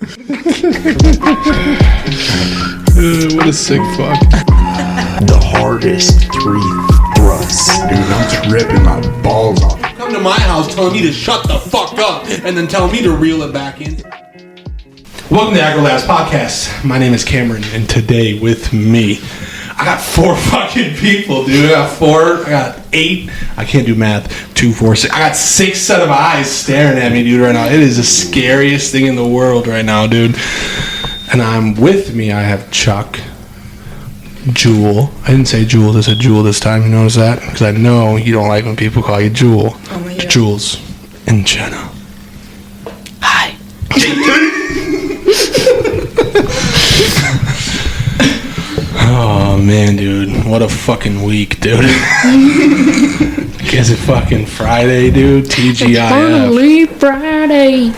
What a sick fuck. The hardest 3 thrusts. Dude, I'm ripping my balls off. Come to my house telling me to shut the fuck up and then telling me to reel it back in. Welcome to Agro Labs Podcast. My name is Cameron, and today with me, I got 4 fucking people, dude. I got 8. I can't do math. 2, 4, 6. I got 6 set of eyes staring at me, dude, right now. It is the scariest thing in the world right now, dude. And I'm with me. I have Chuck, Juel. I didn't say Jules. I said Juel this time. You notice that? Because I know you don't like when people call you Juel. Oh, yeah. Jules and Jenna. Hi. Oh man, dude, what a fucking week, dude. Guess it's fucking Friday, dude. TGIF. It's finally Friday.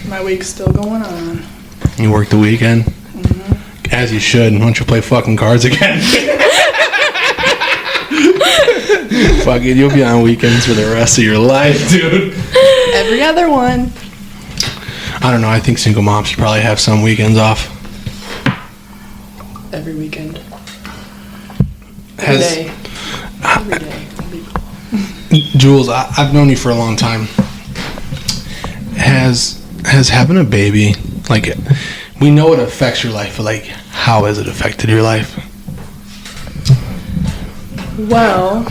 My week's still going on. You work the weekend? Mm-hmm. As you should. Why don't you play fucking cards again? Fuck it, you'll be on weekends for the rest of your life, dude. Every other one. I don't know, I think single moms should probably have some weekends off. Every weekend. Every day. Every day. Jules, I've known you for a long time. Has having a baby, like, we know it affects your life, but like, how has it affected your life? Well,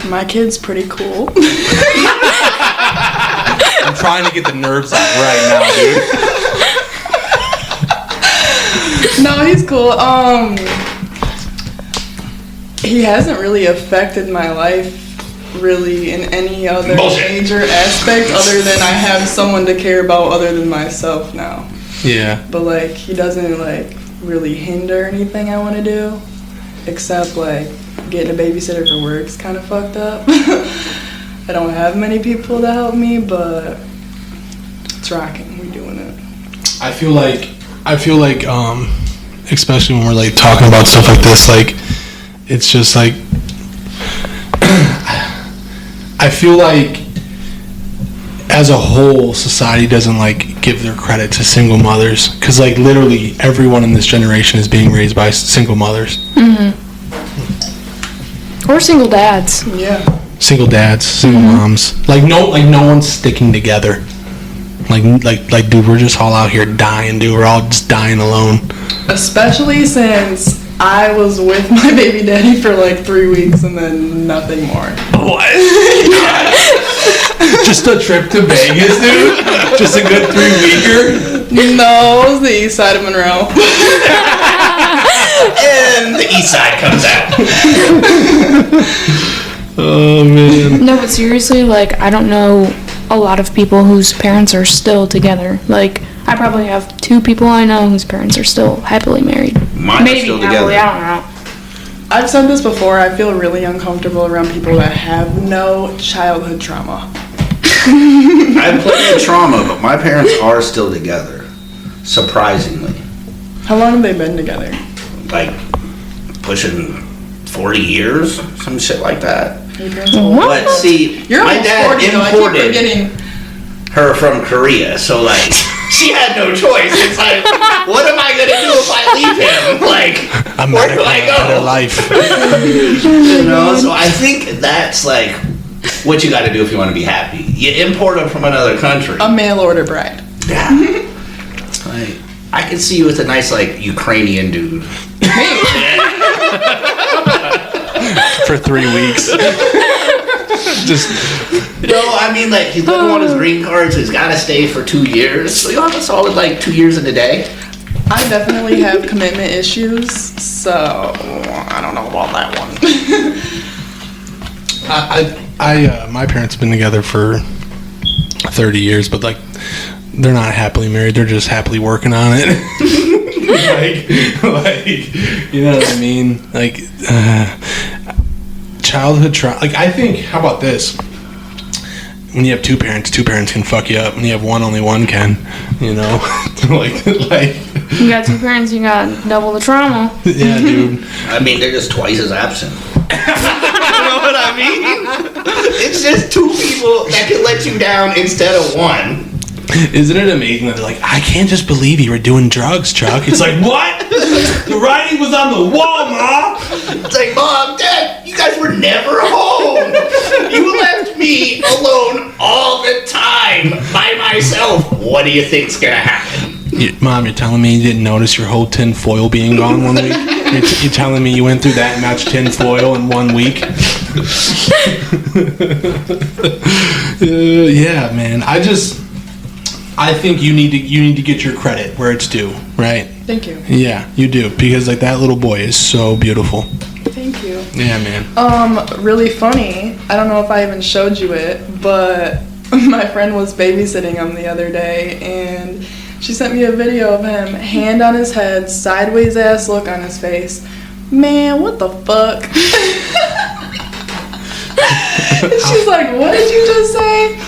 my kid's pretty cool. I'm trying to get the nerves out right now, dude. No, he's cool. He hasn't really affected my life really in any other major aspect other than I have someone to care about other than myself now. Yeah. But like, he doesn't like really hinder anything I want to do, except like getting a babysitter for work's kind of fucked up. I don't have many people to help me, but it's rocking. We're doing it. I feel like, especially when we're like talking about stuff like this, like, it's just like, I feel like as a whole, society doesn't like give their credit to single mothers, because like literally everyone in this generation is being raised by single mothers. Mm-hmm. Or single dads. Yeah. Single dads, single moms. Like no one's sticking together. Like, dude, we're just all out here dying, dude. We're all just dying alone. Especially since I was with my baby daddy for like 3 weeks and then nothing more. What? Just a trip to Vegas, dude? Just a good 3-weeker? No, it was the east side of Monroe. And the east side comes out. Oh, man. No, but seriously, like, I don't know a lot of people whose parents are still together. Like, I probably have 2 people I know whose parents are still happily married. Mine are still happily, together. I don't know. I've said this before, I feel really uncomfortable around people that have no childhood trauma. I have plenty of trauma, but my parents are still together. Surprisingly. How long have they been together? Like, pushing 40 years? Some shit like that. Your parents old? But see, You're my almost dad 40, though. I keep imported forgetting. her from Korea, so like, she had no choice. It's like, what am I gonna do if I leave him? Like, where do I go? Better life. You know, so I think that's like what you got to do if you want to be happy. You import them from another country. A mail order bride. Yeah. Like, I can see you with a nice like Ukrainian dude. For 3 weeks. Just. No, I mean like he's gonna want his green card, so he's got to stay for 2 years. So you'll have us all with like 2 years in a day. I definitely have commitment issues, so I don't know about that one. My parents have been together for 30 years, but like, they're not happily married. They're just happily working on it. like, you know what I mean? Like, childhood trauma. Like, I think, how about this? When you have 2 parents can fuck you up. When you have one, only one can. You know, like. You got 2 parents, you got double the trauma. Yeah, dude. I mean, they're just twice as absent. You know what I mean? It's just 2 people that can let you down instead of 1. Isn't it amazing that they're like, I can't just believe you were doing drugs, Chuck? It's like, what? The writing was on the wall, Ma. It's like, Mom, Dad, you guys were never home. You left me alone all the time by myself. What do you think's gonna happen? Mom, you're telling me you didn't notice your whole tin foil being gone 1 week? You're telling me you went through that much tin foil in 1 week? Yeah, man. I think you need to get your credit where it's due, right? Thank you. Yeah, you do, because like that little boy is so beautiful. Thank you. Yeah, man. Really funny. I don't know if I even showed you it, but my friend was babysitting him the other day, and she sent me a video of him, hand on his head, sideways ass look on his face. Man, what the fuck? She's like, what did you just say?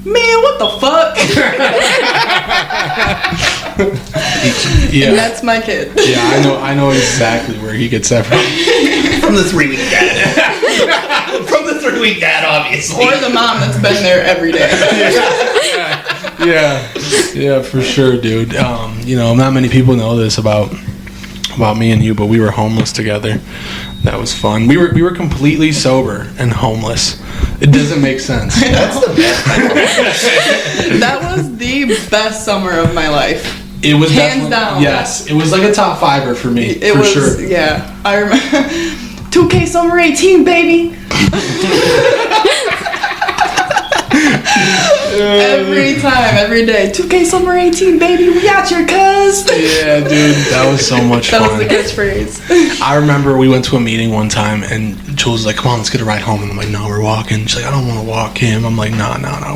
Man, what the fuck? Yeah. And that's my kid. Yeah, I know exactly where he gets that from. From the 3-week dad. From the 3-week dad, obviously. Or the mom that's been there every day. Yeah, for sure, dude. Not many people know this about me and you, but we were homeless together. That was fun. We were completely sober and homeless. It doesn't make sense. That's the best. That was the best summer of my life. It was hands down. Yes, it was like a top fiver for me. It for was, sure. Yeah, I remember. 2K Summer 18, baby. Every time, every day. 2K Summer 18, baby. We out your cuz. Yeah, dude, that was so much fun. That was the catchphrase. I remember we went to a meeting one time, and Jules was like, "Come on, let's get a ride home." And I'm like, "No, we're walking." She's like, "I don't want to walk him." I'm like, "No,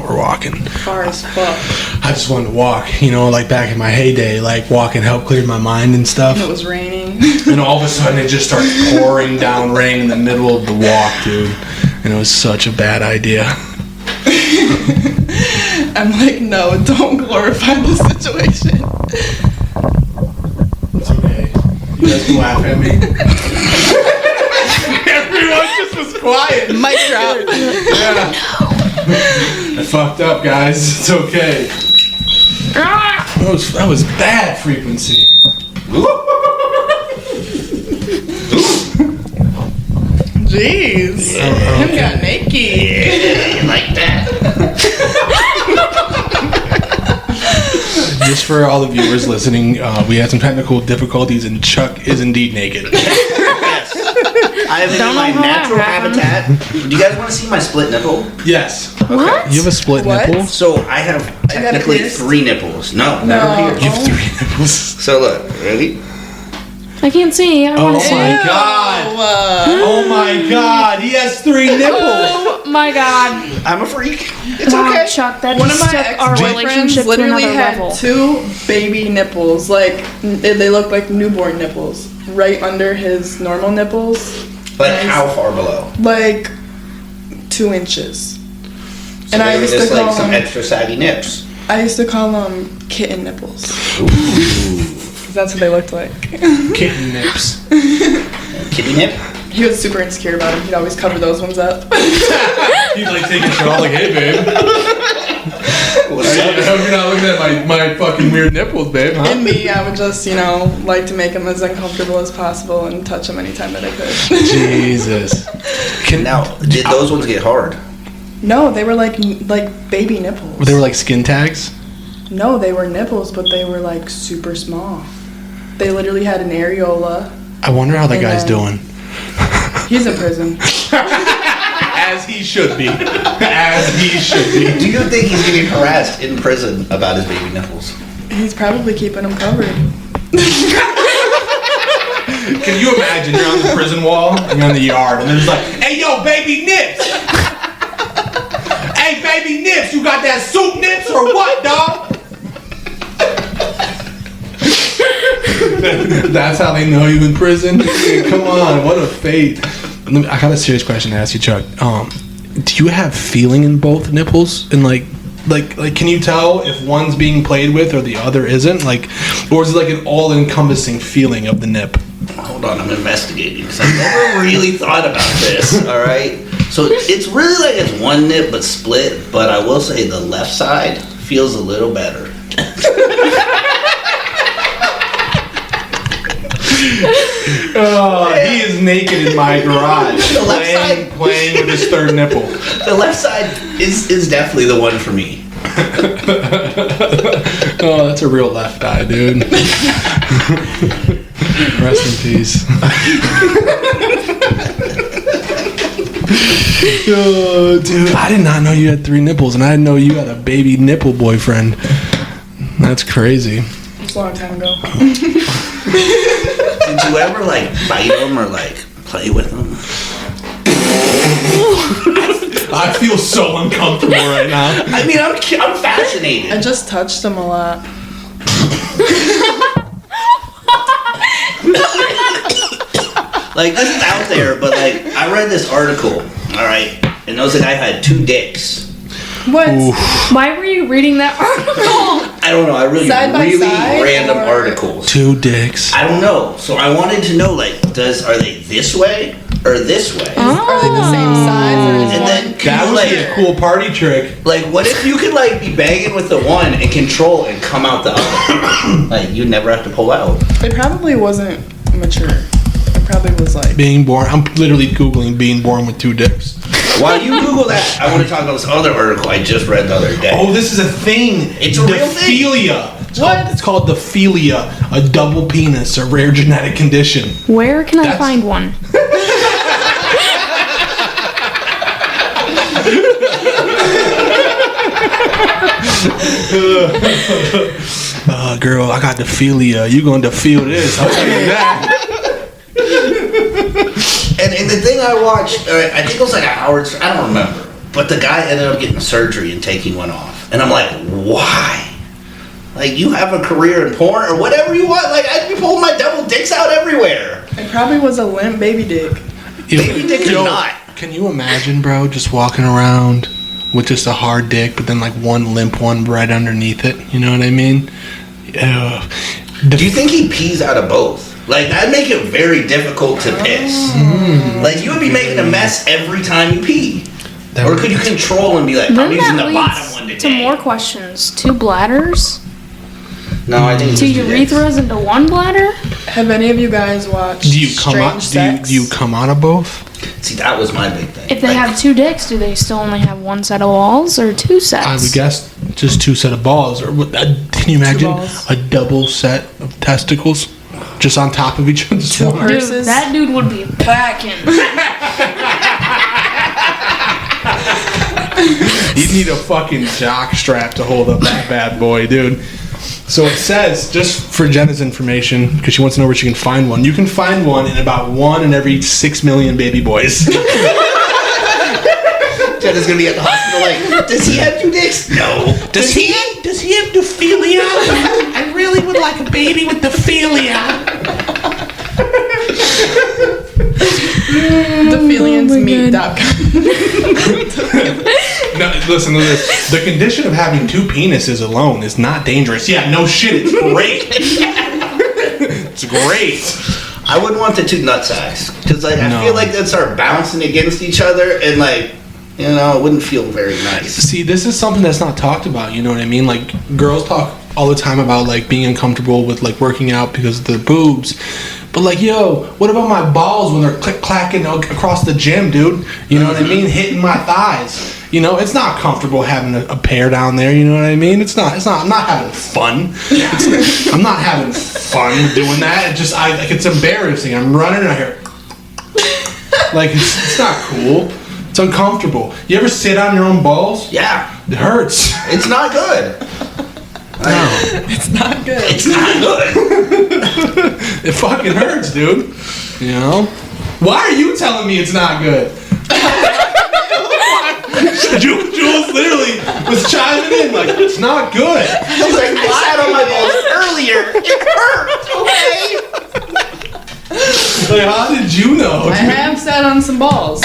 we're walking." Far as fuck. I just wanted to walk, like back in my heyday, like walking helped clear my mind and stuff. It was raining. And all of a sudden, it just starts pouring down rain in the middle of the walk, dude. And it was such a bad idea. I'm like, no, don't glorify the situation. It's okay. You guys can laugh at me. Everyone just was quiet. Mic drop. Yeah. I fucked up, guys. It's okay. That was bad frequency. Jeez. Him got naked. Yeah, you like that. Just for all the viewers listening, we had some technical difficulties, and Chuck is indeed naked. Yes. I am in my natural habitat. Do you guys want to see my split nipple? Yes. What? You have a split What? nipple? So I have technically pierced? 3 nipples. No, No. never pierced. You have 3 nipples. So look, ready? I can't see. I don't want to see. my God. Oh my God. He has 3 nipples. Oh my God. I'm a freak. It's Wow, okay. Chuck, that One of just my took our ex-boyfriends relationship to literally another had level. 2 baby nipples. Like, they look like newborn nipples. Right under his normal nipples. But how far below? Like 2 inches. So And I they were used to just like call some them, extra saggy nips. I used to call them kitten nipples. Ooh. 'Cause that's what they looked like. Kitten nips. Kitty nip? He was super insecure about them. He'd always cover those ones up. He's like taking a shot like, hey, babe. What's I up? hope you're not looking at my fucking weird nipples, babe, huh? And me, I would just, like to make him as uncomfortable as possible and touch him anytime that I could. Jesus. Now, did those ones get hard? No, they were like baby nipples. They were like skin tags? No, they were nipples, but they were like super small. They literally had an areola. I wonder how that guy's And, doing. He's in prison. As he should be. As he should be. Do you think he's getting harassed in prison about his baby nipples? He's probably keeping them covered. Can you imagine you're on the prison wall and you're in the yard and there's like, hey, yo, baby nips. Hey, baby nips, you got that soup nips or what, dog? That's how they know you in prison? Come on, what a fate. I got a serious question to ask you, Chuck. Do you have feeling in both nipples? And like, can you tell if one's being played with or the other isn't? Like, or is it like an all-encompassing feeling of the nip? Hold on, I'm investigating because I never really thought about this. All right, so it's really like it's one nip but split. But I will say the left side feels a little better. He is naked in my garage, playing with his third nipple. The left side is definitely the one for me. Oh, that's a real left eye, dude. Rest in peace. Oh, dude, I did not know you had 3 nipples, and I didn't know you had a baby nipple boyfriend. That's crazy. It's a long time ago. Did you ever like bite them or like play with them? I feel so uncomfortable right now. I mean, I'm fascinated. I just touched them a lot. Like, this is out there, but like, I read this article, alright, and it was a guy who had 2 dicks. What? Oof. Why were you reading that article? I don't know, I really Side by side, random or- articles. 2 dicks. I don't know, so I wanted to know, like, are they this way or this way? Are they the same size? Or is And one then, can That you, would like, be a cool party trick. like, what if you could, like, be banging with the one and control and come out the other? Like, you'd never have to pull out. It probably wasn't mature. It probably was like. Being born. I'm literally Googling being born with 2 dicks. While you Google that, I want to talk about this other article I just read the other day. Oh, this is a thing. It's a real thing. Diphilia. What? It's called diphilia, a double penis, a rare genetic condition. Where can I find one? Girl, I got diphilia. You gonna feel this? I'll tell you that. And the thing I watched, I think it was like a Howard, I don't remember, but the guy ended up getting surgery and taking one off. And I'm like, why? Like, you have a career in porn or whatever you want. Like, I'd be pulling my double dicks out everywhere. It probably was a limp baby dick. Baby dick or Yo, not. Can you imagine, bro, just walking around with just a hard dick, but then like one limp one right underneath it? You know what I mean? Do you think he pees out of both? Like, that'd make it very difficult to piss. Like, you would be making a mess every time you pee. Or could you control and be like, I'm Then using that the bottom leads one to today? more questions. 2 bladders? No, I think it's 2 just dicks. urethras into 1 bladder? Have any of you guys watched Do you come Strange out? Sex? Do you come out of both? See, that was my big thing. If they have 2 dicks, do they still only have 1 set of balls or 2 sets? I would guess just 2 set of balls. Or can you imagine balls. a double set of testicles just on top of each other? Just Two one. her- Dude, Purses? that dude would be packing. You need a fucking jock strap to hold up that bad boy, dude. So it says, just for Jenna's information, because she wants to know where she can find one, you can find one in about 1 in every 6 million baby boys. Jenna's gonna be at the hospital like, does he have 2 dicks? No. Does he have diphilia? I really would like a baby with diphilia. Thephiliansmeat.com. No, listen to this. The condition of having 2 penises alone is not dangerous. Yeah, no shit, it's great. It's great. I wouldn't want the 2 nutsacks. Because like, I No. feel like they'd start bouncing against each other and like, you know, it wouldn't feel very nice. See, this is something that's not talked about, you know what I mean? Like, girls talk all the time about, like, being uncomfortable with, like, working out because of their boobs. But, like, yo, what about my balls when they're click-clacking across the gym, dude? You know what I mean? Hitting my thighs. You know, it's not comfortable having a pair down there, you know what I mean? It's not, I'm not having fun. I'm not having fun doing that. It just, like, it's embarrassing. I'm running and I hear, like, it's not cool. It's uncomfortable. You ever sit on your own balls? Yeah. It hurts. It's not good. No. It's not good. It's not good. It fucking hurts, dude. You know? Why are you telling me it's not good? Jules literally was chiming in like, it's not good. She's like, I sat on my balls earlier. It hurt, okay? Like, how did you know? I have sat on some balls.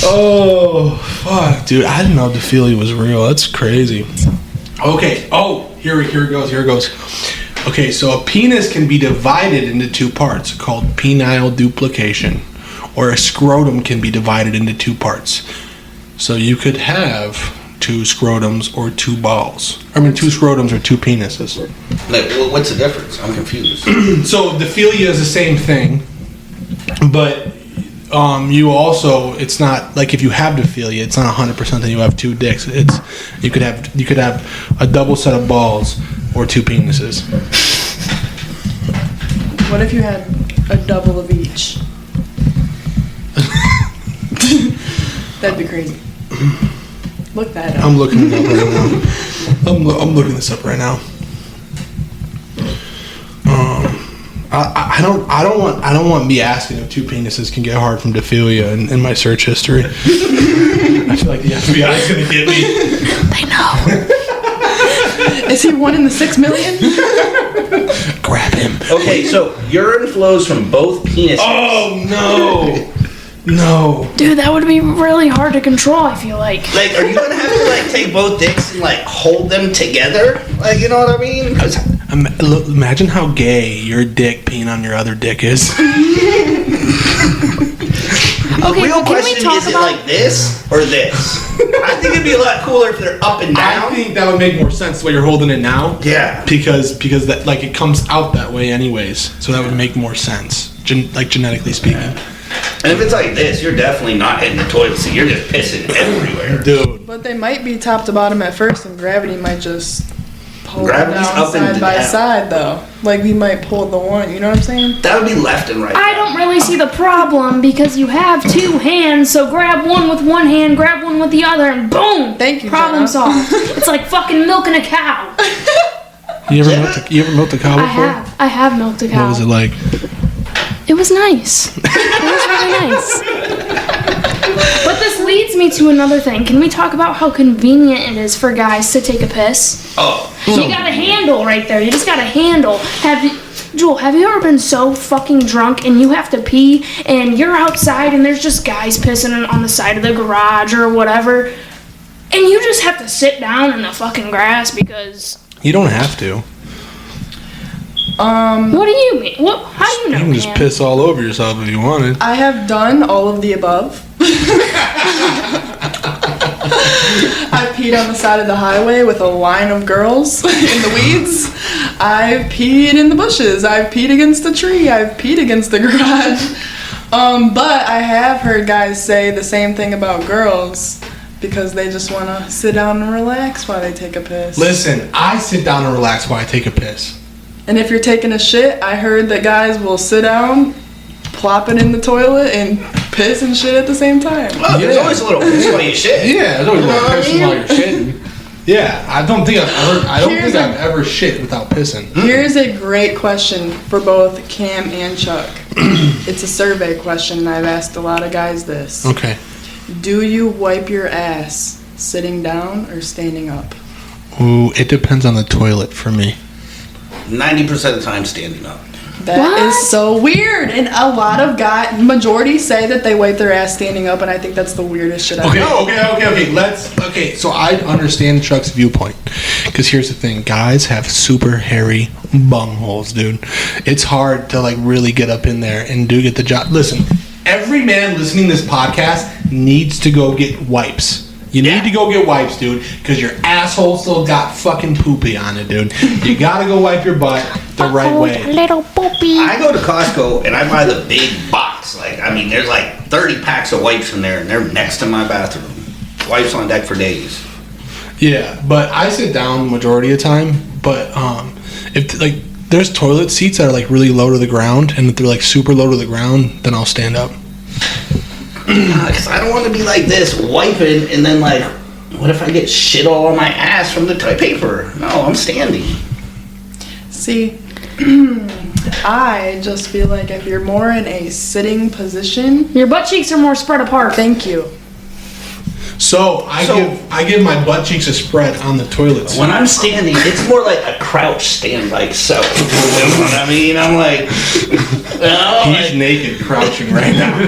Oh, fuck, dude. I didn't know diphilia was real. That's crazy. Okay. Oh, here it goes. Okay, so a penis can be divided into 2 parts called penile duplication, or a scrotum can be divided into 2 parts. So you could have 2 scrotums or 2 balls. I mean, 2 scrotums or 2 penises. Like, what's the difference? I'm confused. So diphilia is the same thing, but you also, it's not like if you have diphilia, it's not 100% that you have 2 dicks. It's you could have a double set of balls or 2 penises. What if you had a double of each? That'd be crazy. Look that up. I'm looking it up right now. I'm looking this up right now. I don't want me asking if 2 penises can get hard from diphilia in my search history. I feel like the FBI is gonna get me. They know. Is he 1 in the 6 million? Grab him. Okay, so urine flows from both penises. Oh no. No. Dude, that would be really hard to control, I feel like. Like, are you gonna have to like take both dicks and like hold them together? Like, you know what I mean? 'Cause Imagine how gay your dick peeing on your other dick is. the real can we question talk is it about- like this or this? I think it'd be a lot cooler if they're up and down. I think that would make more sense the way you're holding it now. Yeah. Because that, like, it comes out that way anyways, so that would make more sense, genetically speaking. And if it's like this, you're definitely not hitting the toilet seat. You're just pissing everywhere. Dude. But they might be top to bottom at first, and gravity might just pull them Gravity's down up and side by down. side, though. Like, we might pull the one, you know what I'm saying? That would be left and right. I don't really see the problem because you have 2 hands, so grab one with one hand, grab one with the other, and boom! Thank you, Problem Jenna. solved. It's like fucking milking a cow. You ever milked a cow before? I have milked a cow. What was it like? It was nice. It was really nice. But this leads me to another thing. Can we talk about how convenient it is for guys to take a piss? Oh. You got a handle right there. You just got a handle. Juel, have you ever been so fucking drunk and you have to pee and you're outside and there's just guys pissing on the side of the garage or whatever, and you just have to sit down in the fucking grass because... You don't have to. What do you mean? How do you know, You can just man? piss all over yourself if you wanted. I have done all of the above. I peed on the side of the highway with a line of girls in the weeds. I've peed in the bushes. I've peed against a tree. I've peed against the garage. But I have heard guys say the same thing about girls because they just want to sit down and relax while they take a piss. Listen, I sit down and relax while I take a piss. And if you're taking a shit, I heard that guys will sit down, plop it in the toilet, and piss and shit at the same time. Well, there's always a little piss while you shit. Yeah, there's always a You know little what I pissing mean? while you're shitting. Yeah, I don't think I've ever shit without pissing. Here's a great question for both Cam and Chuck. It's a survey question, and I've asked a lot of guys this. Okay. Do you wipe your ass sitting down or standing up? Ooh, it depends on the toilet for me. 90% of the time standing up. That What? is so weird. And a lot of majority say that they wipe their ass standing up, and I think that's the weirdest shit I've Okay, heard. okay. So I understand Chuck's viewpoint, because here's the thing: guys have super hairy bungholes, dude. It's hard to like really get up in there and do get the job. Listen, every man listening to this podcast needs to go get wipes. You need to go get wipes, dude, because your asshole still got fucking poopy on it, dude. You gotta go wipe your butt the right way. Little poopy. I go to Costco and I buy the big box. Like, I mean, there's like 30 packs of wipes in there, and they're next to my bathroom. Wipes on deck for days. Yeah, but I sit down majority of the time. But if like there's toilet seats that are like really low to the ground, and if they're like super low to the ground, then I'll stand up. Because I don't want to be like this, wiping, and then like, what if I get shit all on my ass from the toilet paper? No, I'm standing. See, I just feel like if you're more in a sitting position, Your butt cheeks are more spread apart. thank you. So I give my butt cheeks a spread on the toilet seat. When I'm standing, it's more like a crouch stand, like so. You know what I mean? I'm like, He's naked, crouching right now.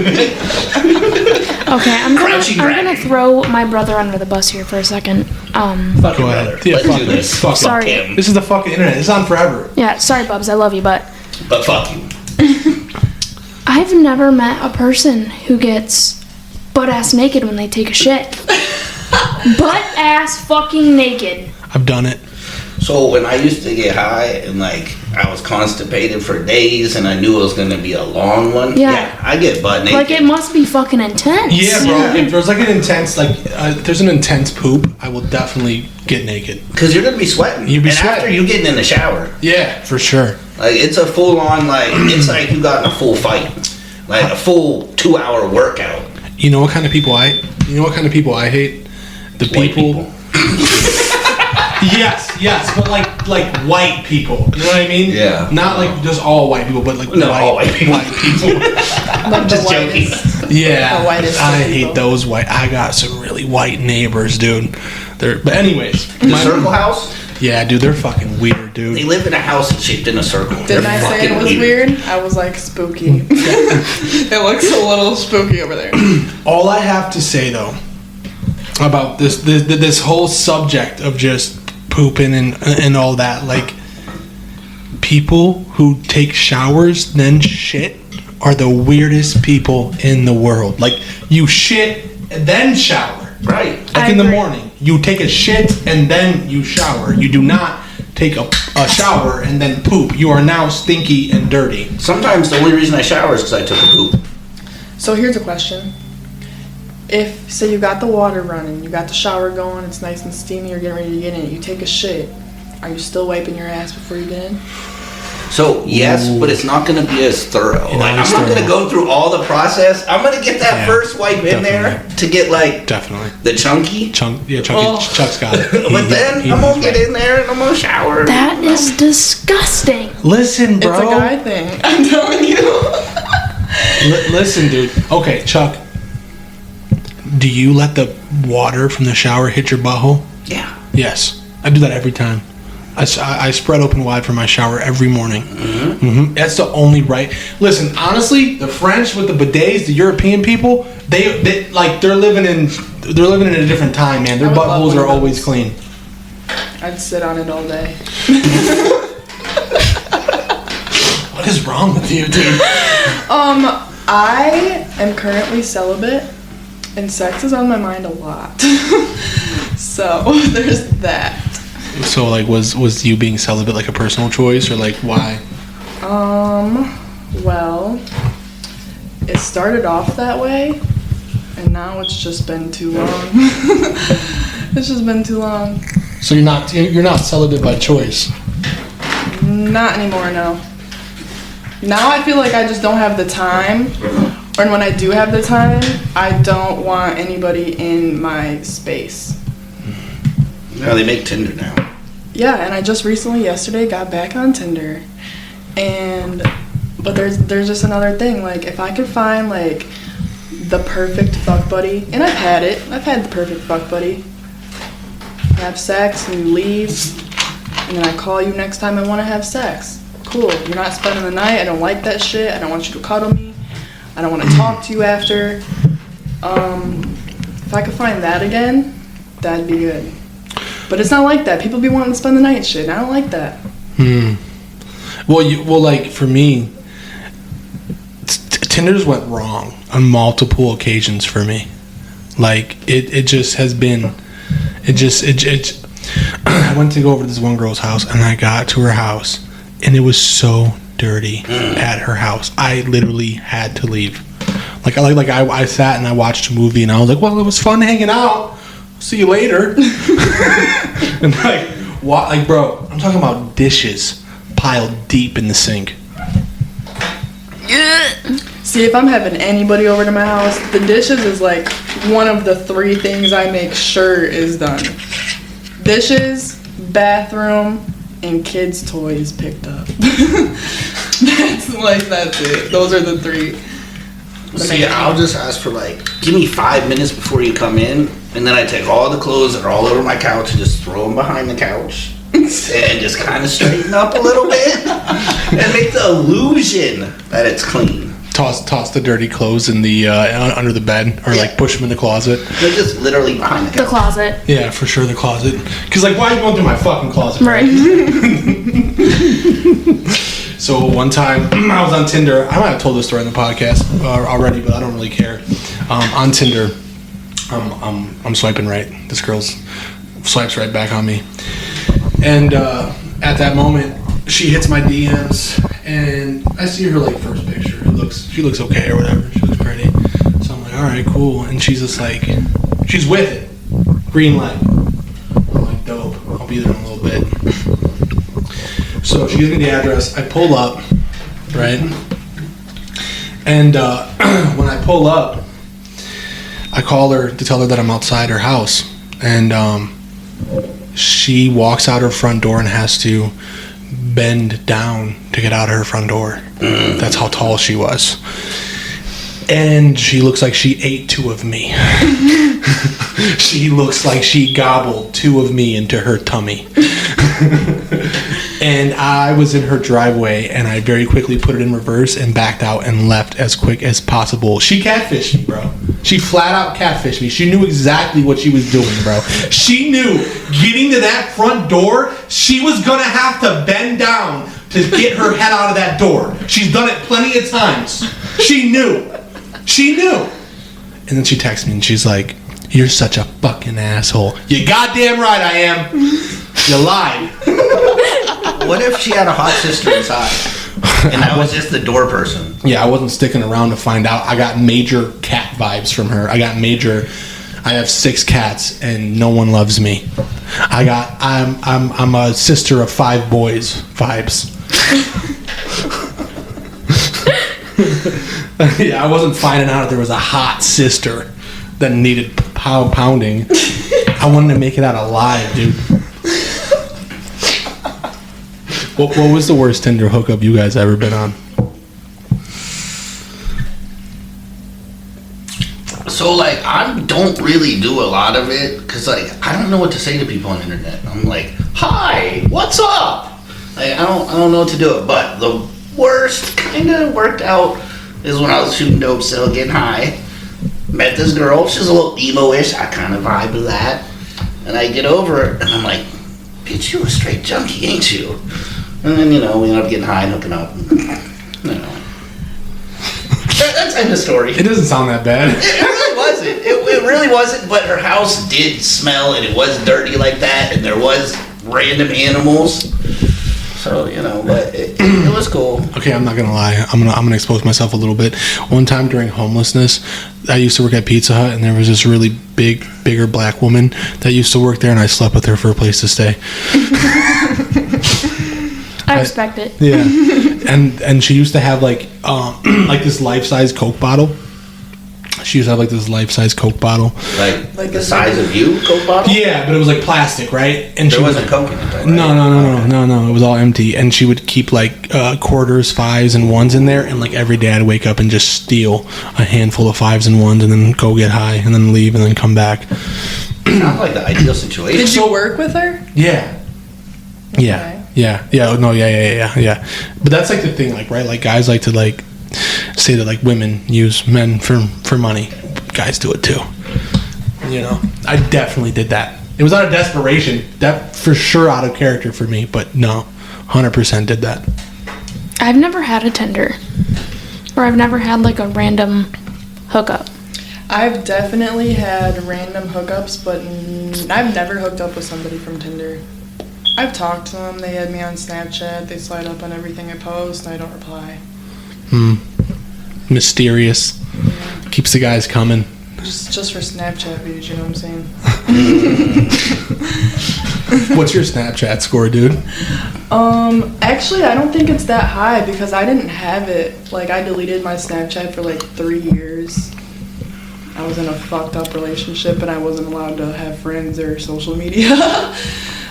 Okay, I'm Crouching gonna dragon. throw my brother under the bus here for a second. fucking Go ahead. brother. Yeah, Let's fuck do it. this. Fuck it. Sorry. Him. This is the fucking internet. It's on forever. Yeah, sorry, Bubs, I love you, but But fuck you. I've never met a person who gets butt ass naked when they take a shit. butt ass fucking naked. I've done it. So when I used to get high and like I was constipated for days and I knew it was gonna be a long one, Yeah. I get butt naked. Like, it must be fucking intense. Yeah, bro. If there's like an intense, there's an intense poop, I will definitely get naked. Because you're gonna be sweating. You'll be and sweating. after you getting in the shower. Yeah, for sure. Like, it's a full on, like, it's like you got in a full fight. Like a full 2-hour workout. You know what kind of people I hate? The White people. Yes, but like white people. You know what I mean? Yeah. Not like just all white people, but like all white people. I'm just joking. Yeah. The whitest I people. hate those white. I got some really white neighbors, dude. But anyways, The circle house? yeah, dude, they're fucking weird, dude. They live in a house that's shaped in a circle. Didn't I say it was weird? I was like, spooky. It looks a little spooky over there. All I have to say though about this whole subject of just pooping and all that, like, people who take showers then shit are the weirdest people in the world. Like, you shit then shower. Right. Like, I in the agree. morning, you take a shit and then you shower. You do not take a shower and then poop. You are now stinky and dirty. Sometimes the only reason I shower is because I took a poop. So here's a question. If, say you got the water running, you got the shower going, it's nice and steamy, you're getting ready to get in it, you take a shit, are you still wiping your ass before you get in? So, yes, but it's not going to be as thorough. Not Like, as I'm not going thorough. to go through all the process. I'm going to get that Yeah, first wipe in there definitely. to get, like, Definitely. the chunky. Chuck's got it. But then I'm going to get in there and I'm going to shower. That is disgusting. Listen, bro. It's a guy thing. I'm telling you. Listen, dude. Okay, Chuck. Do you let the water from the shower hit your butthole? Yeah. Yes. I do that every time. I spread open wide for my shower every morning. Mm-hmm. That's the only right. Listen, honestly, the French with the bidets, the European people, they're living in a different time, man. Their I would love buttholes one are of always those. clean. I'd sit on it all day. What is wrong with you, dude? I am currently celibate, and sex is on my mind a lot. So there's that. So, like, was you being celibate like a personal choice, or like why? Well, it started off that way, and now it's just been too long. It's just been too long. So you're not celibate by choice. Not anymore, no. Now I feel like I just don't have the time, and when I do have the time, I don't want anybody in my space. No, they make Tinder now. Yeah, and I just recently, yesterday, got back on Tinder, but there's just another thing. Like, if I could find like the perfect fuck buddy, and I've had the perfect fuck buddy. Have sex and you leave, and then I call you next time I want to have sex. Cool. You're not spending the night. I don't like that shit. I don't want you to cuddle me. I don't want to talk to you after. If I could find that again, that'd be good. But it's not like that. People be wanting to spend the night and shit, and I don't like that. Well, like, for me, Tinder's went wrong on multiple occasions for me. Like, it just has been, I went to go over to this one girl's house, and I got to her house, and it was so dirty at her house. I literally had to leave. I sat and I watched a movie, and I was like, well, it was fun hanging out. See you later. And bro, I'm talking about dishes piled deep in the sink. See, if I'm having anybody over to my house, the dishes is like one of the 3 things I make sure is done. Dishes, bathroom, and kids' toys picked up. That's it. Those are the 3. See, I'll just ask for like, give me 5 minutes before you come in, and then I take all the clothes that are all over my couch and just throw them behind the couch, and just kind of straighten up a little bit, and make the illusion that it's clean. Toss the dirty clothes in the under the bed, or like push them in the closet. They're just literally behind the The couch. closet. Yeah, for sure, the closet. Because, like, why are you going through my fucking closet? Right. So one time, I was on Tinder. I might have told this story on the podcast already, but I don't really care. On Tinder, I'm swiping right. This girl swipes right back on me. And at that moment, she hits my DMs, and I see her like first picture. She looks okay or whatever. She looks pretty. So I'm like, all right, cool. And she's just like, she's with it. Green light. I'm like, dope. I'll be there in a little bit. So she gives me the address. I pull up, right? And when I pull up, I call her to tell her that I'm outside her house. And she walks out her front door and has to bend down to get out of her front door. That's how tall she was. And she looks like she ate 2 of me. She looks like she gobbled 2 of me into her tummy. And I was in her driveway, and I very quickly put it in reverse and backed out and left as quick as possible. She catfished me, bro. She flat out catfished me. She knew exactly what she was doing, bro. She knew getting to that front door, she was gonna have to bend down to get her head out of that door. She's done it plenty of times. She knew. She knew. And then she texts me and she's like, "You're such a fucking asshole." You goddamn right I am. You lied. What if she had a hot sister inside? And that was just the door person. Yeah, I wasn't sticking around to find out. I got major cat vibes from her. I have 6 cats and no one loves me. I'm a sister of 5 boys vibes. Yeah, I wasn't finding out if there was a hot sister that needed pounding. I wanted to make it out alive, dude. What was the worst Tinder hookup you guys ever been on? So, like, I don't really do a lot of it because, like, I don't know what to say to people on the internet. I'm like, "Hi, what's up?" Like, I don't know what to do it. But the worst kind of worked out is when I was shooting dope, still getting high. Met this girl. She's a little emo-ish. I kind of vibe with that. And I get over it, and I'm like, "Bitch, you a straight junkie, ain't you?" And then, we end up getting high and hooking up. That's the end of story. It doesn't sound that bad. It really wasn't. It really wasn't, but her house did smell, and it was dirty like that, and there was random animals. So, but it was cool. Okay, I'm not gonna lie. I'm gonna expose myself a little bit. One time during homelessness, I used to work at Pizza Hut, and there was this really bigger black woman that used to work there, and I slept with her for a place to stay. I respect it. Yeah, and she used to have like this life-size Coke bottle. She used to have like this life-size Coke bottle, like the size of you, Coke bottle. Yeah, but it was like plastic, right? And there wasn't Coke in it, though, right? No. It was all empty, and she would keep like quarters, 5s, and 1s in there, and like every day I'd wake up and just steal a handful of 5s and 1s, and then go get high, and then leave, and then come back. Not like the ideal situation. Did you work with her? Yeah. Yeah. Okay. Yeah. But that's like the thing, like, right? Like guys like to like say that like women use men for money. Guys do it too. I definitely did that. It was out of desperation. That for sure out of character for me, but no, 100% did that. I've never had a Tinder, or I've never had like a random hookup. I've definitely had random hookups, but I've never hooked up with somebody from Tinder. I've talked to them. They had me on Snapchat. They slide up on everything I post, and I don't reply. Mysterious. Yeah. Keeps the guys coming. Just for Snapchat views, you know what I'm saying? What's your Snapchat score, dude? Actually, I don't think it's that high because I didn't have it. Like, I deleted my Snapchat for like 3 years. I was in a fucked up relationship, and I wasn't allowed to have friends or social media.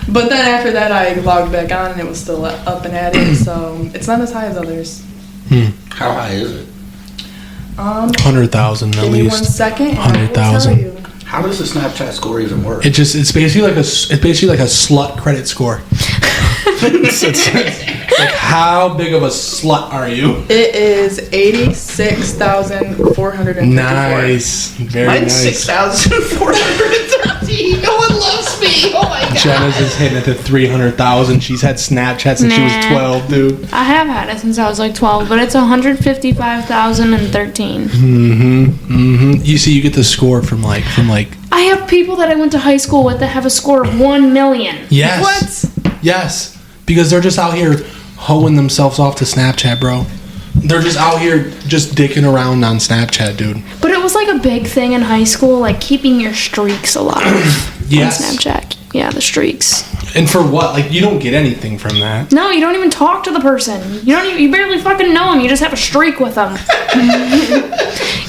But then after that, I logged back on, and it was still up and at it, so it's not as high as others. How high is it? 100,000 at least. Give me 1 second, and 100,000. I will tell you. How does the Snapchat score even work? It's basically like a slut credit score. it's like how big of a slut are you? It is 86,454. Nice, very Mine's nice. 6,413. No one loves me. Oh my god. Jenna's is hitting it to 300,000. She's had Snapchat since she was 12, dude. I have had it since I was like 12, but it's 155,013. You see, you get the score from like. I have people that I went to high school with that have a score of 1 million. Yes. What? Yes. Because they're just out here hoeing themselves off to Snapchat, bro. They're just out here just dicking around on Snapchat, dude. But it was like a big thing in high school, like keeping your streaks alive Yes. on Snapchat. Yeah, the streaks. And for what? Like, you don't get anything from that. No, you don't even talk to the person. You barely fucking know them. You just have a streak with them.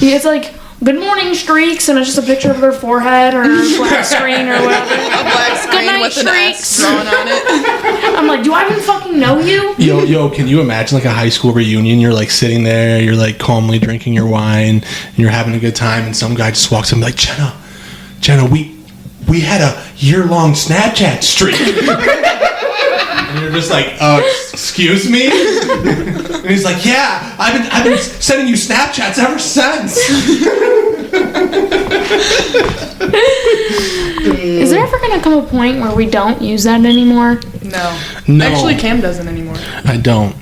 It's like, good morning streaks, and it's just a picture of their forehead or a black screen or whatever. A black screen night, with an streaks. S drawn on it. I'm like, do I even fucking know you? Yo, can you imagine like a high school reunion? You're like sitting there, you're like calmly drinking your wine, and you're having a good time, and some guy just walks in and be like, Jenna, we had a year-long Snapchat streak. And you're just like, excuse me? And he's like, yeah, I've been sending you Snapchats ever since. Is there ever gonna come a point where we don't use that anymore? No. No. Actually, Cam doesn't anymore. I don't.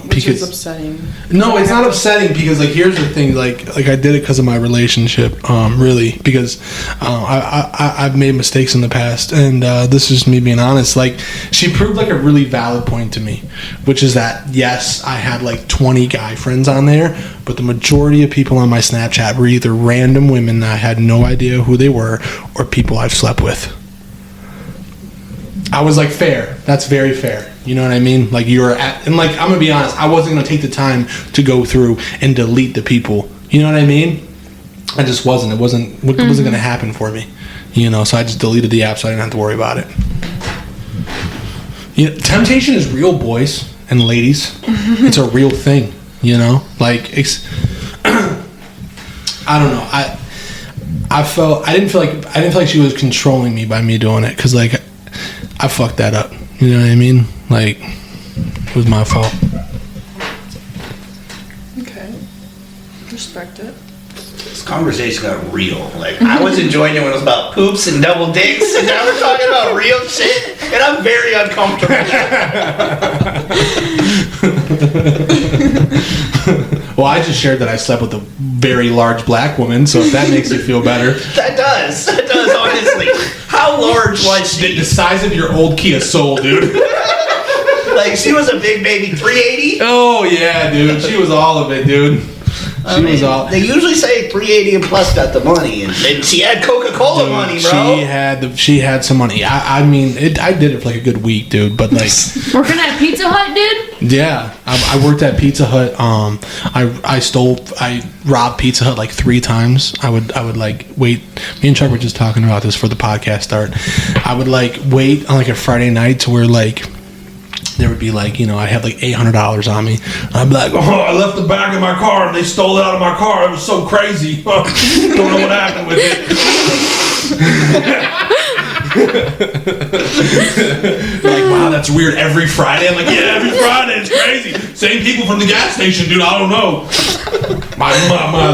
Which is upsetting. No, it's not upsetting because like here's the thing, like I did it because of my relationship, really, because I've made mistakes in the past, and this is me being honest. Like, she proved like a really valid point to me, which is that yes, I had like 20 guy friends on there, but the majority of people on my Snapchat were either random women that I had no idea who they were, or people I've slept with. I was like, fair. That's very fair. You know what I mean? Like, and like, I'm gonna be honest, I wasn't gonna take the time to go through and delete the people. You know what I mean? I just wasn't. It wasn't gonna happen for me. You know, so I just deleted the app so I didn't have to worry about it. You know, temptation is real, boys and ladies. It's a real thing. You know, like I don't know. I didn't feel like she was controlling me by me doing it, because like I fucked that up. You know what I mean? Like, it was my fault. Okay. Respect it. This conversation got real. Like, I was enjoying it when it was about poops and double dicks, and now we're talking about real shit, and I'm very uncomfortable. Well, I just shared that I slept with a very large black woman, so if that makes you feel better. That does, honestly. How large was she? The size of your old Kia Soul, dude. Like, she was a big baby 380? Oh, yeah, dude. She was all of it, dude. They usually say 380 and plus got the money, and she had Coca-Cola money, bro. She had some money. I mean, I did it for like a good week, dude. But like, working at Pizza Hut, dude. Yeah, I worked at Pizza Hut. I robbed Pizza Hut like 3 times. I would like wait. Me and Chuck were just talking about this for the podcast start. I would like wait on like a Friday night to where like there would be like, you know, I had like $800 on me. I'd be like, oh, I left the bag in my car and they stole it out of my car. It was so crazy. Don't know what happened with it. Like, wow, that's weird. Every Friday? I'm like, yeah, every Friday. It's crazy. Same people from the gas station, dude. I don't know. My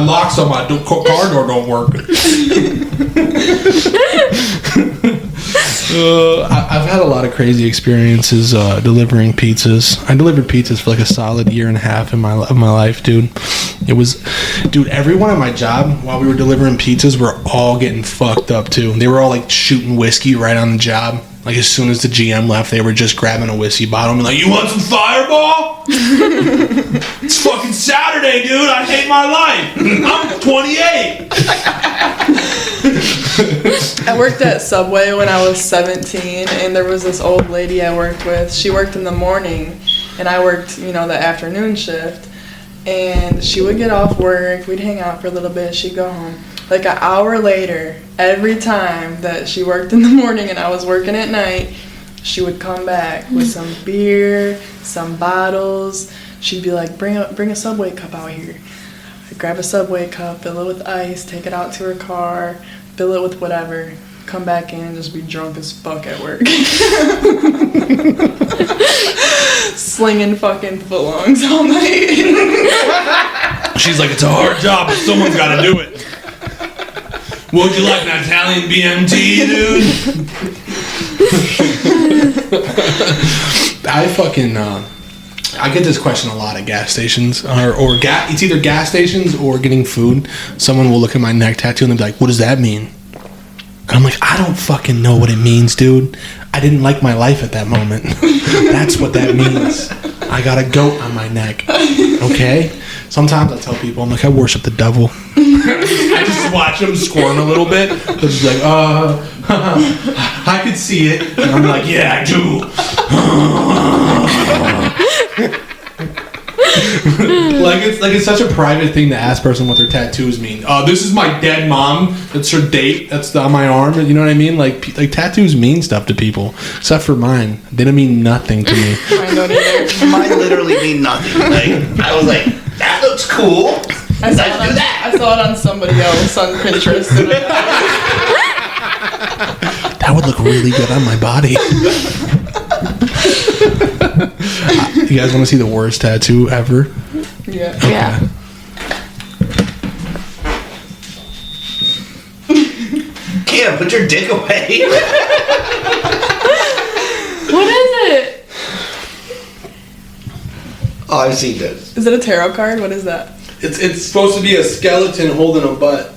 locks on my car door don't work. I've had a lot of crazy experiences delivering pizzas. I delivered pizzas for like a solid year and a half of my life, dude. Dude, everyone at my job while we were delivering pizzas were all getting fucked up too. They were all like shooting whiskey right on the job. Like, as soon as the GM left, they were just grabbing a whiskey bottle and be like, you want some Fireball? It's fucking Saturday, dude. I hate my life. I'm 28. I worked at Subway when I was 17, and there was this old lady I worked with. She worked in the morning, and I worked, you know, the afternoon shift. And she would get off work, we'd hang out for a little bit, she'd go home. Like an hour later, every time that she worked in the morning and I was working at night, she would come back with some beer, some bottles. She'd be like, bring a Subway cup out here. I'd grab a Subway cup, fill it with ice, take it out to her car, fill it with whatever, come back in and just be drunk as fuck at work. Slinging fucking footlongs all night. She's like, it's a hard job, but someone's got to do it. Would you like an Italian BMT, dude? I fucking I get this question a lot at gas stations, it's either gas stations or getting food. Someone will look at my neck tattoo and they'll be like, "What does that mean?" And I'm like, "I don't fucking know what it means, dude. I didn't like my life at that moment. That's what that means. I got a goat on my neck." Okay? Sometimes I tell people, I'm like, "I worship the devil." I just watch them squirm a little bit. They're just like, I could see it. And I'm like, "Yeah, I do." it's such a private thing to ask person what their tattoos mean. This is my dead mom. That's her date. That's on my arm. You know what I mean? Like tattoos mean stuff to people, except for mine. They don't mean nothing to me. I don't either. Mine literally mean nothing. Like I was like, that looks cool. I saw it on somebody else on Pinterest. That would look really good on my body. You guys want to see the worst tattoo ever? Yeah. Okay. Yeah. Cam, put your dick away. What is it? Oh, I've seen this. Is it a tarot card? What is that? It's supposed to be a skeleton holding a butt.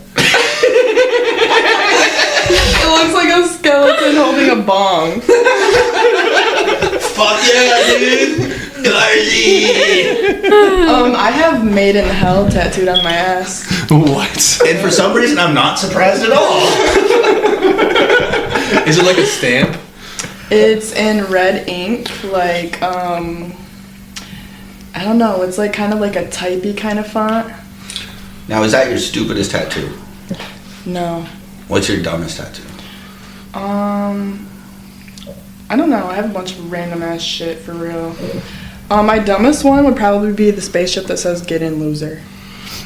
It looks like a skeleton holding a bong. Fuck yeah, dude. I have Made in Hell tattooed on my ass. What? And for some reason, I'm not surprised at all. Is it like a stamp? It's in red ink, like, I don't know, it's like kind of like a typey kind of font. Now, is that your stupidest tattoo? No. What's your dumbest tattoo? I don't know, I have a bunch of random ass shit for real. My dumbest one would probably be the spaceship that says "Get in, loser."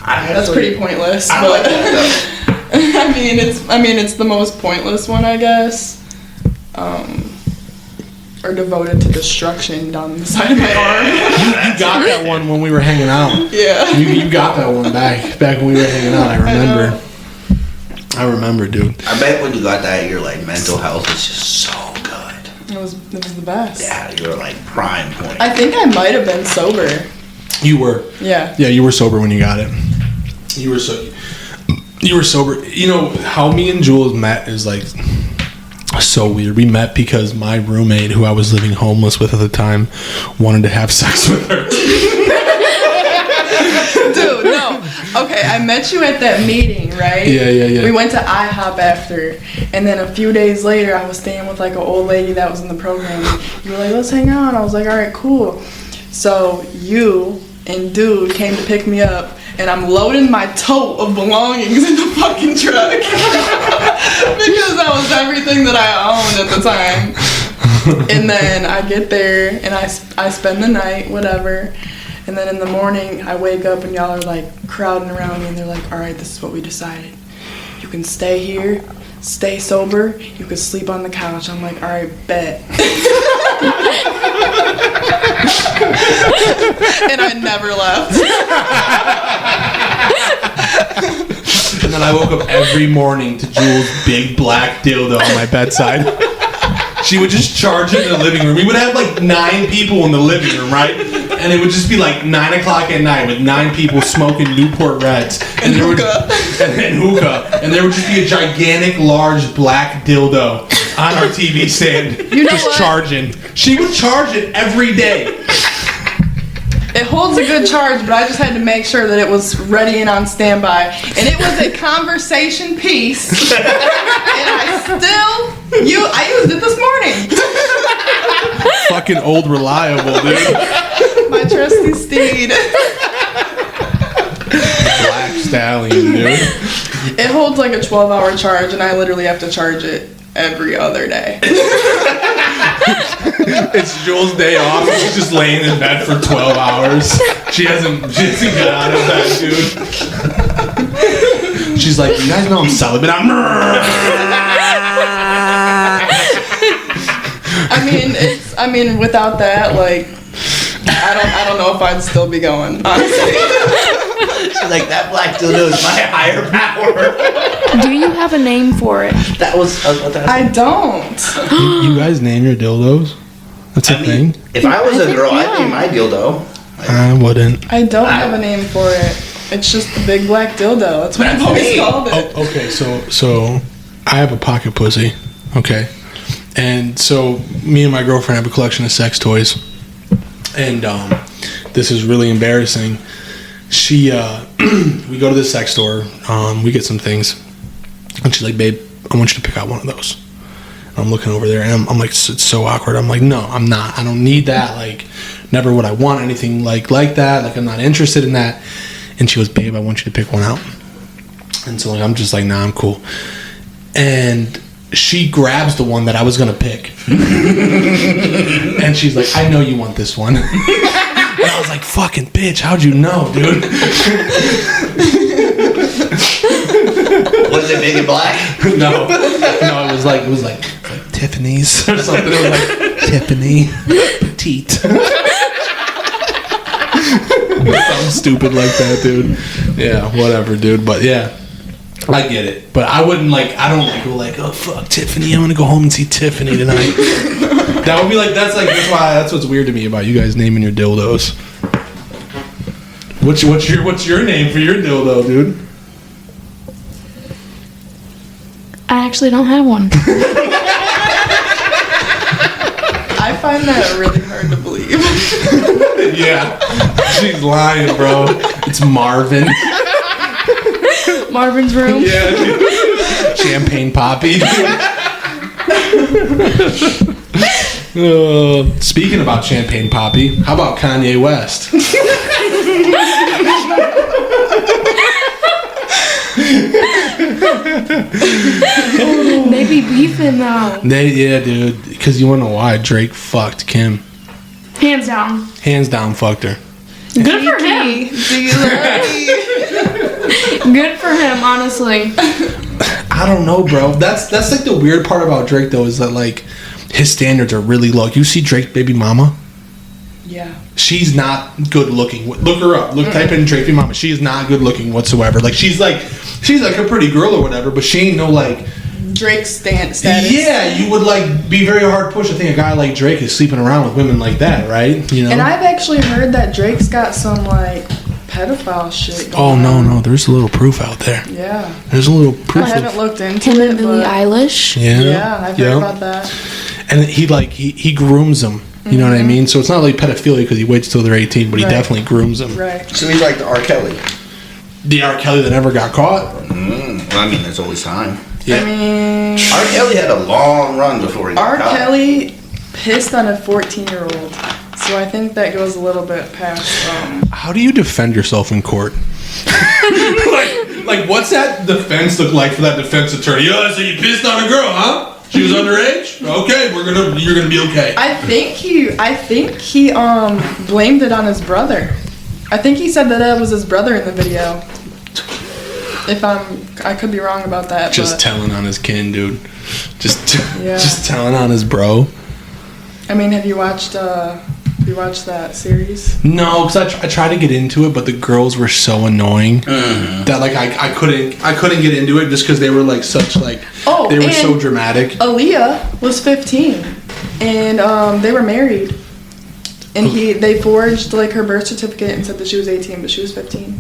That's pretty pointless. I But like that though. I mean, it's the most pointless one, I guess. Or devoted to destruction down the side of my arm. You got that one when we were hanging out. Yeah. You got that one back when we were hanging out. I remember. I remember, dude. I bet when you got that, your like mental health was just so good. It was the best. Yeah, you were like prime point. I think I might have been sober. You were. Yeah. Yeah, you were sober when you got it. You were sober. You know how me and Jules met is like so weird. We met because my roommate, who I was living homeless with at the time, wanted to have sex with her. Dude, no. Okay, I met you at that meeting, right? Yeah. We went to IHOP after, and then a few days later, I was staying with like an old lady that was in the program. You were like, "Let's hang out." I was like, "All right, cool." So you and dude came to pick me up, and I'm loading my tote of belongings in the fucking truck because that was everything that I owned at the time. And then I get there, and I spend the night, whatever. And then in the morning, I wake up and y'all are like crowding around me and they're like, "All right, this is what we decided. You can stay here, stay sober, you can sleep on the couch." I'm like, "All right, bet." And I never left. And then I woke up every morning to Jules' big black dildo on my bedside. She would just charge it in the living room. We would have like 9 people in the living room, right? And it would just be like 9 o'clock at night with 9 people smoking Newport Reds. And hookah. And hookah. And there would just be a gigantic, large black dildo on our TV stand. You know just what? charging. She would charge it every day. It holds a good charge, but I just had to make sure that it was ready and on standby. And it was a conversation piece. And I used it this morning. Fucking old reliable, dude. My trusty steed. Black stallion, dude. It holds like a 12-hour charge, and I literally have to charge it every other day. It's Jules' day off. She's just laying in bed for 12 hours. She hasn't got out of bed, dude. She's like, "You guys know I'm celibate." I mean, without that, like, I don't know if I'd still be going, honestly. She's like, that black dildo is my higher power. Do you have a name for it? That was. I don't. You guys name your dildos? That's a thing? If I was a think, girl, yeah. I'd name my dildo. I wouldn't. I don't have a name for it. It's just the big black dildo. That's what I've always me. called it. Oh, okay, so I have a pocket pussy, okay? And so me and my girlfriend have a collection of sex toys. And this is really embarrassing. We go to this sex store, we get some things. And she's like, babe, I want you to pick out one of those. I'm looking over there, and I'm like, it's so awkward. I'm like, no, I'm not. I don't need that. Like, never would I want anything like that. Like, I'm not interested in that. And she goes, babe, I want you to pick one out. And so I'm just like, nah, I'm cool. And she grabs the one that I was going to pick. And she's like, I know you want this one. And I was like, fucking bitch, how'd you know, dude? Was it big and black? No, it was like Tiffany's or something. It was like Tiffany Petite. Something stupid like that, dude. Yeah, whatever, dude. But yeah, I get it. But I wouldn't I don't go like, oh fuck Tiffany, I'm gonna go home and see Tiffany tonight. That would be that's what's weird to me about you guys naming your dildos. What's your name for your dildo, dude? I actually don't have one. I find that really hard to believe. Yeah, she's lying, bro. It's Marvin. Marvin's room. Yeah, dude. Champagne Poppy. Speaking about Champagne Poppy, how about Kanye West? They be beefing though. Yeah, dude. Because you want to know why? Drake fucked Kim. Hands down. Hands down, fucked her. Good for him. Do you love me? Good for him, honestly. I don't know, bro. That's like the weird part about Drake, though, is that like his standards are really low. You see Drake's baby mama? Yeah. She's not good looking. Look her up. Type in Drake baby mama. She is not good looking whatsoever. Like she's like a pretty girl or whatever, but she ain't no like Drake's status. Yeah, you would like be very hard pushed to think a guy like Drake is sleeping around with women like that, right? You know. And I've actually heard that Drake's got some like pedophile shit going Oh on. no, there's a little proof out there. Yeah. There's a little proof. I haven't looked into Him it, and Billie but Eilish. yeah, I've heard about that. And he grooms them. You know what I mean? So it's not like pedophilia because he waits till they're 18, but he Right. definitely grooms them. Right. So he's like the R. Kelly. The R. Kelly that never got caught. Well, I mean, there's always time. Yeah. I mean, R. Kelly had a long run before he got R. caught. Kelly pissed on a 14-year-old. So I think that goes a little bit past. How do you defend yourself in court? like what's that defense look like for that defense attorney? Yeah, so you pissed on a girl, huh? She was underage? Okay, you're gonna be okay. I think he blamed it on his brother. I think he said that was his brother in the video. I could be wrong about that. Just telling on his kin, dude. Just Yeah. just telling on his bro. I mean, have you watched that series? No, because I tried to get into it, but the girls were so annoying that like I couldn't get into it just because they were like such like they were so dramatic. Aaliyah was 15, and they were married, and they forged like her birth certificate and said that she was 18, but she was 15.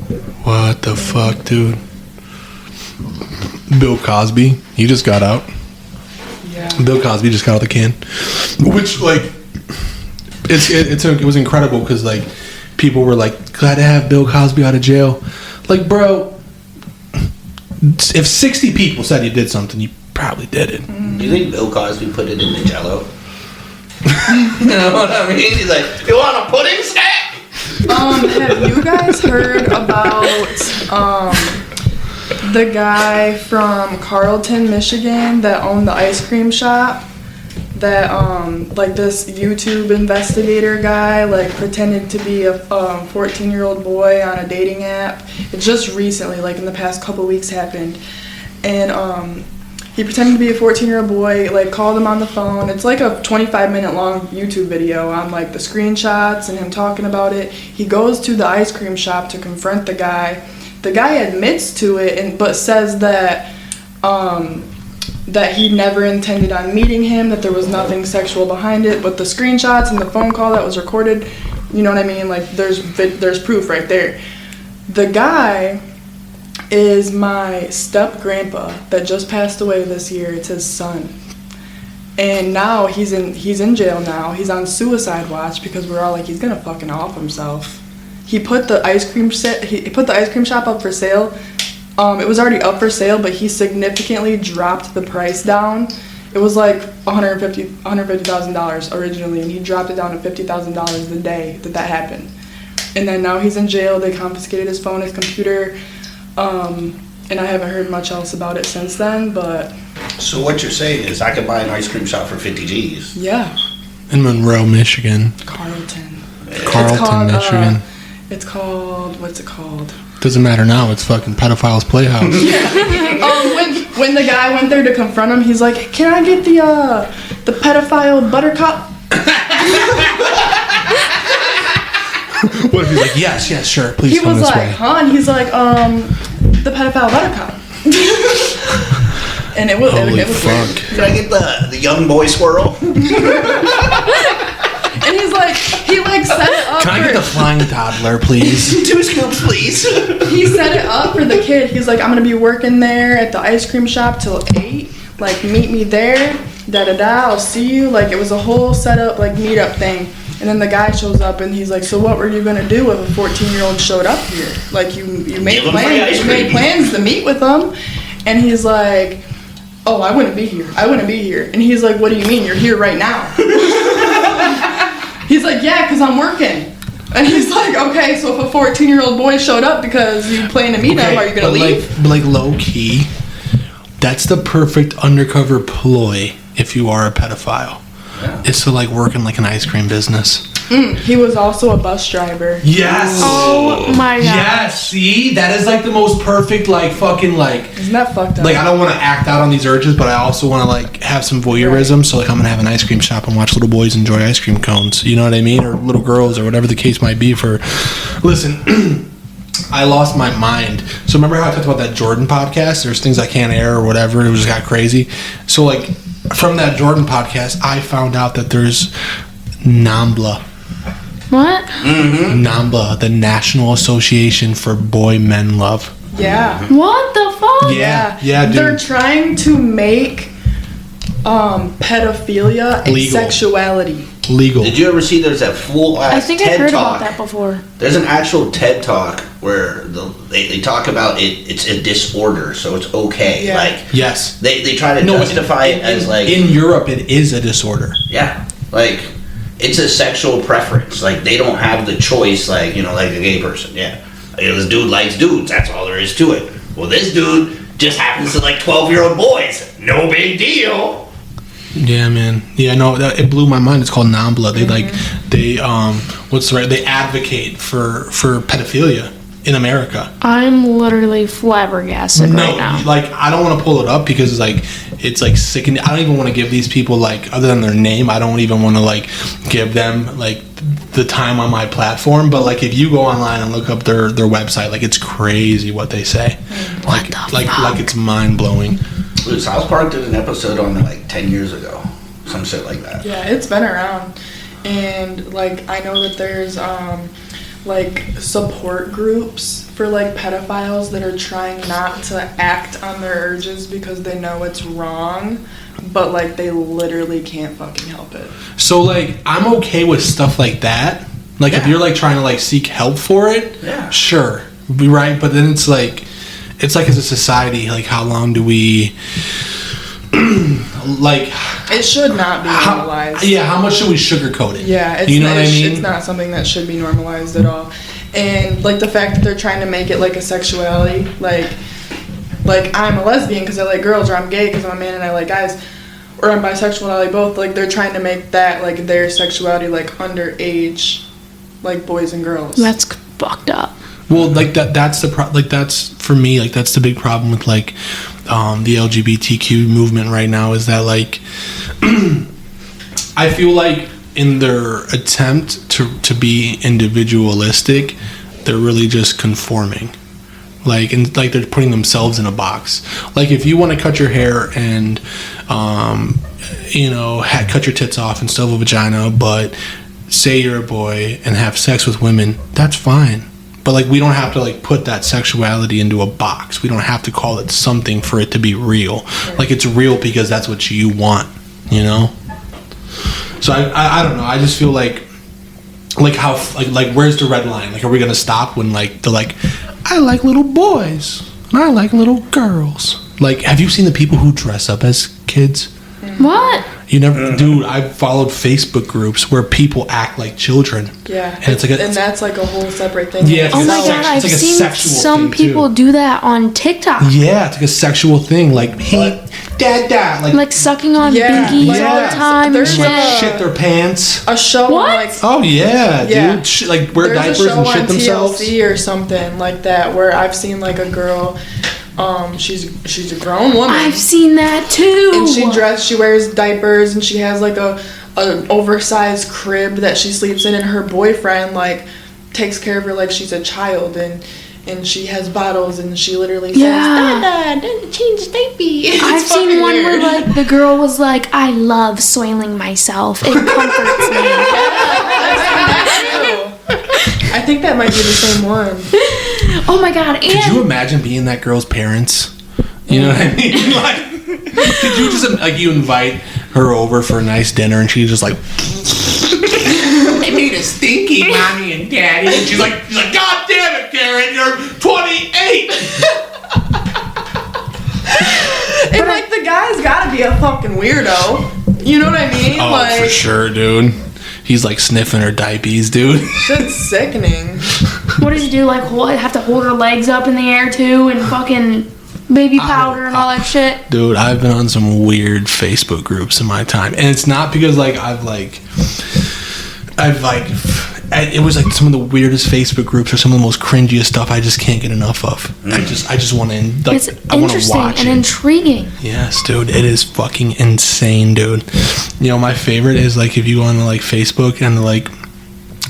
What the fuck, dude? Bill Cosby, he just got out. Yeah. Bill Cosby just got out the can, which like it was incredible because like people were like glad to have Bill Cosby out of jail. Like, bro, if 60 people said you did something, you probably did it. Do you think Bill Cosby put it in the Jello? You know what I mean? He's like, you want a pudding snack? Have you guys heard about the guy from Carlton, Michigan that owned the ice cream shop? That like this YouTube investigator guy like pretended to be a 14-year-old boy on a dating app. It just recently, like in the past couple weeks, happened, and He pretended to be a 14-year-old boy, like, called him on the phone. It's like a 25-minute long YouTube video on, like, the screenshots and him talking about it. He goes to the ice cream shop to confront the guy. The guy admits to it, but says that that he never intended on meeting him, that there was nothing sexual behind it. But the screenshots and the phone call that was recorded, you know what I mean? Like, there's proof right there. The guy is my step-grandpa that just passed away this year. It's his son. And now he's in jail now. He's on suicide watch because we're all like, he's gonna fucking off himself. He put the ice cream shop up for sale. It was already up for sale, but he significantly dropped the price down. It was like $150,000 originally, and he dropped it down to $50,000 the day that happened. And then now he's in jail. They confiscated his phone, his computer. And I haven't heard much else about it since then, but... So what you're saying is I could buy an ice cream shop for 50 G's. Yeah. In Monroe, Michigan. Michigan. Michigan. It's called... What's it called? Doesn't matter now. It's fucking Pedophiles Playhouse. When the guy went there to confront him, he's like, "Can I get the pedophile buttercup?" What if he's like, yes, sure, please He come was this like, way. "Huh?" And he's like, "The pedophile buttercup." And it was Holy fuck. fuck. Can I get the young boy squirrel? And he's like, he set it up. Can I get the flying toddler, please? 2 scoops, please. He set it up for the kid. He's like, "I'm gonna be working there at the ice cream shop till 8. Like, meet me there. I'll see you." Like, it was a whole setup, like, meetup thing. And then the guy shows up and he's like, "So what were you gonna do if a 14-year-old showed up here? Like, you made plans to meet with them." And he's like, "Oh, I wouldn't be here. And he's like, "What do you mean? You're here right now." He's like, "Yeah, because I'm working." And he's like, "Okay, so if a 14-year-old boy showed up because you plan to meet him, are you gonna leave?" Like low key, that's the perfect undercover ploy if you are a pedophile. Yeah. It's to like work in like an ice cream business. He was also a bus driver. Yes. Oh my god. Yes. See, that is like the most perfect like fucking like. Isn't that fucked up? Like, I don't want to act out on these urges, but I also want to like have some voyeurism. So like I'm gonna have an ice cream shop and watch little boys enjoy ice cream cones. You know what I mean? Or little girls or whatever the case might be. Listen. I lost my mind. So remember how I talked about that Jordan podcast? There's things I can't air or whatever. It just got crazy. So like from that Jordan podcast, I found out that there's NAMBLA. What? Mm-hmm. NAMBLA, the National Association for Boy Men Love. Yeah. What the fuck? Yeah, dude. They're trying to make pedophilia and Legal. Sexuality Legal. Did you ever see there's that full I think TED I've heard Talk? about that before. There's an actual TED Talk where they talk about it. It's a disorder, so it's okay. Yeah. Like Yes. they try to justify it as like in Europe it is a disorder. yeah, like it's a sexual preference. Like they don't have the choice. Like like a gay person. Yeah, this dude likes dudes. That's all there is to it. Well, this dude just happens to like 12-year-old boys. No big deal. Yeah, man. Yeah, no, it blew my mind. It's called NAMBLA. They they advocate for pedophilia in America. I'm literally flabbergasted right now. Like I don't want to pull it up because it's like sickening. I don't even want to give these people like other than their name. I don't even want to like give them like the time on my platform. But like if you go online and look up their website, like it's crazy what they say. What the fuck? Like it's mind blowing. Dude, South Park did an episode on it like 10 years ago, some shit like that. Yeah, it's been around. And like I know that there's like support groups for like pedophiles that are trying not to act on their urges because they know it's wrong, but like they literally can't fucking help it. So like I'm okay with stuff like that. Like if you're like trying to like seek help for it, sure, be right. But then it's like as a society, like how long do we like? It should not be normalized. How much should we sugarcoat it? Yeah, it's you know what I mean? It's not something that should be normalized at all. And like the fact that they're trying to make it like a sexuality, like I'm a lesbian because I like girls, or I'm gay because I'm a man and I like guys, or I'm bisexual and I like both. Like they're trying to make that like their sexuality like underage, like boys and girls. That's fucked up. Well, like that's the that's for me, like that's the big problem with like the LGBTQ movement right now is that like I feel like in their attempt to be individualistic, they're really just conforming. Like, and like they're putting themselves in a box. Like, if you want to cut your hair and, cut your tits off and still have a vagina, but say you're a boy and have sex with women, that's fine. But like, we don't have to like put that sexuality into a box. We don't have to call it something for it to be real. Like, it's real because that's what you want, you know? So I don't know. I just feel like how like where's the red line? Like, are we gonna stop when like they're like, I like little boys and I like little girls? Like, have you seen the people who dress up as kids? What? You never, dude. I've followed Facebook groups where people act like children. Yeah, and it's like and that's like a whole separate thing. Yeah, oh my god, I've like seen some people do that on TikTok. Yeah, it's like a sexual thing. Like, hey, dad, like sucking on binkies all the time. There's shit their pants. A show what? like oh yeah, dude. Like wear diapers and shit themselves. TLC or something like that where I've seen like a girl. She's a grown woman. I've seen that too. And she wears diapers and she has like an oversized crib that she sleeps in, and her boyfriend like takes care of her like she's a child, and she has bottles and she literally says, Dada, change the diaper. I've seen one where like the girl was like, I love soiling myself. It comforts me. I think that might be the same one. Oh my god! And could you imagine being that girl's parents? You know what I mean? Like, could you just like you invite her over for a nice dinner and she's just like, I made a stinky mommy and daddy, and she's like, God damn it, Karen, you're 28. And like the guy's gotta be a fucking weirdo. You know what I mean? Oh, like, for sure, dude. He's like sniffing her diapers, dude. Shit's sickening. What does he do? Like, have to hold her legs up in the air too, and fucking baby powder and all that shit. Dude, I've been on some weird Facebook groups in my time, and it's not because like it was like some of the weirdest Facebook groups or some of the most cringiest stuff I just can't get enough of. I just want to like, it's I want to interesting watch and it. intriguing. Yes, dude, it is fucking insane, dude. You know, my favorite is like if you go on to like Facebook and like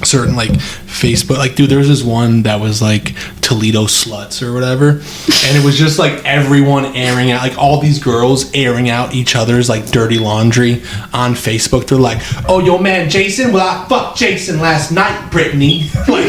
certain like Facebook, like dude, there was this one that was like Toledo sluts or whatever, and it was just like everyone airing out, like all these girls airing out each other's like dirty laundry on Facebook. They're like, oh, yo man Jason, well I fucked Jason last night, Brittany. Like,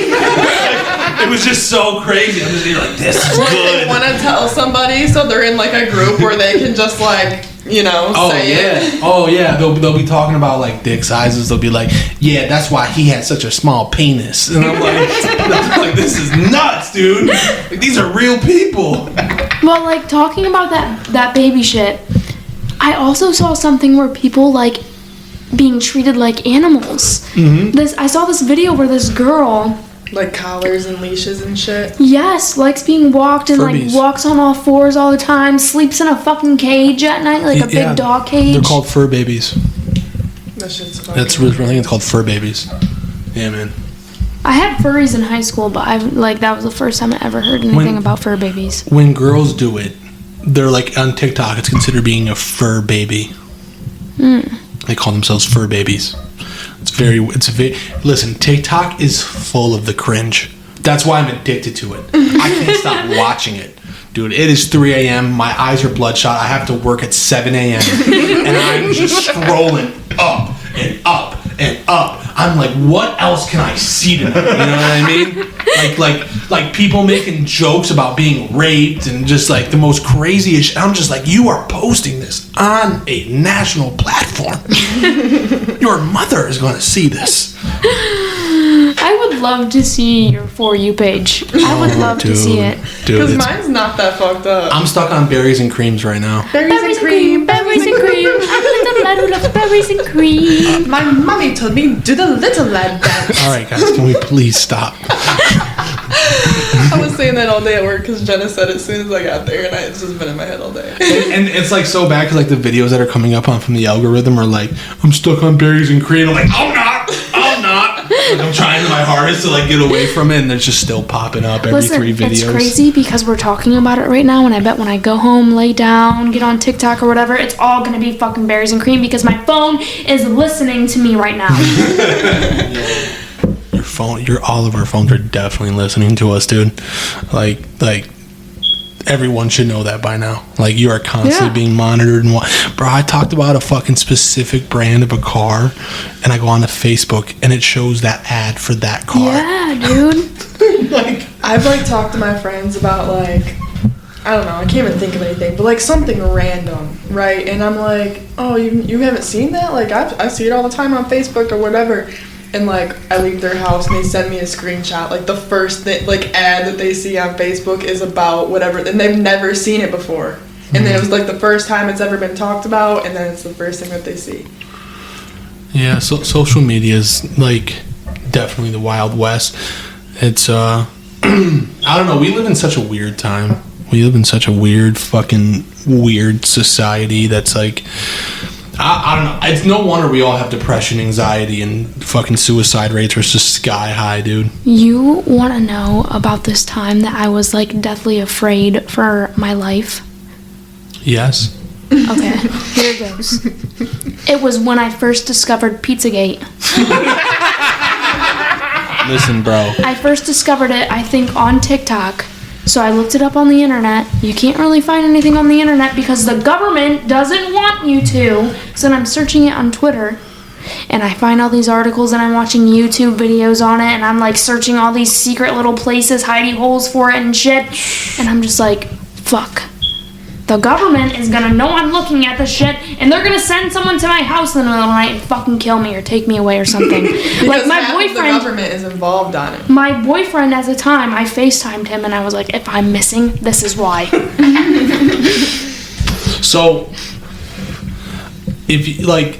it was just so crazy. I'm just like, this is good. They want to tell somebody, so they're in like a group where they can just like, you know, say it. Oh yeah, they'll be talking about like dick sizes. They'll be like, yeah, that's why he had such a small penis. And I'm like, this is nuts, dude. Like, these are real people. Well, like talking about that baby shit, I also saw something where people like being treated like animals. Mm-hmm. I saw this video where this girl, like collars and leashes and shit. Yes, likes being walked and Furbies. like walks on all fours all the time, sleeps in a fucking cage at night, like a big dog cage. They're called fur babies. That shit's fucking That's really, I think it's called fur babies. Yeah, man. I had furries in high school, but that was the first time I ever heard anything about fur babies. When girls do it, they're like on TikTok, it's considered being a fur baby. They call themselves fur babies. Listen, TikTok is full of the cringe. That's why I'm addicted to it. I can't stop watching it. Dude, it is 3 a.m. My eyes are bloodshot. I have to work at 7 a.m. And I'm just scrolling up and up and up. I'm like, what else can I see tonight? You know what I mean? Like people making jokes about being raped and just like the most craziest shit. I'm just like, you are posting this on a national platform. Your mother is going to see this. I would love to see your For You page. I would love to see it. Because mine's not that fucked up. I'm stuck on berries and creams right now. Berries and cream, berries and cream. Little lad who loves berries and cream. My mommy told me do the little lad dance. All right, guys, can we please stop? I was saying that all day at work because Jenna said it as soon as I got there, and it's just been in my head all day. And it's like so bad because like the videos that are coming up on from the algorithm are like, I'm stuck on berries and cream. I'm like, I'm not. I'm trying my hardest to like get away from it, and it's just still popping up every 3 videos. It's crazy because we're talking about it right now, and I bet when I go home, lay down, get on TikTok or whatever, it's all gonna be fucking berries and cream because my phone is listening to me right now. Your phone, all of our phones are definitely listening to us, dude. Like everyone should know that by now. Like, you are constantly being monitored and bro, I talked about a fucking specific brand of a car, and I go on to Facebook and it shows that ad for that car. Yeah, dude. Like, I've like talked to my friends about like, I don't know, I can't even think of anything, but like something random, right? And I'm like, oh, you haven't seen that? Like, I see it all the time on Facebook or whatever. And like, I leave their house and they send me a screenshot. Like, the first ad that they see on Facebook is about whatever, and they've never seen it before. And then it was like the first time it's ever been talked about, and then it's the first thing that they see. yeah, so social media is like definitely the Wild West. It's I don't know, we live in such a weird time. We live in such a weird society that's like, I don't know. It's no wonder we all have depression, anxiety, and fucking suicide rates are just sky high, dude. You want to know about this time that I was like deathly afraid for my life? Yes. Okay, here it goes. It was when I first discovered Pizzagate. Listen, bro. I first discovered it, I think, on TikTok. So I looked it up on the internet. You can't really find anything on the internet because the government doesn't want you to. So then I'm searching it on Twitter, and I find all these articles, and I'm watching YouTube videos on it, and I'm like searching all these secret little places, hidey holes for it and shit. And I'm just like, fuck. The government is gonna know I'm looking at this shit, and they're gonna send someone to my house in the middle of the night and fucking kill me or take me away or something. Like, my half boyfriend, of the government is involved on it. my boyfriend at the time, I FaceTimed him and I was like, if I'm missing, this is why. So, if you like,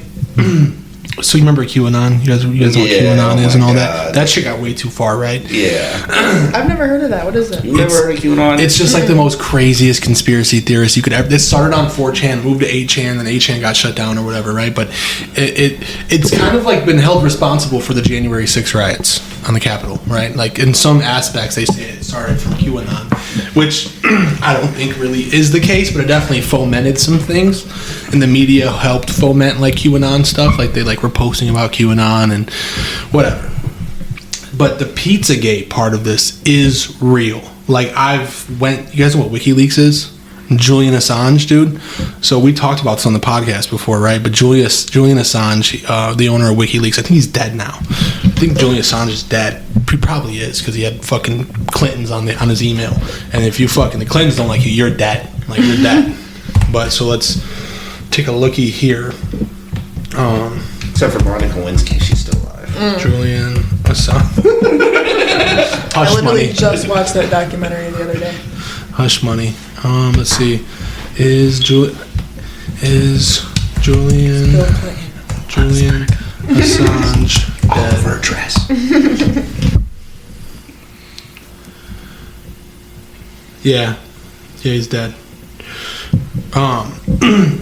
so you remember QAnon? You guys know what QAnon is and all that? That shit got way too far, right? Yeah. I've never heard of that. What is it? You never heard of QAnon? It's just like the most craziest conspiracy theorist you could ever. This started on 4chan, moved to 8chan, then 8chan got shut down or whatever, right? But it's kind of like been held responsible for the January 6th riots on the Capitol, right? Like, in some aspects, they say it started from QAnon, which I don't think really is the case, but it definitely fomented some things, and the media helped foment like QAnon stuff, like they like were posting about QAnon and whatever. But the Pizzagate part of this is real. Like, you guys know what WikiLeaks is? Julian Assange, dude. So we talked about this on the podcast before, right? But Julian Assange, the owner of WikiLeaks, I think he's dead now. I think Julian Assange is dead. He probably is, because he had fucking Clintons on his email. And if you the Clintons don't like you, you're dead. Like, you're dead. But so let's take a looky here. Except for Monica Lewinsky, she's still alive. Julian Assange. I literally just watched that documentary the other day. Hush Money. Let's see. Is Julian Assange All of her dress. Yeah, he's dead.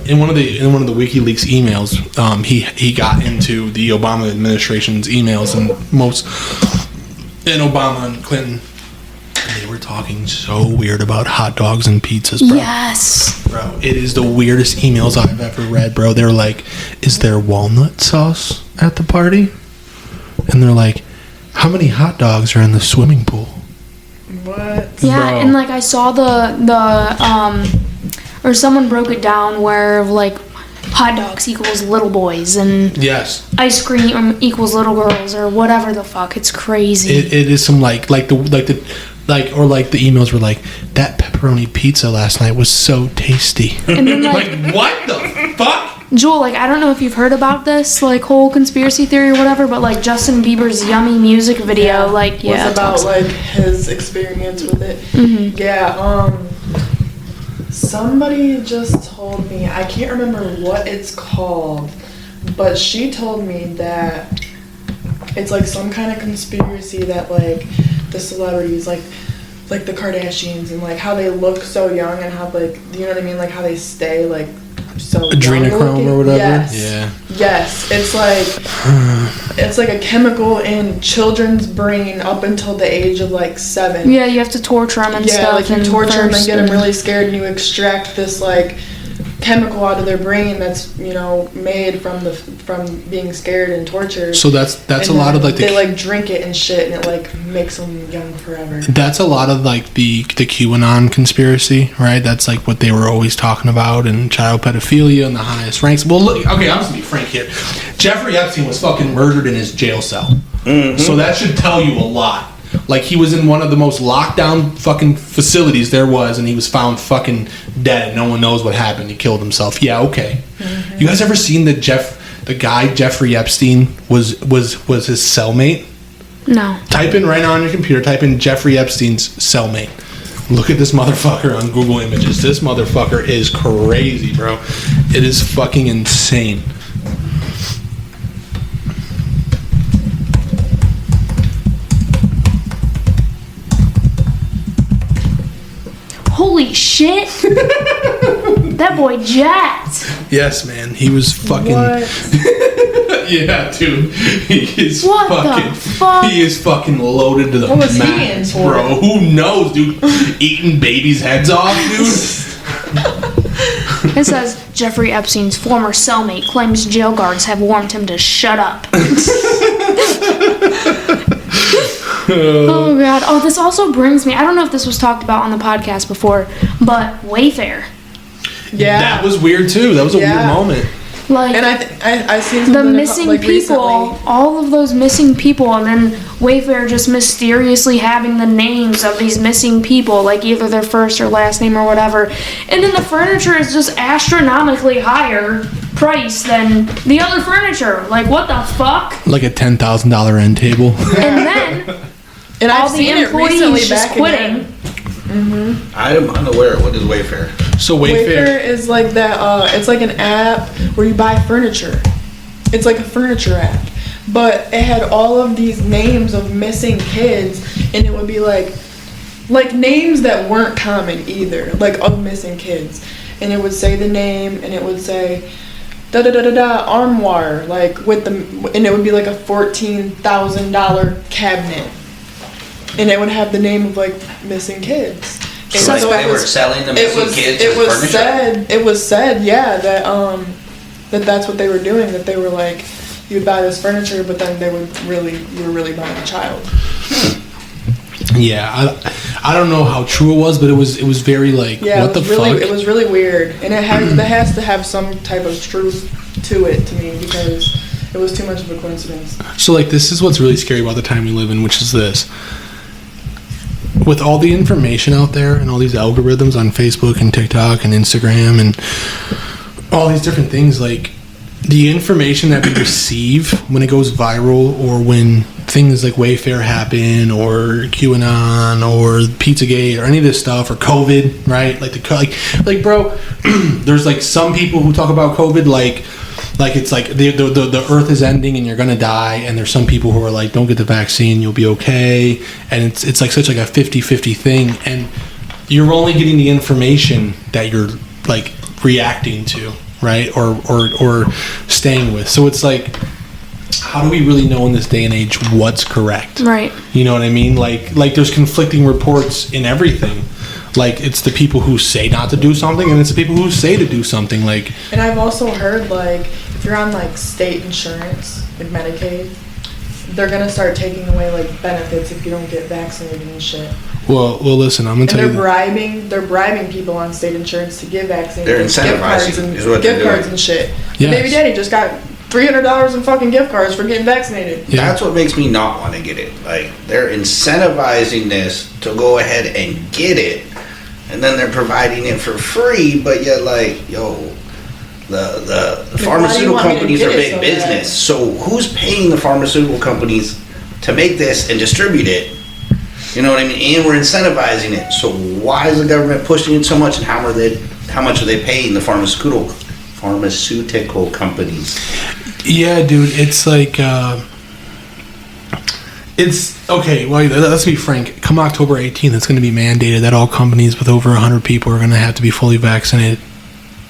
In one of the WikiLeaks emails, he got into the Obama administration's emails, and Obama and Clinton, they were talking so weird about hot dogs and pizzas, bro. Yes. Bro, it is the weirdest emails I've ever read, bro. They're like, is there walnut sauce at the party? And they're like, how many hot dogs are in the swimming pool? What? Yeah, Bro. and like I saw or someone broke it down where like hot dogs equals little boys and Yes. ice cream equals little girls or whatever the fuck. It's crazy. It is some like the emails were like, that pepperoni pizza last night was so tasty. And then Like, what the fuck? Juel, like, I don't know if you've heard about this, like, whole conspiracy theory or whatever, but, like, Justin Bieber's Yummy music video, like, yeah. Was about, like, his experience with it. Mm-hmm. Yeah, somebody just told me, I can't remember what it's called, but she told me that it's, like, some kind of conspiracy that, like, the celebrities, like the Kardashians, and, like, how they look so young and how, like, you know what I mean? Like, how they stay, like, so adrenochrome or whatever. Yes, it's like a chemical in children's brain up until the age of like 7. Yeah, you have to torture them and stuff. Yeah, like you torture them and get them and really scared, and you extract this like chemical out of their brain that's made from being scared and tortured. So that's and a lot of like they like drink it and shit, and it like makes them young forever. That's a lot of like the QAnon conspiracy, right? That's like what they were always talking about, and child pedophilia in the highest ranks. Well, look, okay, I'm just gonna be frank here. Jeffrey Epstein was fucking murdered in his jail cell, so that should tell you a lot. Like, he was in one of the most lockdown fucking facilities there was, and he was found fucking dead. No one knows what happened. He killed himself. Yeah, okay. You guys ever seen the guy Jeffrey Epstein was his cellmate? No. Type in right now on your computer. Type in Jeffrey Epstein's cellmate. Look at this motherfucker on Google Images. This motherfucker is crazy, bro. It is fucking insane. Holy shit! That boy jacked. Yes, man. He was fucking. What? Yeah, dude. He is What fucking. the fuck? He is fucking loaded to the What was he max, in for? bro. Who knows, dude? Eating babies' heads off, dude. It says Jeffrey Epstein's former cellmate claims jail guards have warned him to shut up. Oh god. Oh, this also brings me, I don't know if this was talked about on the podcast before, but Wayfair. Yeah. That was weird too. That was a weird moment. Like, And I seen something the missing like people, recently. all of those missing people, and then Wayfair just mysteriously having the names of these missing people, like either their first or last name or whatever. And then the furniture is just astronomically higher price than the other furniture. Like, what the fuck? Like a $10,000 end table. And then And all I've the seen it recently employees just back quitting. again. I'm unaware. What is Wayfair? So Wayfair is like that. It's like an app where you buy furniture. It's like a furniture app, but it had all of these names of missing kids, and it would be like names that weren't common either, like of missing kids, and it would say the name, and it would say da da da da da armoire, like with the, and it would be like a $14,000 cabinet. And it would have the name of like missing kids. And So like they were selling the missing kids as furniture? It was said, yeah, that that's what they were doing. That they were like, you'd buy this furniture, but then you were really buying a child. Yeah, I don't know how true it was, but it was very like, Yeah, what the really, fuck? it was really weird, and it has to have some type of truth to it to me, because it was too much of a coincidence. So like, this is what's really scary about the time we live in, which is this. With all the information out there and all these algorithms on Facebook and TikTok and Instagram and all these different things, like the information that we receive when it goes viral, or when things like Wayfair happen, or QAnon, or Pizzagate, or any of this stuff, or COVID, right? Like bro, there's like some people who talk about COVID like it's like the earth is ending and you're gonna die, and there's some people who are like, don't get the vaccine, you'll be okay, and it's like such like a 50-50 thing, and you're only getting the information that you're like reacting to, right, or staying with. So it's like, how do we really know in this day and age what's correct? Right. You know what I mean? Like there's conflicting reports in everything. Like, it's the people who say not to do something, and it's the people who say to do something. Like, and I've also heard, like, if you're on like state insurance, like Medicaid, they're gonna start taking away like benefits if you don't get vaccinated and shit. well, listen, I'm gonna tell you. They're bribing people on state insurance to get vaccinated. They're incentivizing is what they're gift cards doing. and shit. Yes. Baby daddy just got $300 in fucking gift cards for getting vaccinated. Yeah. That's what makes me not want to get it. Like, they're incentivizing this to go ahead and get it, and then they're providing it for free, but yet, like, yo, the pharmaceutical want me to companies get are it big so business. bad? So who's paying the pharmaceutical companies to make this and distribute it? You know what I mean? And we're incentivizing it. So why is the government pushing it so much, and how much are they paying the pharmaceutical companies? Yeah, dude, it's like, it's, okay, well, let's be frank. Come October 18th, it's going to be mandated that all companies with over 100 people are going to have to be fully vaccinated.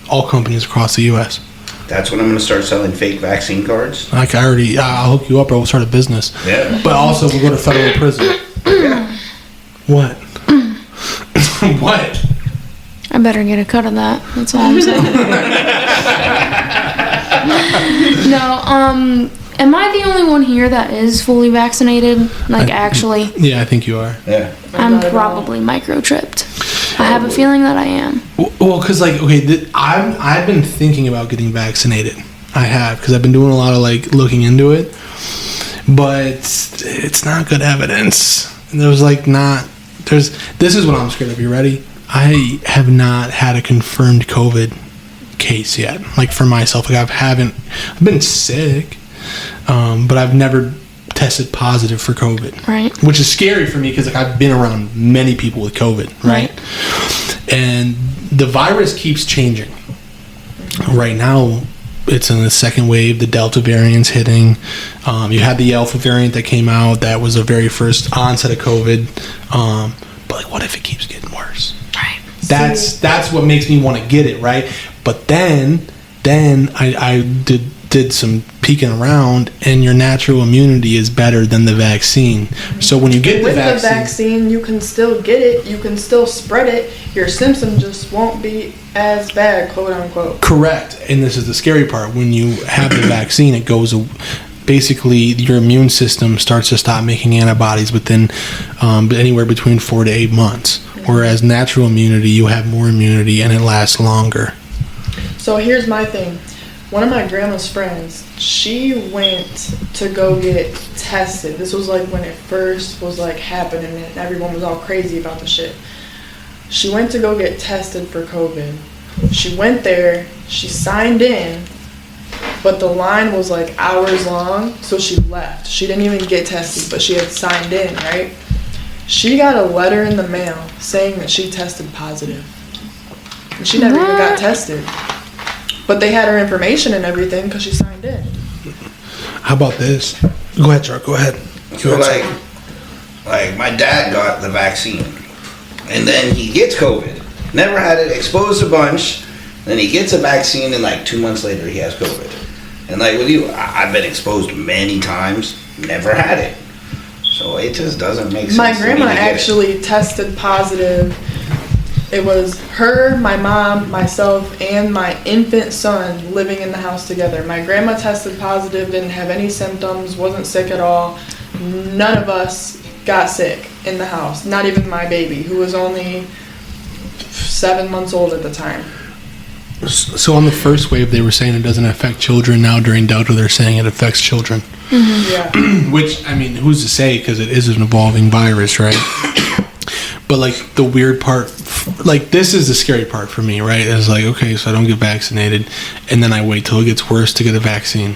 All companies across the U.S. That's when I'm going to start selling fake vaccine cards. Like I'll hook you up, or we'll start a business. Yeah. But also, we'll go to federal prison. Yeah. What? What? I better get a cut of that. That's all I'm saying. No, am I the only one here that is fully vaccinated? Like, actually? Yeah, I think you are. Yeah. I'm probably microchipped. I have a feeling that I am. Well, because, like, okay, I've been thinking about getting vaccinated. I have, because I've been doing a lot of, like, looking into it. But it's not good evidence. There's, like, this is what I'm scared of. You ready? I have not had a confirmed COVID case yet. Like, for myself. Like, I've been sick, but I've never tested positive for COVID. Right. Which is scary for me because, like, I've been around many people with COVID, right? And the virus keeps changing. Right now, it's in the second wave. The Delta variant's hitting. You had the Alpha variant that came out. That was the very first onset of COVID. But, like, what if it keeps getting worse? Right. That's what makes me want to get it, right? But then I did some peeking around, and your natural immunity is better than the vaccine. So when you get the vaccine, you can still get it, you can still spread it. Your symptoms just won't be as bad, quote unquote. Correct. And this is the scary part. When you have the vaccine, it goes. Basically, your immune system starts to stop making antibodies within anywhere between 4 to 8 months. Whereas natural immunity, you have more immunity and it lasts longer. So here's my thing. One of my grandma's friends, she went to go get tested. This was like when it first was like happening and everyone was all crazy about the shit. She went to go get tested for COVID. She went there, she signed in, but the line was like hours long, so she left. She didn't even get tested, but she had signed in, right? She got a letter in the mail saying that she tested positive. And she never even got tested. But they had her information and everything because she signed in. How about this? Go ahead, Chuck. Go ahead. So like my dad got the vaccine, and then he gets COVID. Never had it, exposed a bunch. Then he gets a vaccine, and like 2 months later, he has COVID. And like with you, I've been exposed many times, never had it. So it just doesn't make sense. My grandma actually tested positive. It was her, my mom, myself, and my infant son living in the house together. My grandma tested positive, didn't have any symptoms, wasn't sick at all. None of us got sick in the house. Not even my baby, who was only 7 months old at the time. So on the first wave, they were saying it doesn't affect children. Now during Delta, they're saying it affects children. Mm-hmm. Yeah. Which, I mean, who's to say? Because it is an evolving virus, right? But, like, the weird part, like, this is the scary part for me, right? It's like, okay, so I don't get vaccinated, and then I wait till it gets worse to get a vaccine.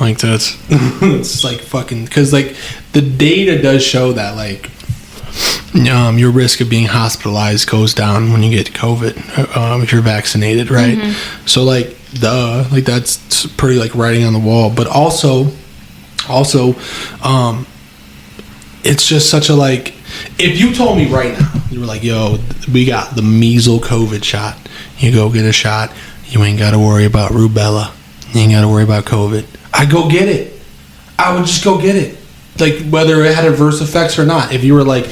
Like, that's, it's like fucking, because, like, the data does show that, like, your risk of being hospitalized goes down when you get COVID if you're vaccinated, right? Mm-hmm. So, like, like, that's pretty, like, writing on the wall. But also, it's just such a, like, if you told me right now, you were like, yo, we got the measles COVID shot, you go get a shot, you ain't got to worry about rubella, you ain't got to worry about COVID, I'd go get it. I would just go get it. Like, whether it had adverse effects or not. If you were like,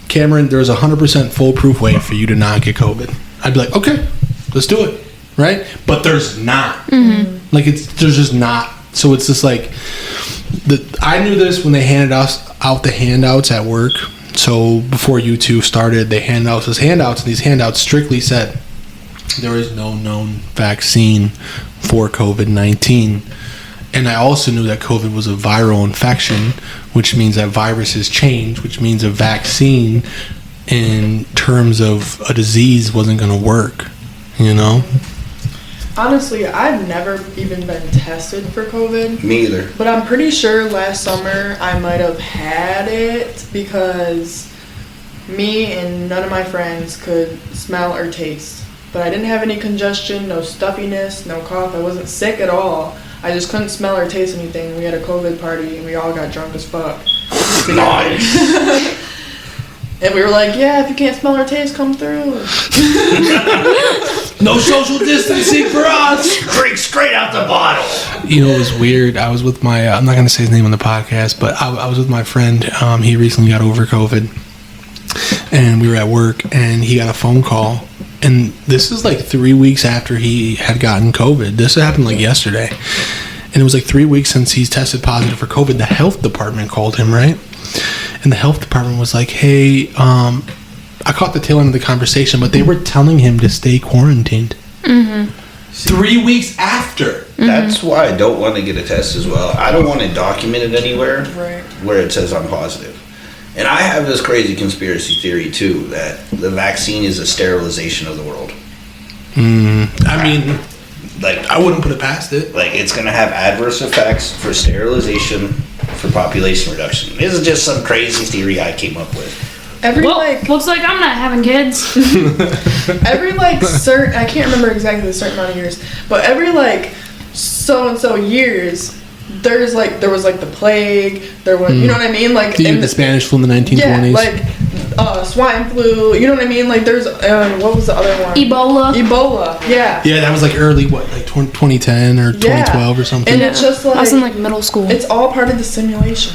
Cameron, there's a 100% foolproof way for you to not get COVID, I'd be like, okay, let's do it, right? But there's not. Mm-hmm. Like, there's just not. So it's just like, I knew this when they handed us out the handouts at work. So before you two started, they handed out those handouts, and these handouts strictly said there is no known vaccine for COVID-19. And I also knew that COVID was a viral infection, which means that viruses change, which means a vaccine in terms of a disease wasn't going to work, you know? Honestly, I've never even been tested for COVID. Me either. But I'm pretty sure last summer I might have had it because me and none of my friends could smell or taste. But I didn't have any congestion, no stuffiness, no cough. I wasn't sick at all. I just couldn't smell or taste anything. We had a COVID party and we all got drunk as fuck. Nice. And we were like, yeah, if you can't smell or taste, come through. No social distancing for us. Drink straight out the bottle. You know, it was weird. I was with my, I'm not going to say his name on the podcast, but I was with my friend. He recently got over COVID. And we were at work, and he got a phone call. And this is like 3 weeks after he had gotten COVID. This happened like yesterday. And it was like 3 weeks since he's tested positive for COVID. The health department called him, right? And the health department was like, hey, I caught the tail end of the conversation, but they were telling him to stay quarantined. 3 weeks after. That's why I don't want to get a test as well. I don't want it documented anywhere where it says I'm positive. And I have this crazy conspiracy theory, too, that the vaccine is a sterilization of the world. I mean, like, I wouldn't put it past it. Like, it's going to have adverse effects for sterilization, for population reduction. This is just some crazy theory I came up with. Looks like I'm not having kids. Every, like, certain, I can't remember exactly the certain amount of years, but every, like, so-and-so years, there was, like, the plague, there was, you know what I mean? Like, the Spanish flu in the 1920s. Yeah, like, swine flu, you know what I mean? Like, there's, what was the other one? Ebola, yeah. Yeah, that was, like, early, like, 2010 or 2012 or something? And it's just, like... I was in, like, middle school. It's all part of the simulation.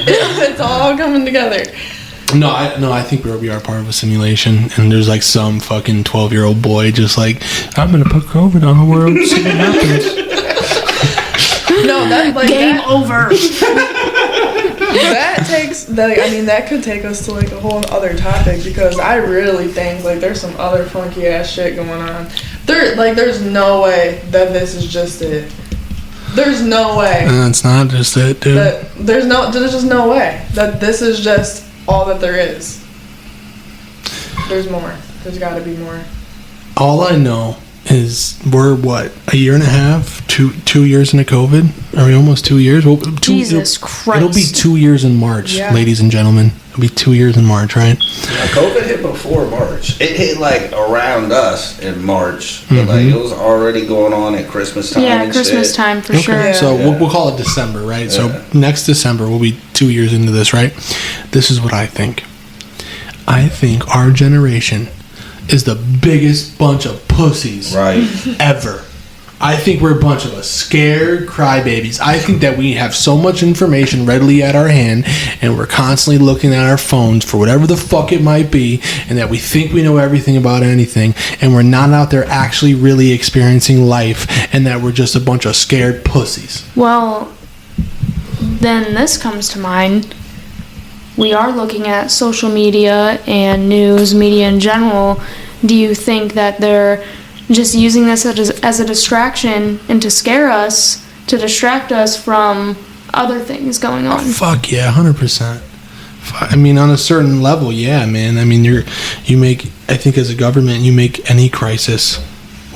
It's all coming together. No, I think we are part of a simulation, and there's like some fucking 12-year-old boy just like, I'm gonna put COVID on the world, see what happens. No, that like game over. That could take us to like a whole other topic, because I really think like there's some other funky ass shit going on. There's no way that this is just it. There's no way. It's not just it, dude. There's just no way that this is just all that there is. There's more. There's got to be more. All I know is we're a year and a half, 2 years into COVID. Are we almost 2 years? Well, Jesus Christ! It'll be 2 years in March, ladies and gentlemen. It'll be 2 years in March, right? Yeah, COVID hit before March. It hit like around us in March, but like it was already going on at Christmas time. Yeah, Christmas time for sure. Yeah. So we'll call it December, right? Yeah. So next December we'll be 2 years into this, right? This is what I think. I think our generation is the biggest bunch of pussies ever. I think we're a bunch of scared crybabies. I think that we have so much information readily at our hand, and we're constantly looking at our phones for whatever the fuck it might be, and that we think we know everything about anything, and we're not out there actually really experiencing life, and that we're just a bunch of scared pussies. Well, then this comes to mind. We are looking at social media and news media in general. Do you think that they're just using this as a distraction and to scare us, to distract us from other things going on? Fuck yeah, 100%. I mean, on a certain level, yeah, man. I mean, I think as a government, you make any crisis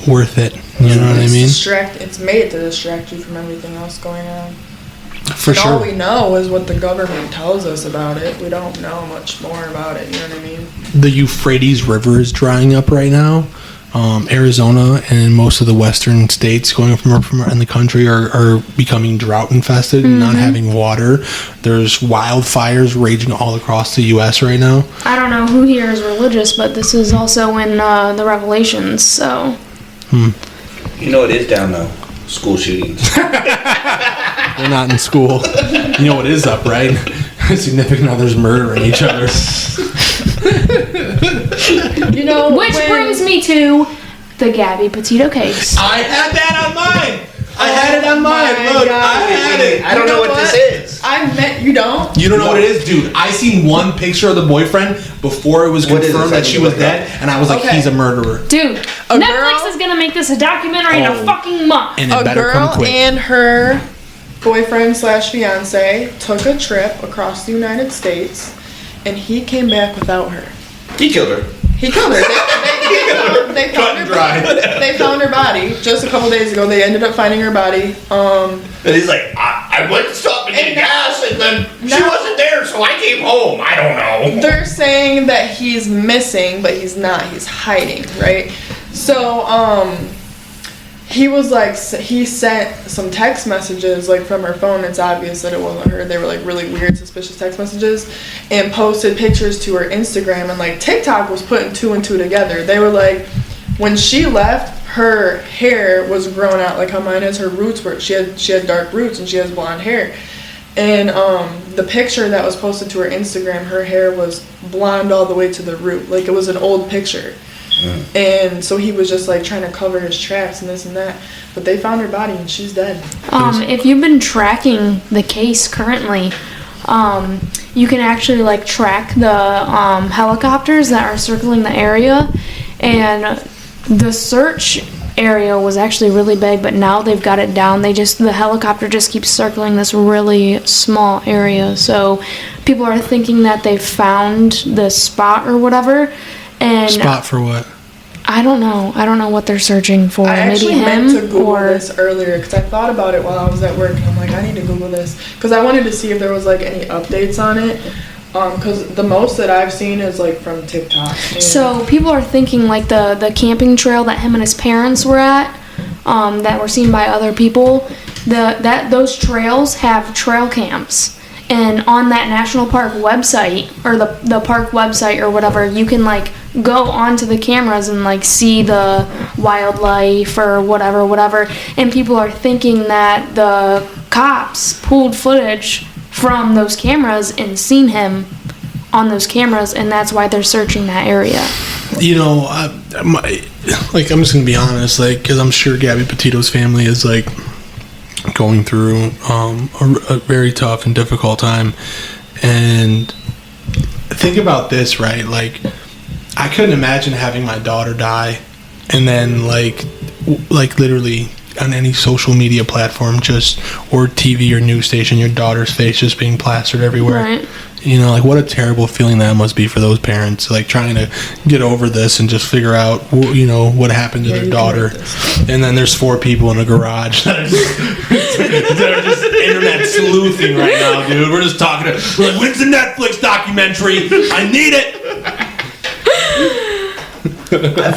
worth it. You know what I mean? It's made to distract you from everything else going on. For sure. All we know is what the government tells us about it. We don't know much more about it, you know what I mean? The Euphrates River is drying up right now. Arizona and most of the western states going from in the country are becoming drought infested and not having water. There's wildfires raging all across the U.S. right now. I don't know who here is religious, but this is also in the Revelations, so... You know it is down though. School shootings. They're not in school. You know what is up, right? Significant others murdering each other. Which brings me to the Gabby Petito case. I had that on mine. I had it on mine. Look, I had it. I don't know what this is. You don't? You don't know what it is, dude. I seen one picture of the boyfriend before it was confirmed that she was dead, and I was like, he's a murderer. Dude, Netflix is gonna make this a documentary in a fucking month. And it better come quick. And her boyfriend/fiance took a trip across the United States, and he came back without her. He killed her. He killed her. They found her body just a couple days ago. They ended up finding her body. And he's like, I went to stop and get gas, and then she wasn't there, so I came home. I don't know. They're saying that he's missing, but he's not. He's hiding, right? So, he was like, he sent some text messages like from her phone. It's obvious that it wasn't her. They were like really weird, suspicious text messages, and posted pictures to her Instagram. And like TikTok was putting 2 and 2 together. They were like, when she left, her hair was grown out like how mine is. Her roots were, she had dark roots and she has blonde hair. And the picture that was posted to her Instagram, her hair was blonde all the way to the root. Like it was an old picture. And so he was just like trying to cover his tracks and this and that, but they found her body and she's dead. If you've been tracking the case currently, you can actually like track the helicopters that are circling the area, and the search area was actually really big, but now they've got it down. The helicopter just keeps circling this really small area, so people are thinking that they found the spot or whatever. And spot for what? I don't know what they're searching for. I actually Maybe him meant to Google or this earlier because I thought about it while I was at work, and I'm like, I need to Google this because I wanted to see if there was like any updates on it. Because the most that I've seen is like from TikTok. So people are thinking like the camping trail that him and his parents were at, that were seen by other people. Those trails have trail cams. And on that national park website, or the park website or whatever, you can like go onto the cameras and like see the wildlife or whatever. And people are thinking that the cops pulled footage from those cameras and seen him on those cameras, and that's why they're searching that area. You know, I'm just gonna be honest, like, because I'm sure Gabby Petito's family is like going through a very tough and difficult time. And think about this, right? Like, I couldn't imagine having my daughter die and then like literally on any social media platform or TV or news station, your daughter's face just being plastered everywhere. Right. You know, like, what a terrible feeling that must be for those parents, like trying to get over this and just figure out, you know, what happened to their daughter. And then there's 4 people in a garage that are just internet sleuthing right now, dude. We're just talking we're like, when's the Netflix documentary? I need it. I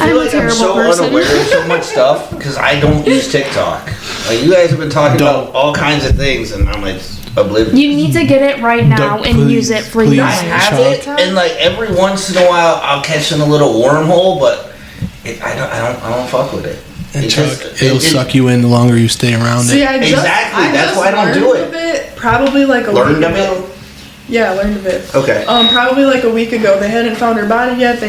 feel like I'm so unaware of so much stuff because I don't use TikTok. Like, you guys have been talking about all kinds of things, and I'm like oblivious. You need to get it right now and use it for your I have it, and like every once in a while I'll catch in a little wormhole, but I don't fuck with it. And it'll suck you in the longer you stay around it. Exactly. That's why I don't do it. Probably like a learned week of ago. it. Yeah, I learned of it. Okay. Probably like a week ago. They hadn't found her body yet. They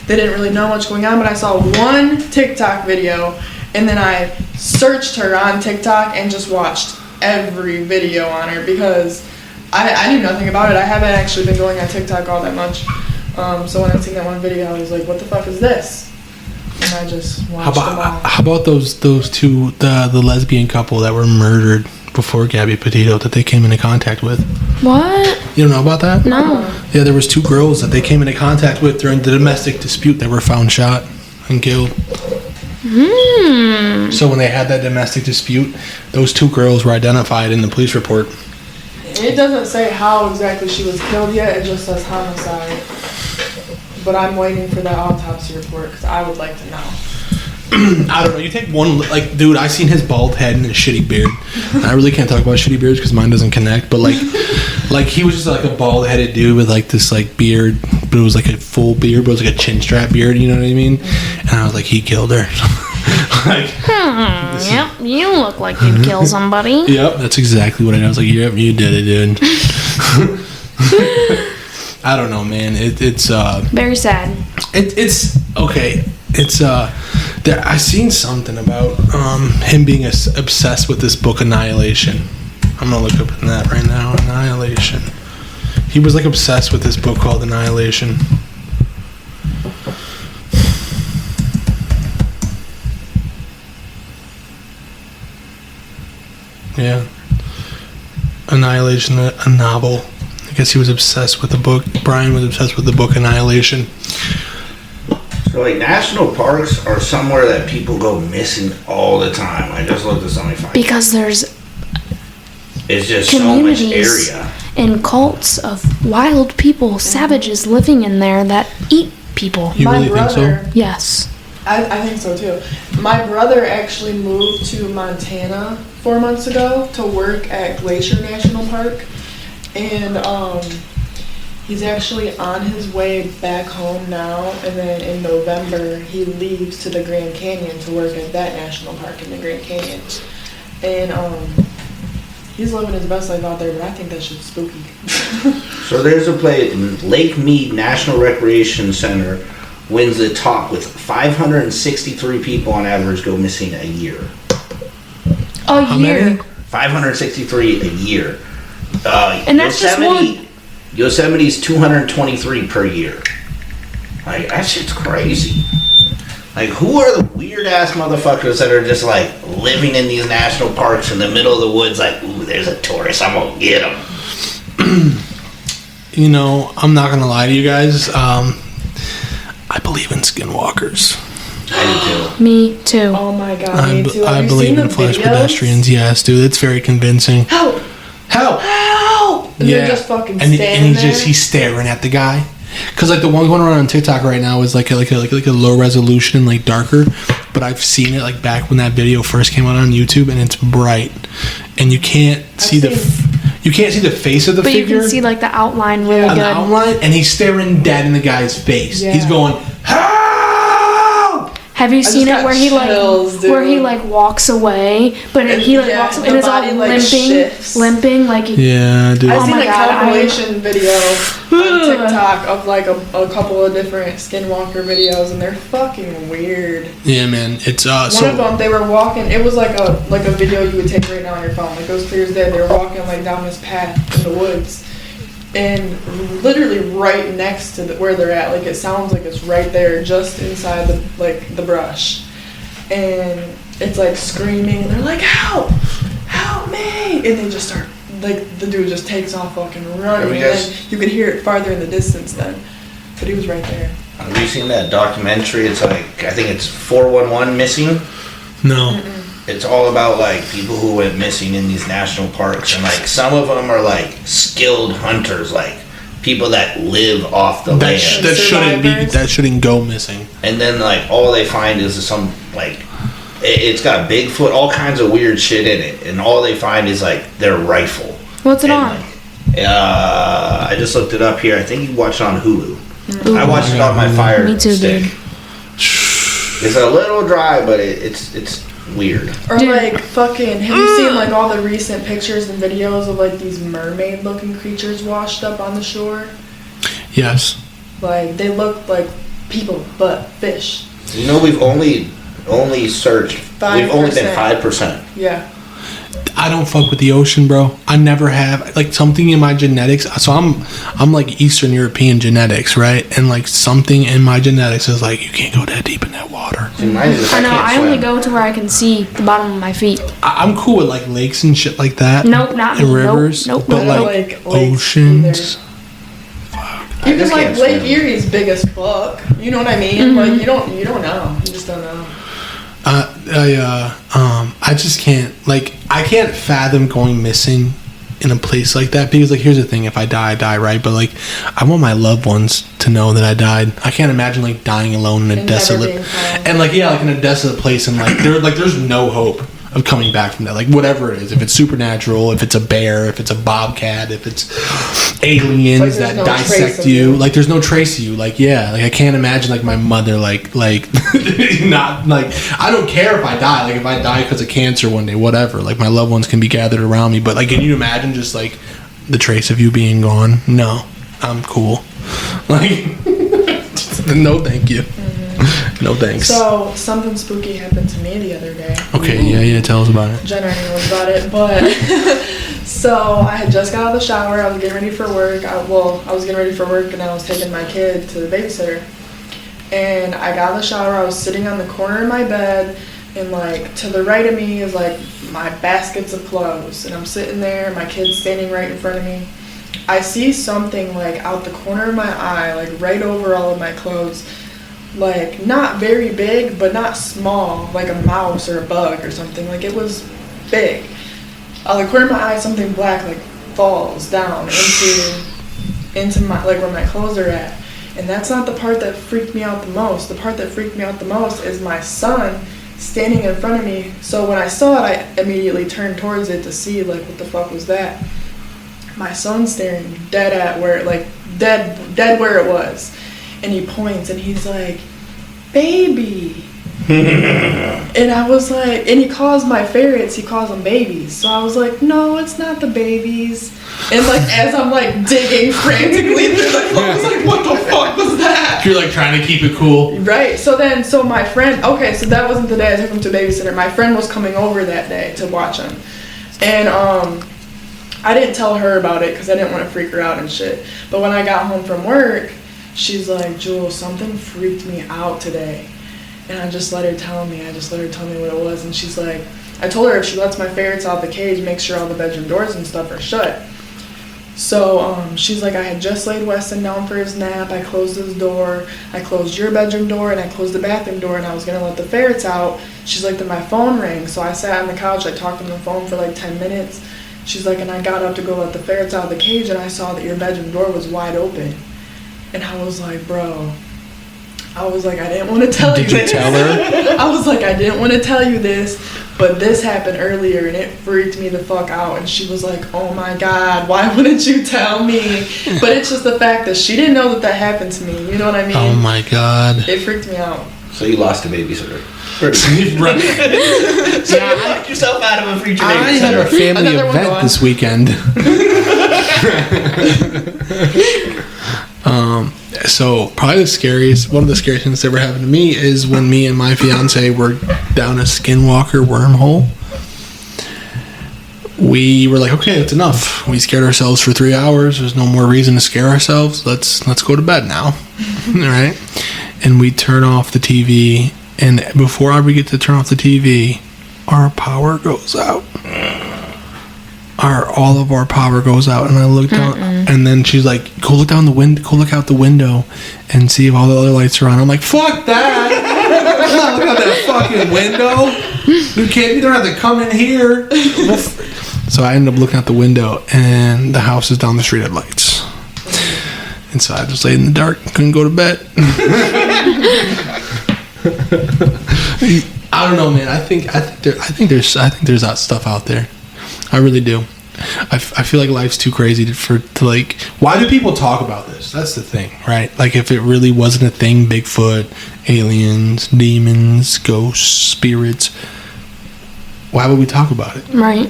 didn't really know what's going on, but I saw one TikTok video, and then I searched her on TikTok and just watched every video on her because I knew nothing about it. I haven't actually been going on TikTok all that much. So when I seen that one video, I was like, what the fuck is this? And I just watched them all. How about those two, the lesbian couple that were murdered before Gabby Petito that they came into contact with? What? You don't know about that? No. Yeah, there was 2 girls that they came into contact with during the domestic dispute that were found shot and killed. So when they had that domestic dispute, those 2 girls were identified in the police report. It doesn't say how exactly she was killed yet. It just says homicide. But I'm waiting for that autopsy report because I would like to know. I don't know. You take one, like, dude, I seen his bald head and his shitty beard. I really can't talk about shitty beards because mine doesn't connect. But like he was just like a bald headed dude with like this like beard, but it was like a full beard, but it was like a chin strap beard. You know what I mean? And I was like, he killed her. Yep, you look like you'd kill somebody. Yep, that's exactly what I was like. Yep, you did it, dude. I don't know, man. It's very sad. It's okay. It's I seen something about him being obsessed with this book Annihilation. I'm gonna look up in that right now. Annihilation. He was like obsessed with this book called Annihilation. Yeah. Annihilation, a novel. I guess he was obsessed with the book. Brian was obsessed with the book Annihilation. So, like, national parks are somewhere that people go missing all the time. I just looked at something. Because there's it's just so much area. And cults of wild people, savages living in there that eat people. You really think so? Yes. I think so too. My brother actually moved to Montana 4 months ago to work at Glacier National Park, and he's actually on his way back home now, and then in November he leaves to the Grand Canyon to work at that national park in the Grand Canyon. And he's living his best life out there, but I think that shit's spooky. So there's a place, Lake Mead National Recreation Center wins the top with 563 people on average go missing a year. A year. 563 a year. And that's just one. Yosemite's 223 per year. Like, that shit's crazy. Like, who are the weird ass motherfuckers that are just like living in these national parks in the middle of the woods? Like, ooh, there's a tourist, I'm gonna get him. You know, I'm not gonna lie to you guys. I believe in skinwalkers. I do too. Me too. Oh my god, me too. I Have you believe seen in the flesh videos? pedestrians. Yes, dude, it's very convincing. Help! Help! Help! And they're just fucking and standing there. he's staring at the guy. Cause like the one going around on TikTok right now is like a low resolution and like darker, but I've seen it like back when that video first came out on YouTube, and it's bright, and you can't see the face of the But figure. you can see like the outline really on good. the outline, and he's staring dead in the guy's face. Yeah. He's going, help! Have you seen it got where he chills, like dude. where he like walks away, but he like walks away and the is all body, like, shifts. limping like Yeah, dude. I've Oh seen my a God, compilation video on TikTok of like a couple of different Skinwalker videos, and they're fucking weird. Yeah, man. It's One of them, they were walking. It was like a video you would take right now on your phone. Like, it was clear as day. They were walking like down this path in the woods, and literally right next to where they're at, like it sounds like it's right there, just inside the brush, and it's like screaming. They're like, "Help! Help me!" And they just start like the dude just takes off fucking running, and then you could hear it farther in the distance then, but he was right there. Have you seen that documentary? It's like, I think it's 411 Missing. no. Mm-mm. It's all about like people who went missing in these national parks, and like some of them are like skilled hunters, like people that live off the land. That shouldn't go missing. And then like all they find is some like it's got Bigfoot, all kinds of weird shit in it, and all they find is like their rifle. What's it And, on? like, I just looked it up here. I think you watch it on Hulu. Ooh. I watched it on my Fire Me too, Stick. dude. It's a little dry, but it's weird. Or Dude. like fucking, have you seen like all the recent pictures and videos of like these mermaid looking creatures washed up on the shore? Yes. Like they look like people but fish. You know, we've only searched. We've only been 5%. Yeah. I don't fuck with the ocean, bro. I never have. Like something in my genetics. So I'm like Eastern European genetics, right? And like something in my genetics is like you can't go that deep in that water. See, mine is, I know. can't I only swim. go to where I can see the bottom of my feet. I'm cool with like lakes and shit like that. Nope, not and me. rivers, Nope, but I don't like like lakes oceans. Even just like can't Lake swim. Erie's big as fuck. You know what I mean? Like you don't know. You just don't know. I just can't, like, I can't fathom going missing in a place like that, because like here's the thing, if I die, right? But like I want my loved ones to know that I died. I can't imagine like dying alone in a And never desolate being found. and like like in a desolate place, and like there's no hope of coming back from that, like whatever it is, if it's supernatural, if it's a bear, if it's a bobcat, if it's aliens Like, there's that no trace dissect of you, you. like there's no trace of you, like I can't imagine like my mother like not like, I don't care if I die, like if I die because of cancer one day, whatever, like my loved ones can be gathered around me, but like can you imagine just like the trace of you being gone? No, I'm cool. Like no thank you. No thanks. So something spooky happened to me the other day. Okay, yeah, tell us about it. Jenna already knows about it, but so I had just got out of the shower. I was getting ready for work. I was getting ready for work, and I was taking my kid to the babysitter. And I got out of the shower. I was sitting on the corner of my bed, and like to the right of me is like my baskets of clothes, and I'm sitting there. My kid's standing right in front of me. I see something like out the corner of my eye, like right over all of my clothes. Like not very big, but not small, like a mouse or a bug or something. Like it was big. Out the corner of my eye, something black like falls down into my, like where my clothes are at. And that's not the part that freaked me out the most. The part that freaked me out the most is my son standing in front of me. So when I saw it, I immediately turned towards it to see, like, what the fuck was that? My son's staring dead at where, like, dead where it was. And he points and he's like, baby. And I was like, and he calls my ferrets, he calls them babies. So I was like, no, it's not the babies. And like, as I'm like digging frantically through the phone, I was like, what the fuck was that? You're like trying to keep it cool. Right. So my friend, okay, so that wasn't the day I took him to babysitter. My friend was coming over that day to watch him. And I didn't tell her about it because I didn't want to freak her out and shit. But when I got home from work, she's like, Juel, something freaked me out today. And I just let her tell me. I just let her tell me what it was. And she's like, I told her if she lets my ferrets out the cage, make sure all the bedroom doors and stuff are shut. So she's like, I had just laid Weston down for his nap. I closed his door. I closed your bedroom door and I closed the bathroom door and I was going to let the ferrets out. She's like, then my phone rang. So I sat on the couch. I talked on the phone for like 10 minutes. She's like, and I got up to go let the ferrets out of the cage and I saw that your bedroom door was wide open. And I was like, bro. I was like, I didn't want to tell you this. Did you tell her? I was like, I didn't want to tell you this, but this happened earlier and it freaked me the fuck out. And she was like, oh my God, why wouldn't you tell me? But it's just the fact that she didn't know that happened to me. You know what I mean? Oh my God. It freaked me out. So you lost a babysitter. Right. So you knocked yourself out of a future babysitter. I had a family Another one event gone. this weekend. So probably one of the scariest things that ever happened to me is when me and my fiance were down a Skinwalker wormhole. We were like, okay, that's enough. We scared ourselves for 3 hours. There's no more reason to scare ourselves. Let's go to bed now. All right. And we turn off the TV, and before we get to turn off the TV, our power goes out. All of our power goes out, and I looked out, and then she's like, "Go look out the window, and see if all the other lights are on." I'm like, "Fuck that! I'm not looking out that fucking window. You don't have to come in here." So I ended up looking out the window, and the house is down the street at lights. And so I just laid in the dark, couldn't go to bed. I don't know, man. I think there's that stuff out there. I really do. I feel like life's too crazy to like. Why do people talk about this? That's the thing, right? Like, if it really wasn't a thing, Bigfoot, aliens, demons, ghosts, spirits, why would we talk about it? Right.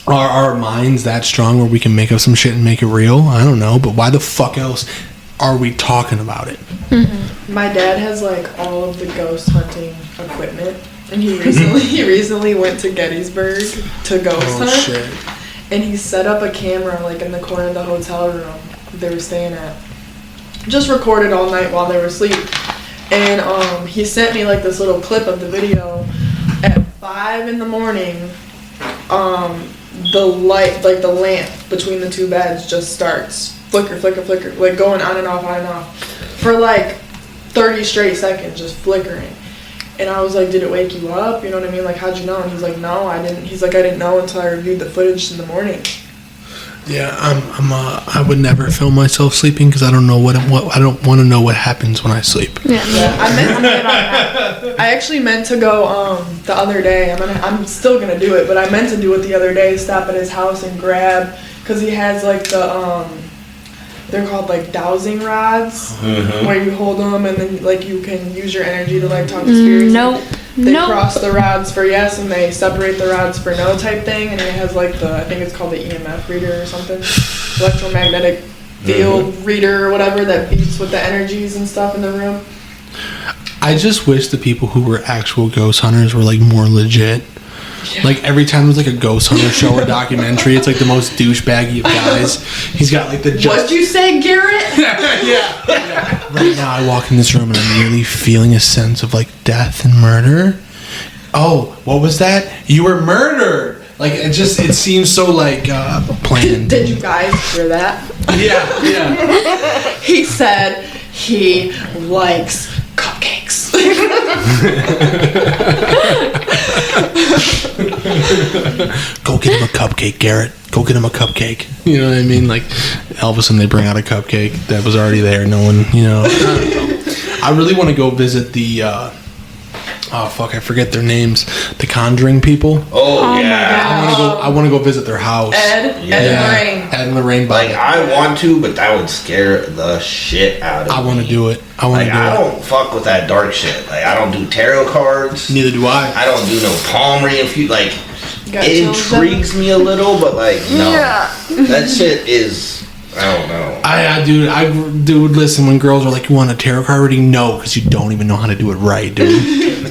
Are our minds that strong where we can make up some shit and make it real? I don't know, but why the fuck else are we talking about it? Mm-hmm. My dad has like all of the ghost hunting equipment. And he recently went to Gettysburg to ghost hunt. Shit. And he set up a camera like in the corner of the hotel room they were staying at. Just recorded all night while they were asleep. And he sent me like this little clip of the video. At 5 in the morning, the light, like the lamp between the two beds just starts flicker, flicker, flicker, like going on and off for like 30 straight seconds, just flickering. And I was like, did it wake you up? You know what I mean? Like, how'd you know? And he's like, no, I didn't. He's like, I didn't know until I reviewed the footage in the morning. Yeah, I would never film myself sleeping because I don't know I don't want to know what happens when I sleep. Yeah. I actually meant to go the other day. I'm still gonna do it, but I meant to do it the other day. Stop at his house and grab, because he has like the they're called like dowsing rods, where you hold them and then like you can use your energy to like talk to spirits. They cross the rods for yes, and they separate the rods for no type thing. And it has like I think it's called the EMF reader or something, electromagnetic field reader or whatever, that beats with the energies and stuff in the room. I just wish the people who were actual ghost hunters were like more legit. Yeah. Like every time there's like a ghost hunter show or documentary, it's like the most douchebaggy of guys. He's got like the What'd you say, Garrett? yeah. Right now I walk in this room and I'm really feeling a sense of like death and murder. Oh, what was that? You were murdered. Like it seems so like planned. Did you guys hear that? Yeah. He said he likes cupcakes. Go get him a cupcake, Garrett. Go get him a cupcake. You know what I mean? Like, all of a sudden they bring out a cupcake that was already there. No one, you know. I don't know. I really want to go visit the, oh fuck, I forget their names. The Conjuring people. Oh yeah. I want to go visit their house. Ed and Lorraine. Ed and Lorraine. Like, I want to, but that would scare the shit out of me. I want to do it. I don't fuck with that dark shit. Like, I don't do tarot cards. Neither do I. I don't do no palm reading. Like, Got it chills intrigues me a little, but like, no. Yeah. That shit is, I don't know. Dude, listen, when girls are like, you want a tarot card reading? No, because you don't even know how to do it right, dude.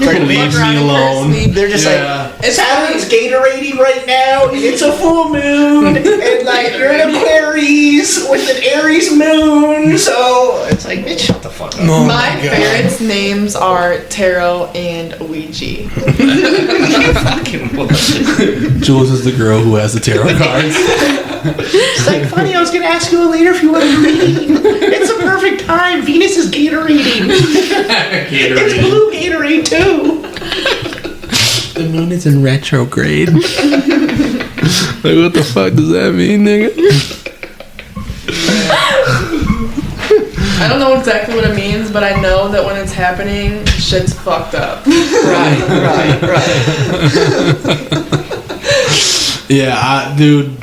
Leave me alone. They're just like, Saturn's Gatorading right now, and it's a full moon, and like, you're in a Aries with an Aries moon, so it's like, bitch, shut the fuck up. Oh My God. parents' names are Tarot and Ouija. You fucking bullshit. Jules is the girl who has the tarot cards. It's like, funny, I was gonna ask you later if you want to read. It's a perfect time. Venus is Gatorading. It's blue Gatorade too. The moon is in retrograde. Like, what the fuck does that mean, nigga? I don't know exactly what it means, but I know that when it's happening, shit's fucked up. Right. Yeah, dude.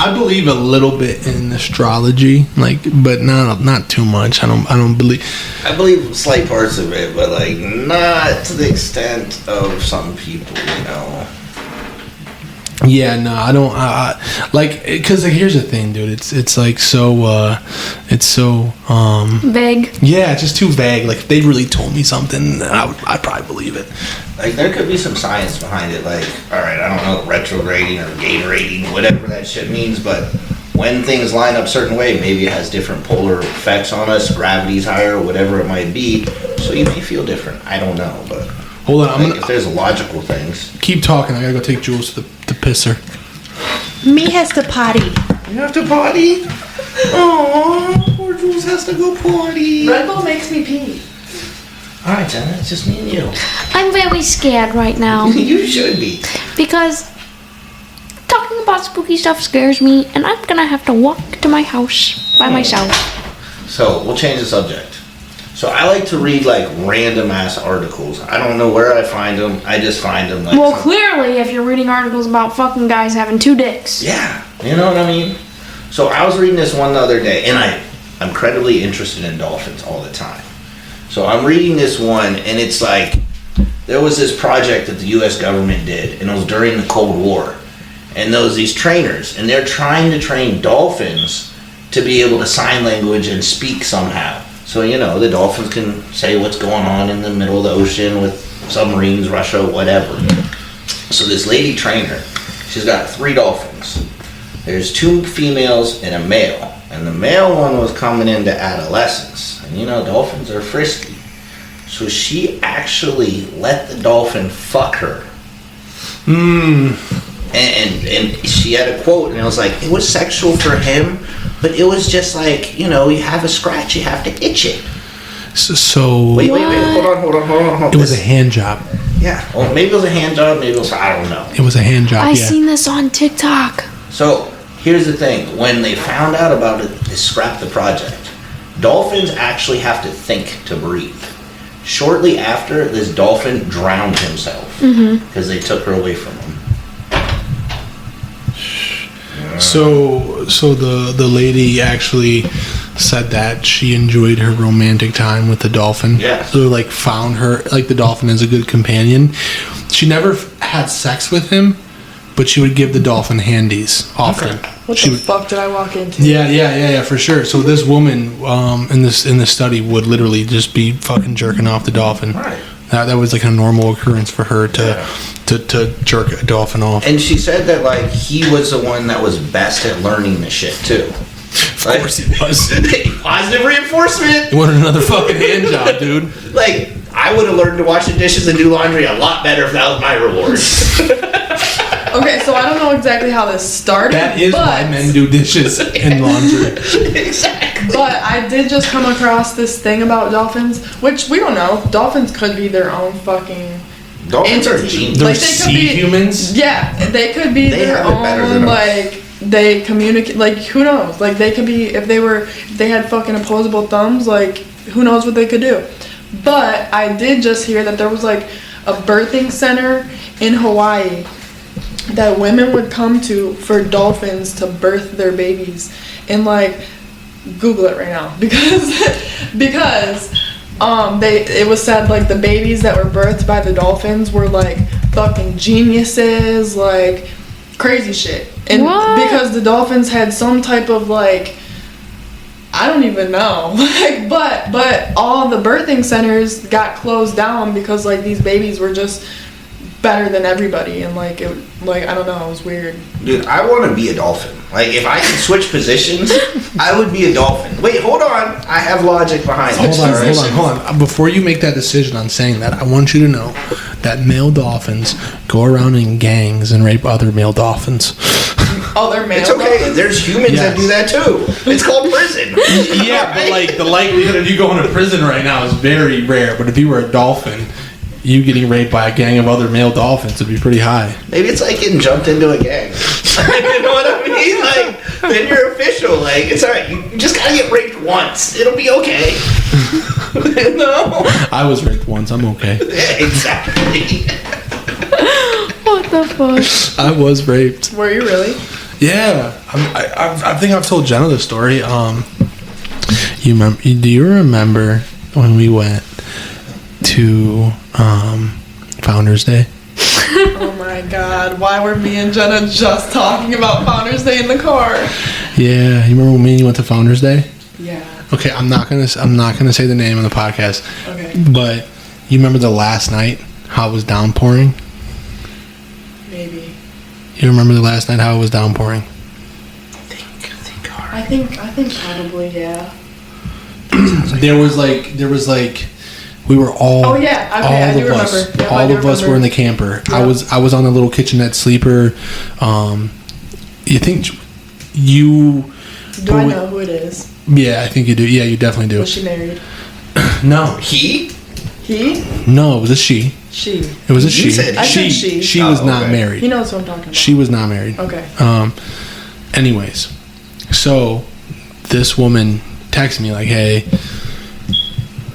I believe a little bit in astrology, like, but not too much. I don't believe. I believe slight parts of it, but like not to the extent of some people, you know. Yeah, no, I don't. Like, because like, here's the thing, dude. It's like so. It's so. Vague. Yeah, it's just too vague. Like, if they really told me something, I'd probably believe it. Like, there could be some science behind it. Like, all right, I don't know, retrograding or Gatorading, whatever that shit means, but when things line up a certain way, maybe it has different polar effects on us, gravity's higher, whatever it might be, so you may feel different. I don't know, but Hold on, if there's logical things. keep talking. I gotta go take Jules to piss her. Me has to potty. You have to potty? Aww, poor Jules has to go potty. Red Bull makes me pee. All right, Jenna, it's just me and you. I'm very scared right now You should be. because talking about spooky stuff scares me, and I'm gonna have to walk to my house by myself. So, we'll change the subject. So, I like to read, like, random-ass articles. I don't know where I find them. I just find them, like... Well, clearly, if you're reading articles about fucking guys having 2 dicks. Yeah, you know what I mean? So, I was reading this one the other day, and I'm incredibly interested in dolphins all the time. So, I'm reading this one, and it's like... There was this project that the U.S. government did, and it was during the Cold War. And there was these trainers, and they're trying to train dolphins to be able to sign language and speak somehow. So, you know, the dolphins can say what's going on in the middle of the ocean with submarines, Russia, whatever. So this lady trainer, she's got 3 dolphins. There's 2 females and a male. And the male one was coming into adolescence. And, you know, dolphins are frisky. So she actually let the dolphin fuck her. And she had a quote, and it was like, it was sexual for him, but it was just like, you know, you have a scratch, you have to itch it. So Wait, hold on. it was a hand job. Yeah, well, maybe it was a hand job, maybe it was, I don't know. It was a hand job. I Yeah. seen this on TikTok. So, here's the thing. When they found out about it, they scrapped the project. Dolphins actually have to think to breathe. Shortly after, this dolphin drowned himself because they took her away from him. So the lady actually said that she enjoyed her romantic time with the dolphin. Yes. So like found her, like, the dolphin is a good companion. She never had sex with him, but she would give the dolphin handies often. What She the would- fuck did I walk into? Yeah, for sure. So this woman in the study would literally just be fucking jerking off the dolphin. Right. That was like a normal occurrence for her to jerk a dolphin off. And she said that, like, he was the one that was best at learning the shit, too. Of course he was. Positive reinforcement! You wanted another fucking hand job, dude. Like, I would have learned to wash the dishes and do laundry a lot better if that was my reward. Okay, so I don't know exactly how this started. That is why men do dishes and laundry. Exactly. But I did just come across this thing about dolphins, which we don't know. Dolphins could be their own fucking Dolphins are entity. genius. They're Like, they could sea be- humans. Yeah, they could be They their have it better own, than us. like, they communicate, like, who knows? Like, they could be, if they had fucking opposable thumbs, like, who knows what they could do. But I did just hear that there was, like, a birthing center in Hawaii that women would come to for dolphins to birth their babies. And, like, Google it right now. Because it was said, like, the babies that were birthed by the dolphins were, like, fucking geniuses, like, crazy shit. And What? because the dolphins had some type of, like, I don't even know, like, but all the birthing centers got closed down because, like, these babies were just better than everybody, and, like, it, like, I don't know, it was weird. Dude, I want to be a dolphin. Like, if I could switch positions, I would be a dolphin. Wait, hold on. I have logic behind this. Hold on. Before you make that decision on saying that, I want you to know that male dolphins go around in gangs and rape other male dolphins. Oh, they're male It's okay. dolphins? There's humans that do that too. It's called prison. Yeah, but like the likelihood of you going to prison right now is very rare. But if you were a dolphin, you getting raped by a gang of other male dolphins would be pretty high. Maybe it's like getting jumped into a gang. You know what I mean? Like, then you're official. Like, it's alright. You just gotta get raped once. It'll be okay. No? I was raped once. I'm okay. Yeah, exactly. What the fuck? I was raped. Were you really? Yeah, I think I've told Jenna the story. You remember? Do you remember when we went to Founders Day? Oh my god, why were me and Jenna just talking about Founders Day in the car? Yeah, you remember when me and you went to Founders Day? Yeah. Okay, I'm not gonna say the name of the podcast. Okay. But you remember the last night how it was downpouring? Maybe. You remember the last night how it was downpouring? I think probably, yeah. There was like we were all. Oh, yeah, okay, I do remember. Yep, I all do of us remember. were in the camper. Yep. I was on the little kitchenette sleeper. You think you? Do I know who it is? Yeah, I think you do. Yeah, you definitely do. Was she married? No, He? He? no, it was a she. She. It was a You she. said I said she. She was Oh, not okay. married. He knows what I'm talking about. She was not married. Okay. Anyways, so this woman texted me like, "Hey,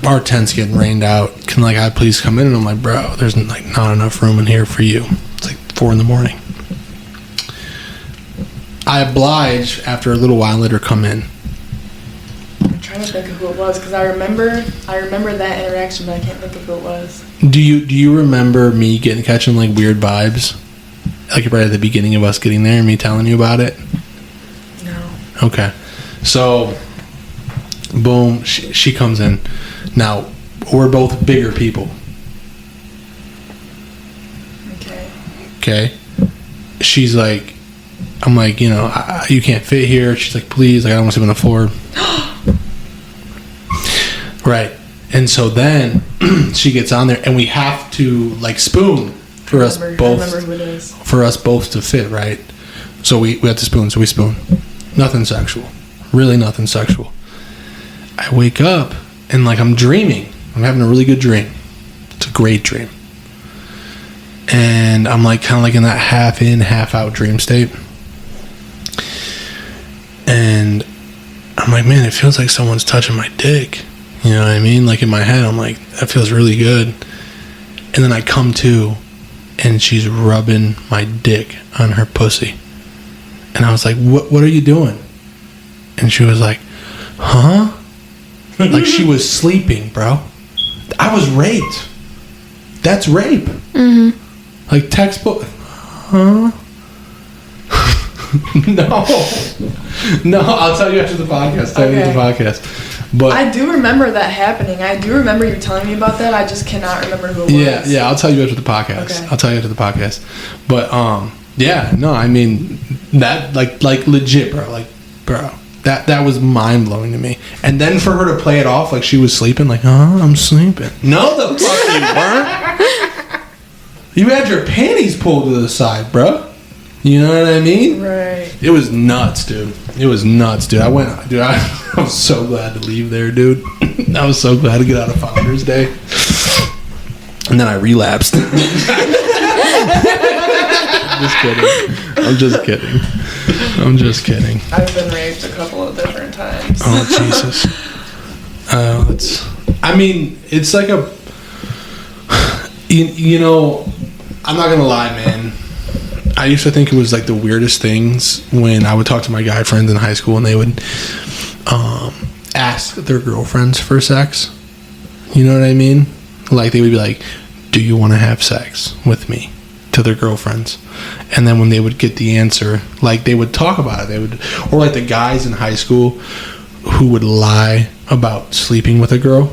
our tent's getting rained out. Can I please come in?" And I'm like, "Bro, there's like not enough room in here for you." It's like 4 a.m. I oblige after a little while, let her come in. I'm trying to think of who it was because I remember that interaction, but I can't think of who it was. Do you remember me catching like weird vibes, like right at the beginning of us getting there and me telling you about it? No. Okay, so boom, she comes in. Now we're both bigger people. Okay. Okay, she's like, I'm like, you can't fit here. She's like, please, like I don't want to sleep on the floor. Right, and so then she gets on there, and we have to like spoon for us I both. remember who it is. For us both to fit, right? So we have to spoon, so we spoon. Nothing sexual. Really nothing sexual. I wake up and like I'm dreaming. I'm having a really good dream. It's a great dream. And I'm like kind of like in that half in, half out dream state. And I'm like, man, it feels like someone's touching my dick. You know what I mean? Like in my head, I'm like, that feels really good. And then I come to, and she's rubbing my dick on her pussy. And I was like, what are you doing? And she was like, huh? Like she was sleeping, bro. I was raped. That's rape. Mm-hmm. Like textbook. Huh? No, I'll tell you after the podcast. But I do remember that happening. I do remember you telling me about that. I just cannot remember who it was. yeah, I'll tell you after the podcast. Okay. I'll tell you after the podcast. But yeah, no, I mean that like legit, bro. Like, bro, that was mind blowing to me. And then for her to play it off like she was sleeping, like, I'm sleeping. No, the fuck you weren't. You had your panties pulled to the side, bro. You know what I mean? Right. It was nuts, dude. I was so glad to leave there, dude. I was so glad to get out of Founders Day. And then I relapsed. I'm just kidding. I've been raped a couple of different times. Oh, Jesus. It's like a... You know, I'm not going to lie, man. I used to think it was like the weirdest things when I would talk to my guy friends in high school and they would ask their girlfriends for sex. You know what I mean? Like, they would be like, do you want to have sex with me? To their girlfriends. And then when they would get the answer, like, they would talk about it. Or like the guys in high school who would lie about sleeping with a girl.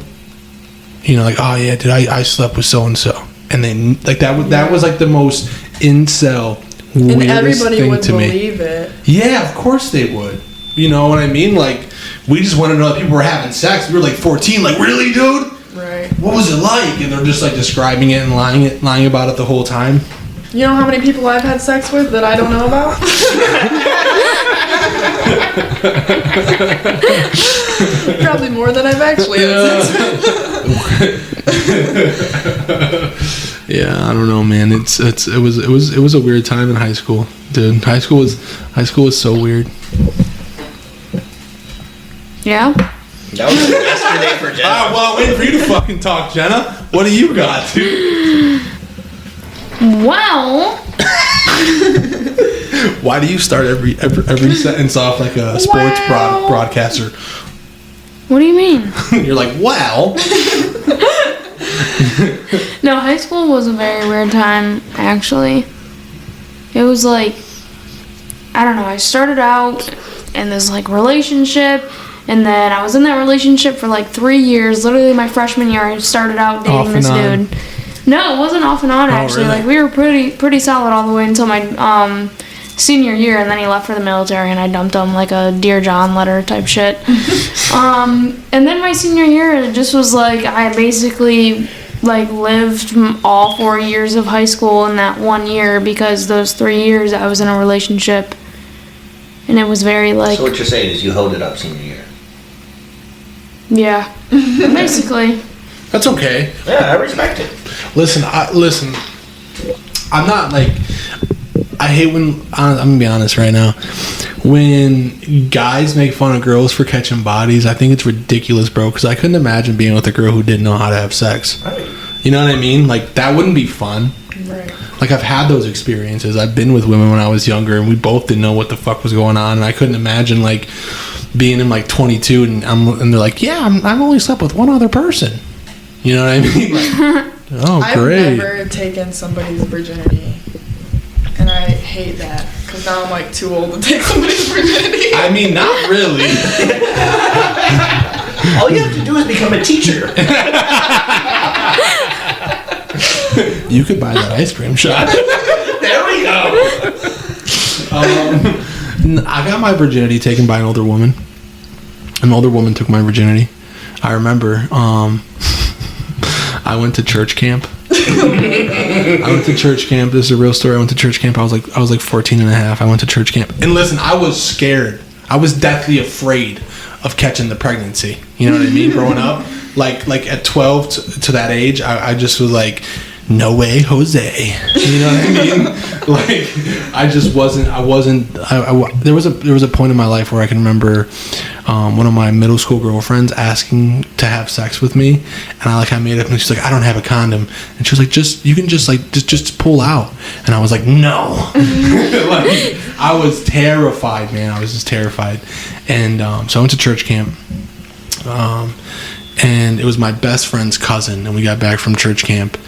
You know, like, oh yeah, dude, I slept with so and so. And then like that was like the most incel weirdest and everybody thing would to me. believe it. Yeah, of course they would. You know what I mean? Like, we just wanted to know that people were having sex. We were like 14, like, really, dude? Right. What was it like? And they're just like describing it and lying about it the whole time. You know how many people I've had sex with that I don't know about? Probably more than I've actually had sex with. Yeah, I don't know, man. It was a weird time in high school, dude. High school was so weird. Yeah. That was yesterday for Jenna. Well, wait for you to fucking talk, Jenna. What do you got, dude? Well. Why do you start every sentence off like a sports broadcaster? What do you mean? You're like, well. No, high school was a very weird time, actually. It was like, I don't know, I started out in this like relationship, and then I was in that relationship for like 3 years. Literally my freshman year, I started out dating this dude. No, it wasn't off and on, actually. Really? Like, we were pretty solid all the way until my senior year, and then he left for the military, and I dumped him like a Dear John letter type shit. And then my senior year, it just was like, I basically like lived all 4 years of high school in that 1 year, because those 3 years I was in a relationship, and it was very like... So what you're saying is you hold it up senior year? Yeah, basically. That's okay. Yeah, I respect it. Listen, I'm not like... I hate when... I'm gonna be honest right now. When guys make fun of girls for catching bodies, I think it's ridiculous, bro, because I couldn't imagine being with a girl who didn't know how to have sex. Right. You know what I mean? Like, that wouldn't be fun. Right. Like, I've had those experiences. I've been with women when I was younger, and we both didn't know what the fuck was going on, and I couldn't imagine, like, being in, like, 22, and they're like, yeah, I've only slept with one other person. You know what I mean? Like, oh, great. I've never taken somebody's virginity, and I hate that, because now I'm, like, too old to take somebody's virginity. I mean, not really. All you have to do is become a teacher. You could buy that ice cream shop. There we go. I got my virginity taken by an older woman. An older woman took my virginity. I remember I went to church camp. This is a real story. I went to church camp. I was like 14 and a half. I went to church camp. And listen, I was scared. I was deathly afraid of catching the pregnancy. You know what I mean? Growing up, like at 12 to that age, I just was like, no way, Jose. You know what I mean? Like, I just wasn't. There was a point in my life where I can remember one of my middle school girlfriends asking to have sex with me, and I made up, and she's like, I don't have a condom, and she was like, you can just pull out, and I was like, no. Like, I was terrified, man. I was just terrified, and so I went to church camp. And it was my best friend's cousin, and we got back from church camp,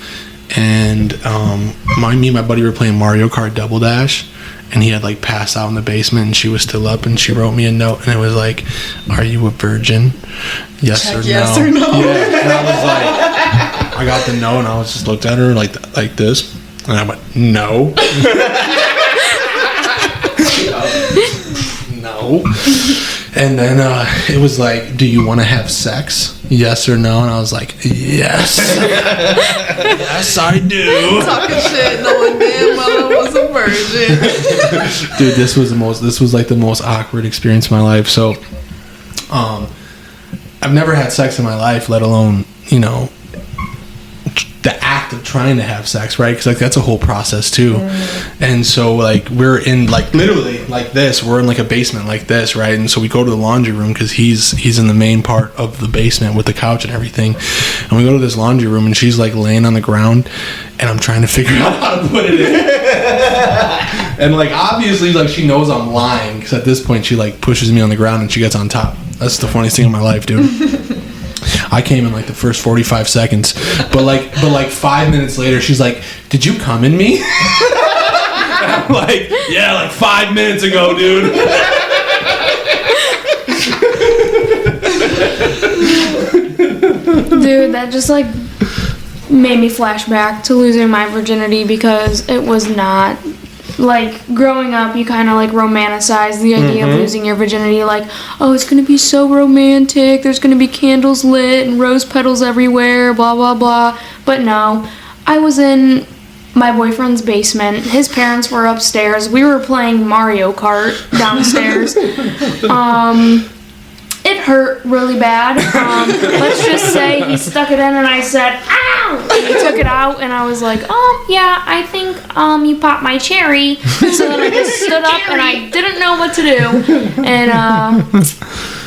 and me and my buddy were playing Mario Kart Double Dash, and he had like passed out in the basement, and she was still up, and she wrote me a note, and it was like, are you a virgin? Yes or no? Yes or no? Yeah. And I was like, I got the note, and I was just looked at her like this, and I went, no. No. And then it was like, do you want to have sex? Yes or no? And I was like, yes. Yes, I do. Talking shit, knowing damn well I was a virgin. Dude, this was like the most awkward experience of my life. So, I've never had sex in my life, let alone, the act act of trying to have sex, right? Because like that's a whole process too. And so like we're in like literally like this. We're in like a basement like this, right? And so we go to the laundry room because he's in the main part of the basement with the couch and everything. And we go to this laundry room and she's like laying on the ground, and I'm trying to figure out how to put it in. And like obviously like she knows I'm lying because at this point she like pushes me on the ground and she gets on top. That's the funniest thing in my life, dude. I came in like the first 45 seconds, but like 5 minutes later she's like, "Did you come in me?" And I'm like, "Yeah, like 5 minutes ago, dude." Dude, that just like made me flash back to losing my virginity, because it was not like growing up. You kind of like romanticize the idea of losing your virginity, like, oh, it's gonna be so romantic, there's gonna be candles lit and rose petals everywhere, blah blah blah. But no, I was in my boyfriend's basement. His parents were upstairs. We were playing Mario Kart downstairs. It hurt really bad. Let's just say he stuck it in and I said, "Ow!" And he took it out and I was like, "Oh, yeah, I think you popped my cherry." So then I just stood up and I didn't know what to do. And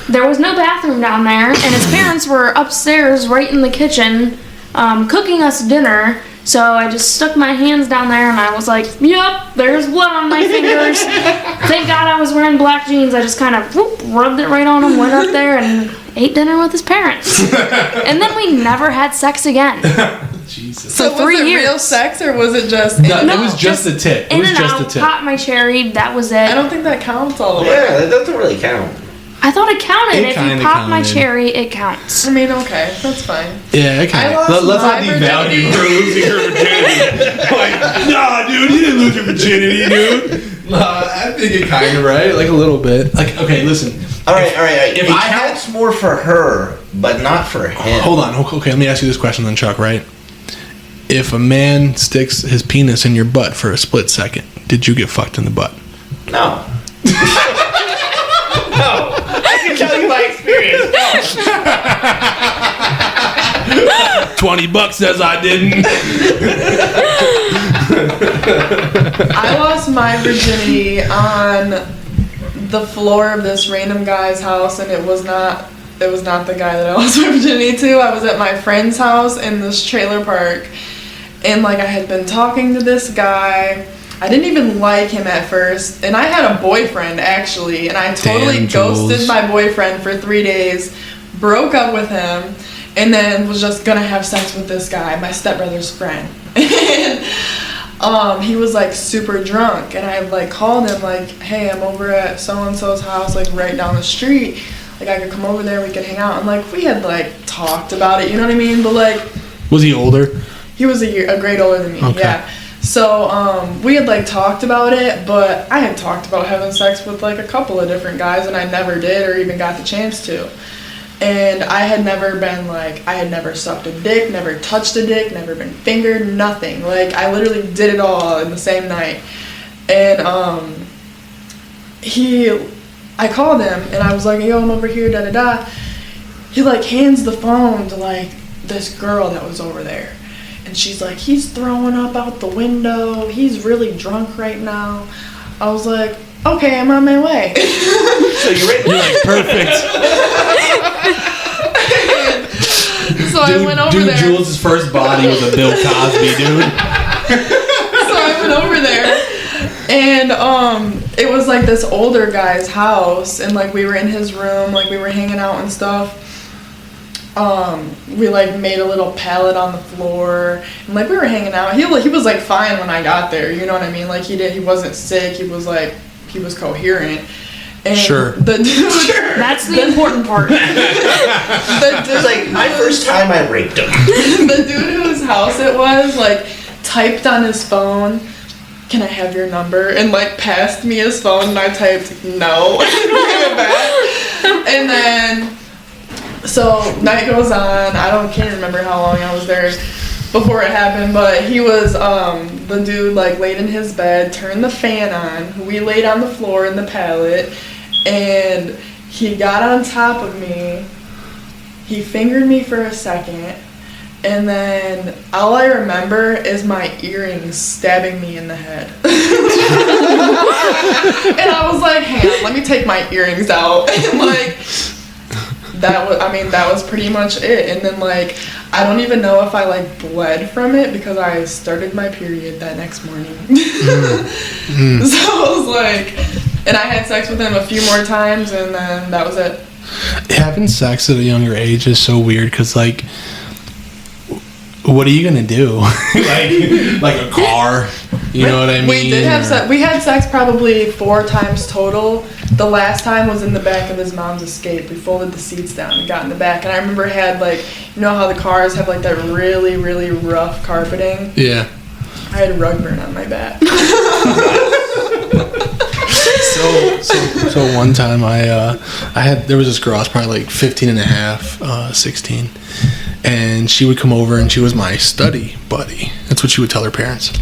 there was no bathroom down there, and his parents were upstairs right in the kitchen cooking us dinner. So I just stuck my hands down there and I was like, "Yep, there's blood on my fingers." Thank God I was wearing black jeans. I just kind of rubbed it right on him, went up there and ate dinner with his parents. And then we never had sex again. Jesus. So For 3 was it years. real sex or was it just? No, it was just the tip. It In was and just out, the tip. popped my cherry, that was it. I don't think that counts all the way. Yeah, that doesn't really count. I thought it counted. It If you kinda pop my counted. cherry, it counts. I mean, okay, that's fine. Yeah, it kind I of. lost Let's my not devalue virginity. her losing her virginity. Like, nah, dude, you didn't lose your virginity, dude. I think it kind of, right? Like a little bit. Like, okay, listen. All right. If It counts more for her, but not for him. Hold on. Okay, let me ask you this question then, Chuck, right? If a man sticks his penis in your butt for a split second, did you get fucked in the butt? No. No. I can tell you my experience. No. $20 says I didn't. I lost my virginity on the floor of this random guy's house, and it was not the guy that I lost my virginity to. I was at my friend's house in this trailer park, and like I had been talking to this guy. I didn't even like him at first, and I had a boyfriend actually, and I totally Damn, Jules. ghosted my boyfriend for 3 days, broke up with him, and then was just gonna have sex with this guy, my stepbrother's friend. And he was like super drunk, and I like called him like, "Hey, I'm over at so-and-so's house, like right down the street. Like I could come over there, we could hang out." And like we had like talked about it, you know what I mean? But like Was he older? he was a grade older than me, Okay. yeah. So we had like talked about it, but I had talked about having sex with like a couple of different guys, and I never did or even got the chance to. And I had never been like, I had never sucked a dick, never touched a dick, never been fingered, nothing. Like I literally did it all in the same night. And I called him and I was like, "Yo, I'm over here, da da da." He like hands the phone to like this girl that was over there. And she's like, "He's throwing up out the window. He's really drunk right now." I was like, "Okay, I'm on my way." So you're ready? You're like, perfect. So I went over there. Jules' first body was a Bill Cosby, dude. So I went over there, and it was like this older guy's house, and like we were in his room, like we were hanging out and stuff. We like made a little pallet on the floor, and like we were hanging out. He was like fine when I got there, you know what I mean? Like he wasn't sick. He was coherent. And Sure. The dude, That's the important part. It's like my first time I raped him. the dude whose house it was like typed on his phone, "Can I have your number?" and like passed me his phone, and I typed no and gave it back. And then so night goes on. Can't remember how long I was there before it happened, but he was the dude like laid in his bed, turned the fan on. We laid on the floor in the pallet, and he got on top of me. He fingered me for a second, And then all I remember is my earrings stabbing me in the head. And I was like, hang on, let me take my earrings out. And like, that was pretty much it. And then like, I don't even know if I like bled from it because I started my period that next morning. So I was like, and I had sex with him a few more times and then that was it. Having sex at a younger age is so weird because like, what are you gonna do? like a car, you know what I mean? We did have sex. We had sex probably 4 times total. The last time was in the back of his mom's Escape. We folded the seats down and got in the back. And I remember it had like, you know how the cars have like that really, really rough carpeting? Yeah. I had rug burn on my back. So one time there was this girl, I was probably like 15 and a half, 16. And she would come over and she was my study buddy. That's what she would tell her parents.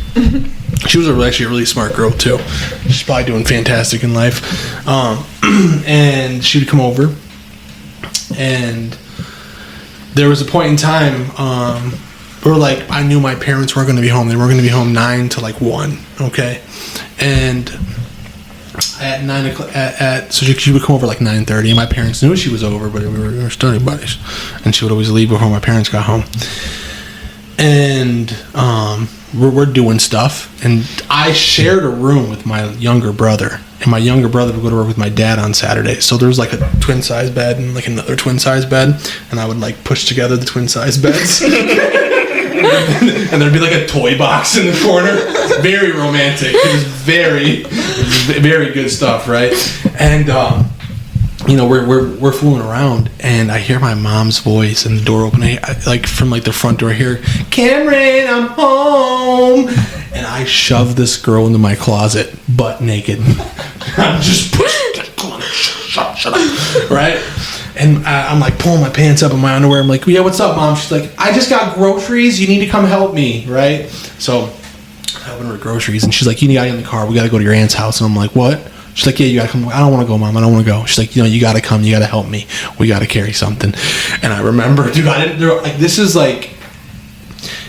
She was actually a really smart girl too. She's probably doing fantastic in life. And she would come over and there was a point in time where like I knew my parents weren't going to be home. They weren't going to be home 9 to like 1, okay? And at 9 o'clock, so she would come over like 9:30, and my parents knew she was over, but we were study buddies, and she would always leave before my parents got home. And we're doing stuff, and I shared a room with my younger brother, and my younger brother would go to work with my dad on Saturday. So there was like a twin size bed and like another twin size bed, and I would like push together the twin size beds. And there'd be like a toy box in the corner. Very romantic. It was very, very good stuff, right? And you know, we're fooling around, and I hear my mom's voice, and the door open. Like from like the front door, I hear, "Cameron, I'm home," and I shove this girl into my closet, butt naked. I'm just pushing, shut up, right? And I'm like pulling my pants up in my underwear. I'm like, "Yeah, what's up, Mom?" She's like, "I just got groceries. You need to come help me," right? So I went to her groceries, and she's like, "You need to get in the car. We got to go to your aunt's house." And I'm like, "What?" She's like, "Yeah, you got to come." "I don't want to go, Mom. I don't want to go." She's like, "You know, you got to come. You got to help me. We got to carry something." And I remember, dude, like, this is like,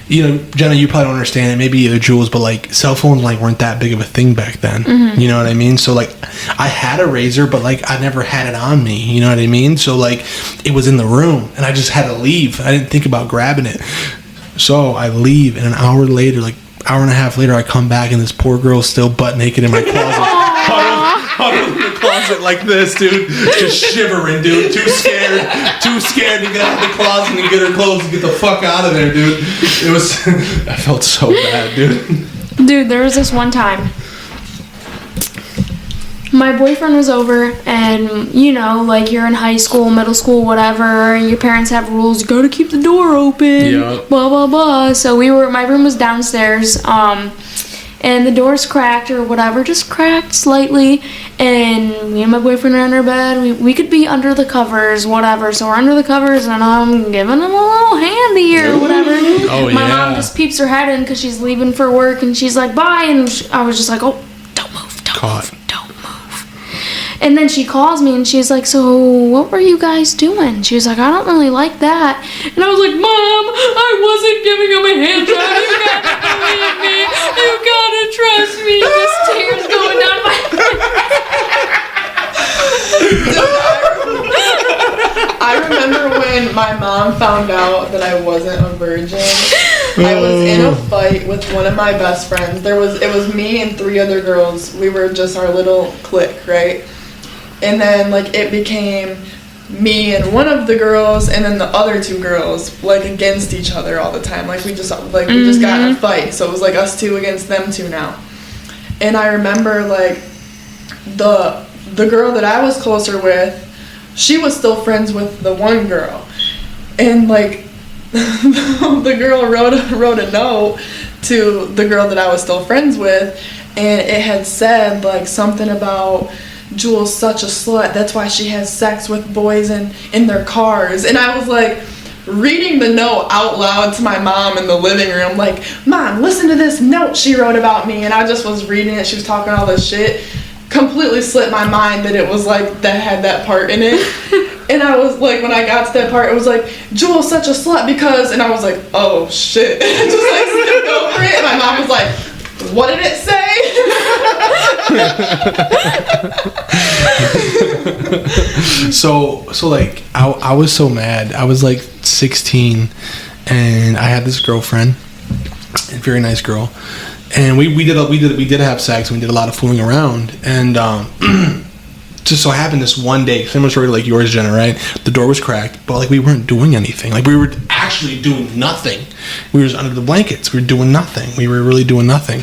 you know, Jenna, you probably don't understand it. Maybe either Jules, but like cell phones like weren't that big of a thing back then. Mm-hmm. You know what I mean? So like I had a razor, but like I never had it on me. You know what I mean? So like it was in the room and I just had to leave. I didn't think about grabbing it. So I leave and an hour later, like hour and a half later, I come back and this poor girl's still butt naked in my closet. Huddled in the closet like this, dude. Just shivering, dude. Too scared to get out of the closet and get her clothes and get the fuck out of there, dude. It was, I felt so bad, dude. Dude, there was this one time. My boyfriend was over, and you know, like you're in high school, middle school, whatever, and your parents have rules. You gotta keep the door open. Yeah. Blah blah blah. So my room was downstairs. And the door's cracked or whatever, just cracked slightly. And me and my boyfriend are in our bed. We could be under the covers, whatever. So we're under the covers, and I'm giving him a little handy or whatever. Oh, my mom just peeps her head in because she's leaving for work, and she's like, "Bye." And I was just like, "Oh, don't move, don't move. And then she calls me and she's like, "So what were you guys doing?" She was like, "I don't really like that." And I was like, "Mom, I wasn't giving him a hand job. You gotta believe me. You gotta trust me." Just tears going down my I remember when my mom found out that I wasn't a virgin. I was in a fight with one of my best friends. It was me and 3 other girls. We were just our little clique, right? And then like it became me and one of the girls and then the other 2 girls like against each other all the time. Like we just got in a fight. So it was like us 2 against them 2 now. And I remember like the girl that I was closer with, she was still friends with the one girl. And like the girl wrote a note to the girl that I was still friends with, and it had said like something about Juel's such a slut, that's why she has sex with boys in their cars. And I was like reading the note out loud to my mom in the living room, like, "Mom, listen to this note she wrote about me." And I just was reading it. She was talking all this shit. Completely slipped my mind that it was like that had that part in it. And I was like, when I got to that part, it was like, Juel's such a slut because, and I was like, oh shit. And just like skipped over it. And my mom was like, what did it say? So like, I was so mad. I was like 16, and I had this girlfriend, a very nice girl, and we did have sex, and we did a lot of fooling around, and just so happened this one day, similar story like yours, Jenna, right? The door was cracked, but like we weren't doing anything. Like we were actually doing nothing. We were just under the blankets. We were doing nothing. We were really doing nothing.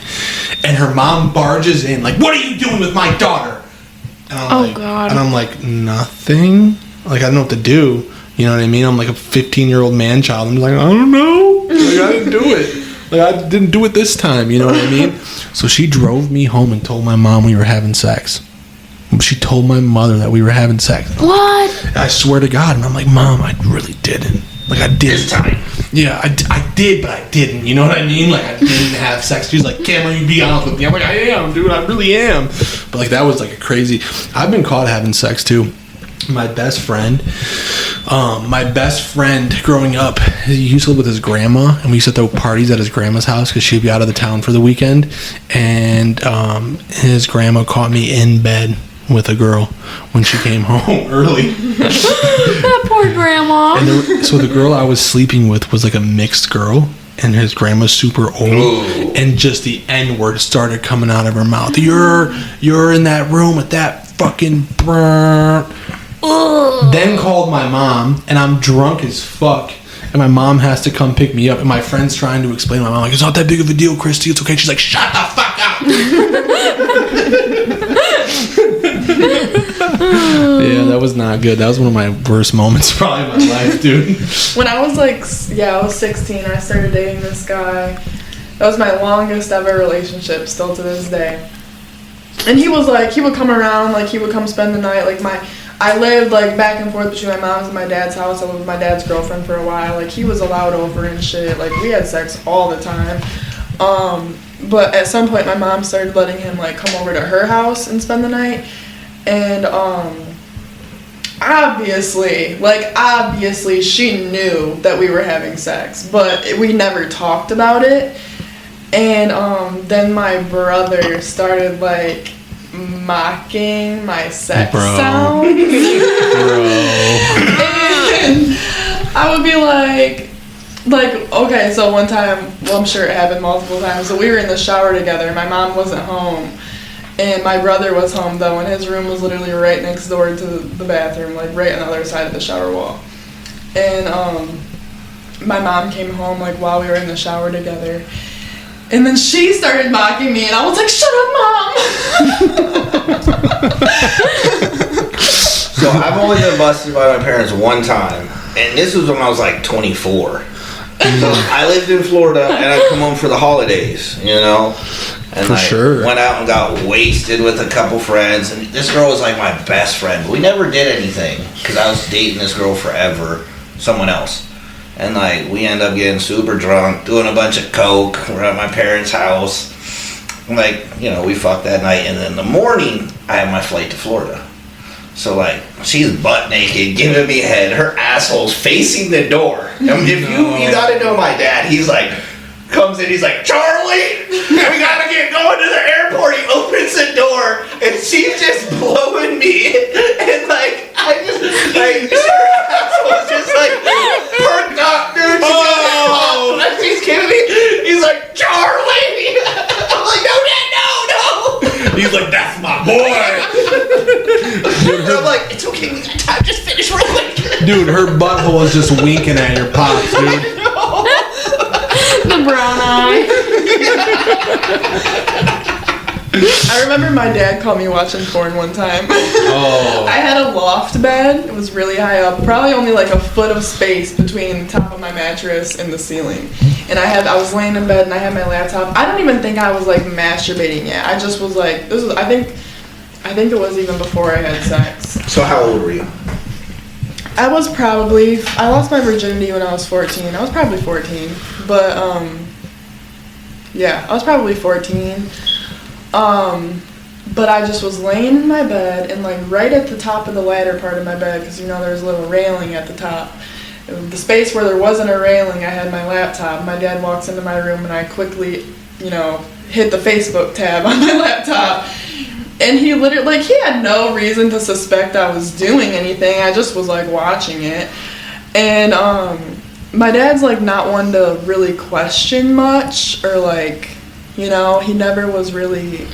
And her mom barges in, like, "What are you doing with my daughter?" And I'm God. And I'm like, nothing. Like, I don't know what to do. You know what I mean? I'm like a 15-year-old man-child. I'm like, I don't know. Like, I didn't do it. Like, I didn't do it this time. You know what I mean? So she drove me home and told my mom we were having sex. She told my mother that we were having sex. What? I swear to God. And I'm like, Mom, I really didn't. Like, I didn't. This time. Yeah, I did, but I didn't. You know what I mean? Like, I didn't have sex. She's like, Cameron, you be honest with me. I'm like, I am, dude. I really am. But, like, that was, like, a crazy... I've been caught having sex, too. My best friend growing up, he used to live with his grandma, and we used to throw parties at his grandma's house because she'd be out of the town for the weekend. And his grandma caught me in bed with a girl when she came home early. That poor grandma. And so the girl I was sleeping with was like a mixed girl, and his grandma's super old. Ooh. And just the N-word started coming out of her mouth. You're in that room with that fucking brr. Then called my mom, and I'm drunk as fuck. And my mom has to come pick me up, and my friend's trying to explain to my mom, like, it's not that big of a deal, Christy, it's okay. She's like, shut the fuck up. Yeah, that was not good. That was one of my worst moments probably in my life, dude. When I was like, I was 16, I started dating this guy. That was my longest ever relationship, still to this day. And he was like, he would come around, like he would come spend the night. Like I lived like back and forth between my mom's and my dad's house. I lived with my dad's girlfriend for a while. Like he was allowed over and shit. Like we had sex all the time. But at some point my mom started letting him like come over to her house and spend the night. And obviously she knew that we were having sex, but we never talked about it. And then my brother started like mocking my sex sounds. And I would be like, okay, so one time, well, I'm sure it happened multiple times, so we were in the shower together, my mom wasn't home, and my brother was home though, and his room was literally right next door to the bathroom, like right on the other side of the shower wall. And my mom came home like while we were in the shower together, and then she started mocking me, and I was like, shut up, Mom! So I've only been busted by my parents one time, and this was when I was like 24. So I lived in Florida, and I'd come home for the holidays, you know? And for sure. Went out and got wasted with a couple friends, and this girl was like my best friend. We never did anything, because I was dating this girl forever, someone else. And like we end up getting super drunk, doing a bunch of coke. We're at my parents' house. Like, you know, we fucked that night, and then in the morning I have my flight to Florida. So like she's butt naked, giving me head. Her asshole's facing the door. And if you gotta know my dad, he's like comes in, he's like, Charlie, we gotta get going to the airport. He opens the door, and she's just blowing me, and like I just like her asshole's just like perked up, dude. She's giving me. He's like, Charlie. I'm like, no, Dad, no. He's like, that's my boy. Dude, I'm like, it's okay, we got time. Just finish real quick. Dude, her butthole is just winking at your pops, dude. The brown eye. I remember my dad caught me watching porn one time. Oh. I had a loft bed. It was really high up, probably only like a foot of space between the top of my mattress and the ceiling. And I was laying in bed and I had my laptop. I don't even think I was like masturbating yet. I just was like, I think it was even before I had sex. So how old were you? I lost my virginity when I was 14. I was probably 14, but yeah, I was probably 14. But I just was laying in my bed, and like right at the top of the ladder part of my bed, because you know there's a little railing at the top. The space where there wasn't a railing, I had my laptop. My dad walks into my room, and I quickly, you know, hit the Facebook tab on my laptop. And he literally, like, he had no reason to suspect I was doing anything. I just was like watching it. And my dad's like not one to really question much, or like, you know, he never was really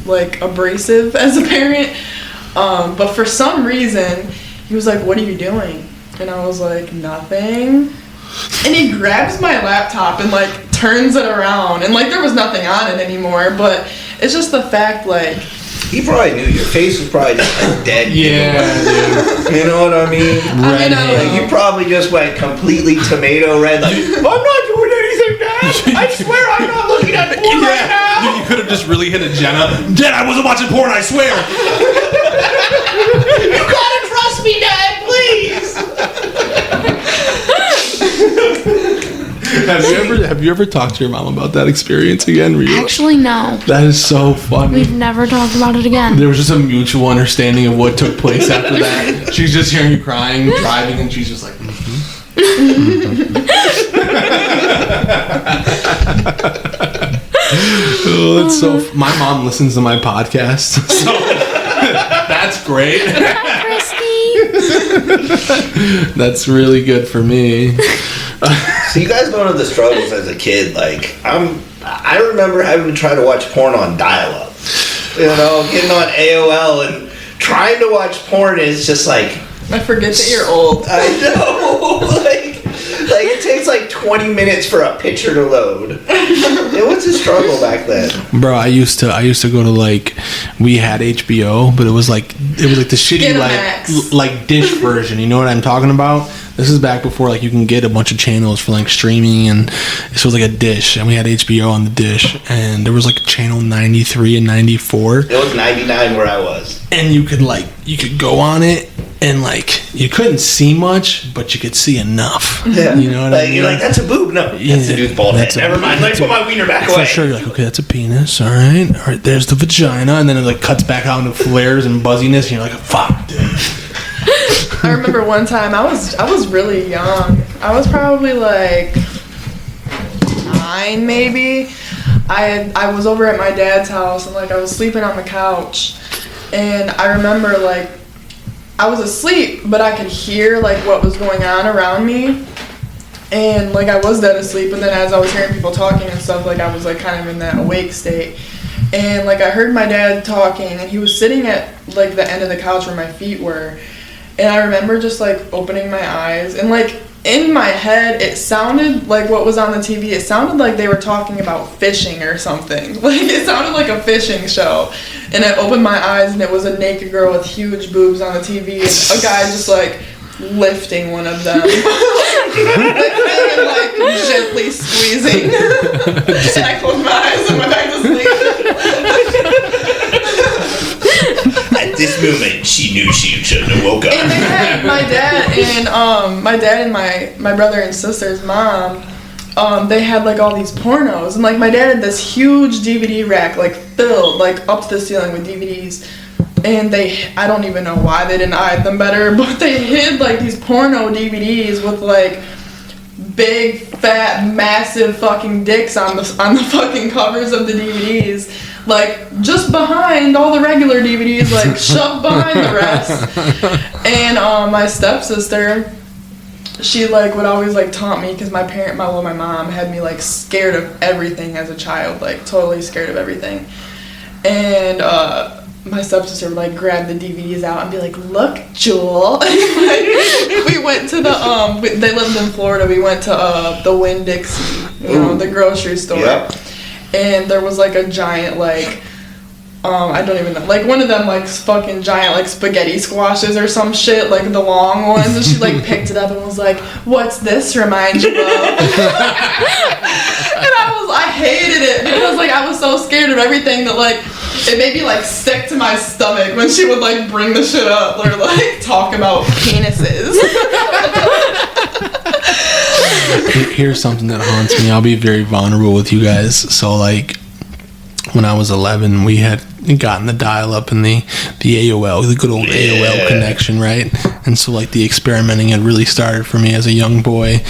like abrasive as a parent. But for some reason, he was like, "What are you doing?" And I was like, "Nothing." And he grabs my laptop and like turns it around, and like there was nothing on it anymore. But it's just the fact, like, he probably knew your face was probably just like dead. Yeah, dude. You know what I mean? Red. You probably just went completely tomato red. Like, I'm not doing anything, Dad. I swear I'm not looking at porn right now. You could have just really hit a Jenna. Dad, I wasn't watching porn, I swear. You gotta trust me, Dad, please. Have you ever talked to your mom about that experience again? Actually, no. That is so funny. We've never talked about it again. There was just a mutual understanding of what took place after that. She's just hearing you crying, driving, and she's just like, Oh, that's so. My mom listens to my podcast, so that's great. That's really good for me. So you guys don't know the struggles as a kid. Like, I remember having to try to watch porn on dial-up. You know, getting on AOL and trying to watch porn is just like... I forget that you're old. I know. Like it takes like 20 minutes for a picture to load. It was a struggle back then. Bro, I used to go to, like, we had HBO, but it was like the shitty like dish version. You know what I'm talking about? This is back before like you can get a bunch of channels for like streaming, and this was like a dish, and we had HBO on the dish, and there was like channel 93 and 94. It was 99 where I was. And you could go on it, and like you couldn't see much, but you could see enough. Yeah. You know what I mean? You're like, that's a boob. No, that's a dude's bald head. Never mind. Let me put my wiener back away. For sure, you're like, okay, that's a penis. All right, there's the vagina, and then it like cuts back out into flares and buzziness, and you're like, fuck, dude. I remember one time I was really young. I was probably like 9 maybe. I was over at my dad's house, and like I was sleeping on the couch, and I remember like I was asleep, but I could hear like what was going on around me, and like I was dead asleep, and then as I was hearing people talking and stuff, like I was like kind of in that awake state, and like I heard my dad talking, and he was sitting at like the end of the couch where my feet were. And I remember just, like, opening my eyes. And, like, in my head, it sounded like what was on the TV. It sounded like they were talking about fishing or something. Like, it sounded like a fishing show. And I opened my eyes, and it was a naked girl with huge boobs on the TV. And a guy just, like, lifting one of them. and, like, gently squeezing. And I closed my eyes and went back to sleep. At this moment, she knew she shouldn't have woke up. And they had my dad and my brother and sister's mom, they had like all these pornos, and like my dad had this huge DVD rack like filled like up to the ceiling with DVDs, and I don't even know why they didn't hide them better, but they hid like these porno DVDs with like big fat massive fucking dicks on the fucking covers of the DVDs. Like, just behind all the regular DVDs, like, shoved behind the rest. And, my stepsister, she, like, would always, like, taunt me, because my mom had me, like, scared of everything as a child, like, totally scared of everything. And, my stepsister would, like, grab the DVDs out and be like, look, Juel. We went to they lived in Florida, we went to, the Winn-Dixie, you know, the grocery store. Yep. And there was, like, a giant, like, I don't even know, like, one of them, like, fucking giant, like, spaghetti squashes or some shit, like, the long ones, and she, like, picked it up and was like, what's this remind you of? And I hated it, because, like, I was so scared of everything that, like, it made me, like, sick to my stomach when she would, like, bring the shit up, or, like, talk about penises. Here's something that haunts me. I'll be very vulnerable with you guys. So, like, when I was 11, we had gotten the dial-up and the AOL, the good old AOL connection, right? And so, like, the experimenting had really started for me as a young boy.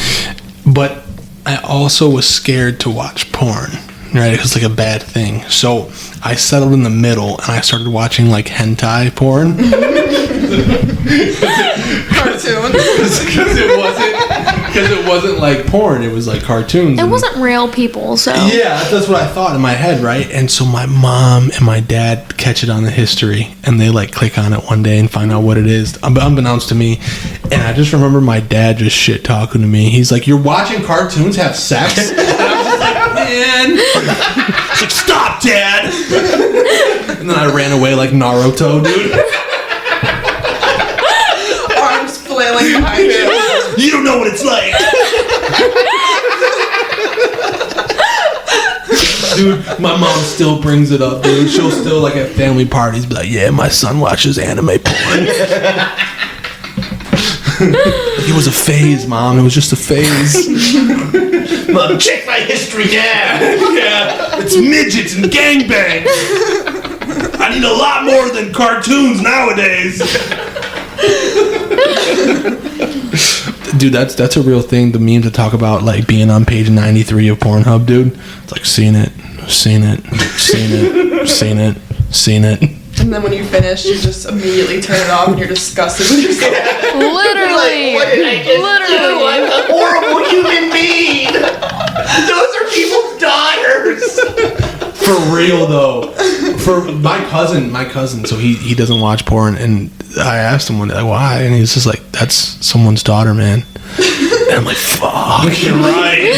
But I also was scared to watch porn, right? It was like a bad thing. So I settled in the middle, and I started watching, like, hentai porn. Cartoon. Because it wasn't like porn, it was like cartoons. It wasn't real people, so. Yeah, that's what I thought in my head, right? And so my mom and my dad catch it on the history, and they like click on it one day and find out what it is, unbeknownst to me. And I just remember my dad just shit talking to me. He's like, "You're watching cartoons have sex?" And I was just like, "Man." It's like, "Stop, Dad." And then I ran away like Naruto, dude. Arms flailing behind you. You don't know what it's like. Dude, my mom still brings it up, dude. She'll still, like, at family parties be like, "Yeah, my son watches anime porn." It was a phase, Mom. It was just a phase. Mom, check my history now. Yeah, it's midgets and gangbangs. I need a lot more than cartoons nowadays. Dude, that's a real thing. The meme to talk about, like, being on page 93 of Pornhub, dude. It's like, seen it. And then when you finish, you just immediately turn it off and you're disgusted with yourself. Literally. What did I just do? I'm a horrible human being. Those are people's daughters. For real, though. For my cousin, so he doesn't watch porn, and I asked him one day, like, why? And he's just like, "That's someone's daughter, man." And I'm like, "Fuck, you're right."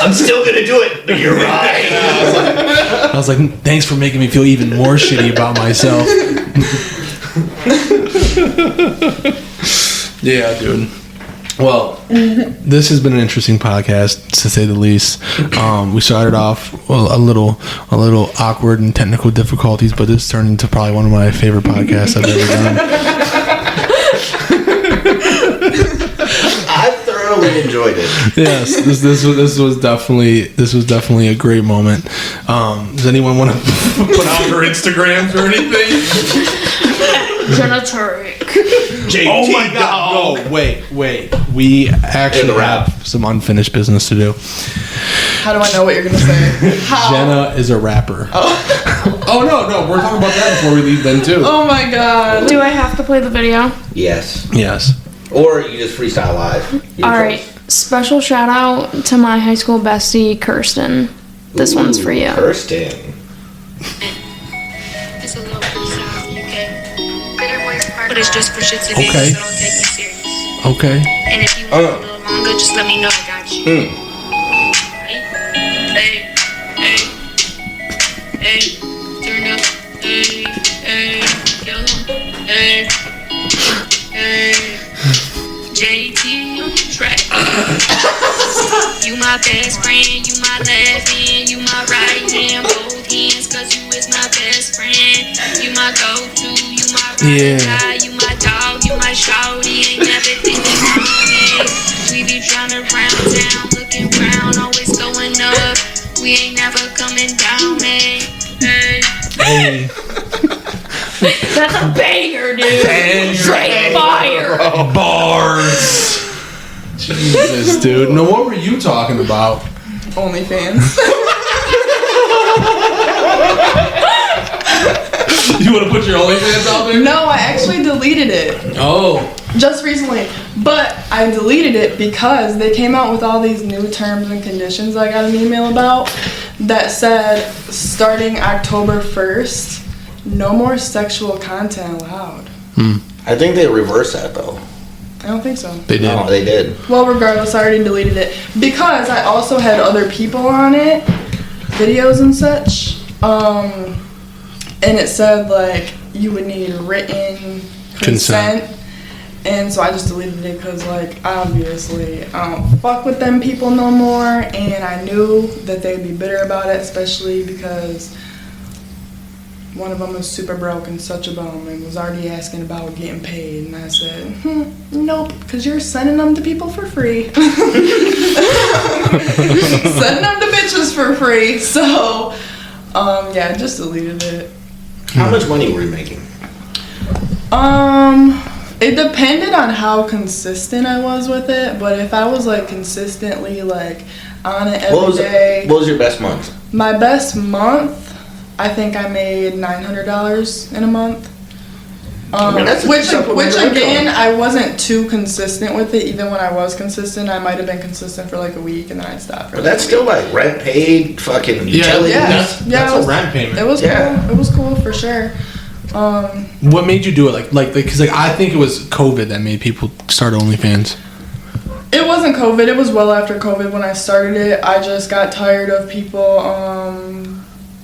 I'm still gonna do it, but you're right. I was like, "Thanks for making me feel even more shitty about myself." Yeah, dude. Well, this has been an interesting podcast, to say the least. We started off a little awkward and technical difficulties, but this turned into probably one of my favorite podcasts I've ever done. I thoroughly enjoyed it. Yes, this was definitely a great moment. Does anyone want to put out their Instagrams or anything? Jenna Turek. JT Oh my God! No, wait. We actually have some unfinished business to do. How do I know what you're going to say? How? Jenna is a rapper. Oh no, we're talking about that before we leave then too. Oh my God. Do I have to play the video? Yes. Or you just freestyle live. All right. Special shout out to my high school bestie, Kirsten. This one's for you. Kirsten. It's a little freestyle, okay? Bitter voice part, but it's just for shits and Okay. giggles, so don't take me serious. okay. And if you want a little longer, just let me know, I got you. Hey, turn up, hey, JT on the track. You my best friend, you my left hand, you my right hand, both hands, cause you is my best friend. You my go-to, you my ride guy, you my dog, you my shorty, ain't never thinking wrong, man. We be tryna round town, looking round, always going up. We ain't never coming down, man. Hey. That's a banger, dude. Straight fire. Bars. Jesus, dude. No, what were you talking about? OnlyFans. You want to put your OnlyFans out there? No, I actually deleted it. Oh. Just recently. But I deleted it because they came out with all these new terms and conditions I got an email about that said starting October 1st, no more sexual content allowed. I think they reversed that though. I don't think so. They did. No, they did. Well, regardless, I already deleted it because I also had other people on it, videos and such. And it said like you would need written consent. And so I just deleted it because, like, obviously, I don't fuck with them people no more. And I knew that they'd be bitter about it, especially because one of them was super broke and such a bum and was already asking about getting paid. And I said, nope, because you're sending them to people for free. Sending them to bitches for free. So, yeah, I just deleted it. How much money were you making? It depended on how consistent I was with it, but if I was like consistently like on it every day. What was your best month? My best month, I think I made $900 in a month. Which again, I wasn't too consistent with it. Even when I was consistent, I might have been consistent for like a week and then I'd stop. But that's still like rent paid, fucking utilities. That's a rent payment. It was cool. It was cool for sure. What made you do it? Because I think it was COVID that made people start OnlyFans. It wasn't COVID. It was well after COVID when I started it. I just got tired of people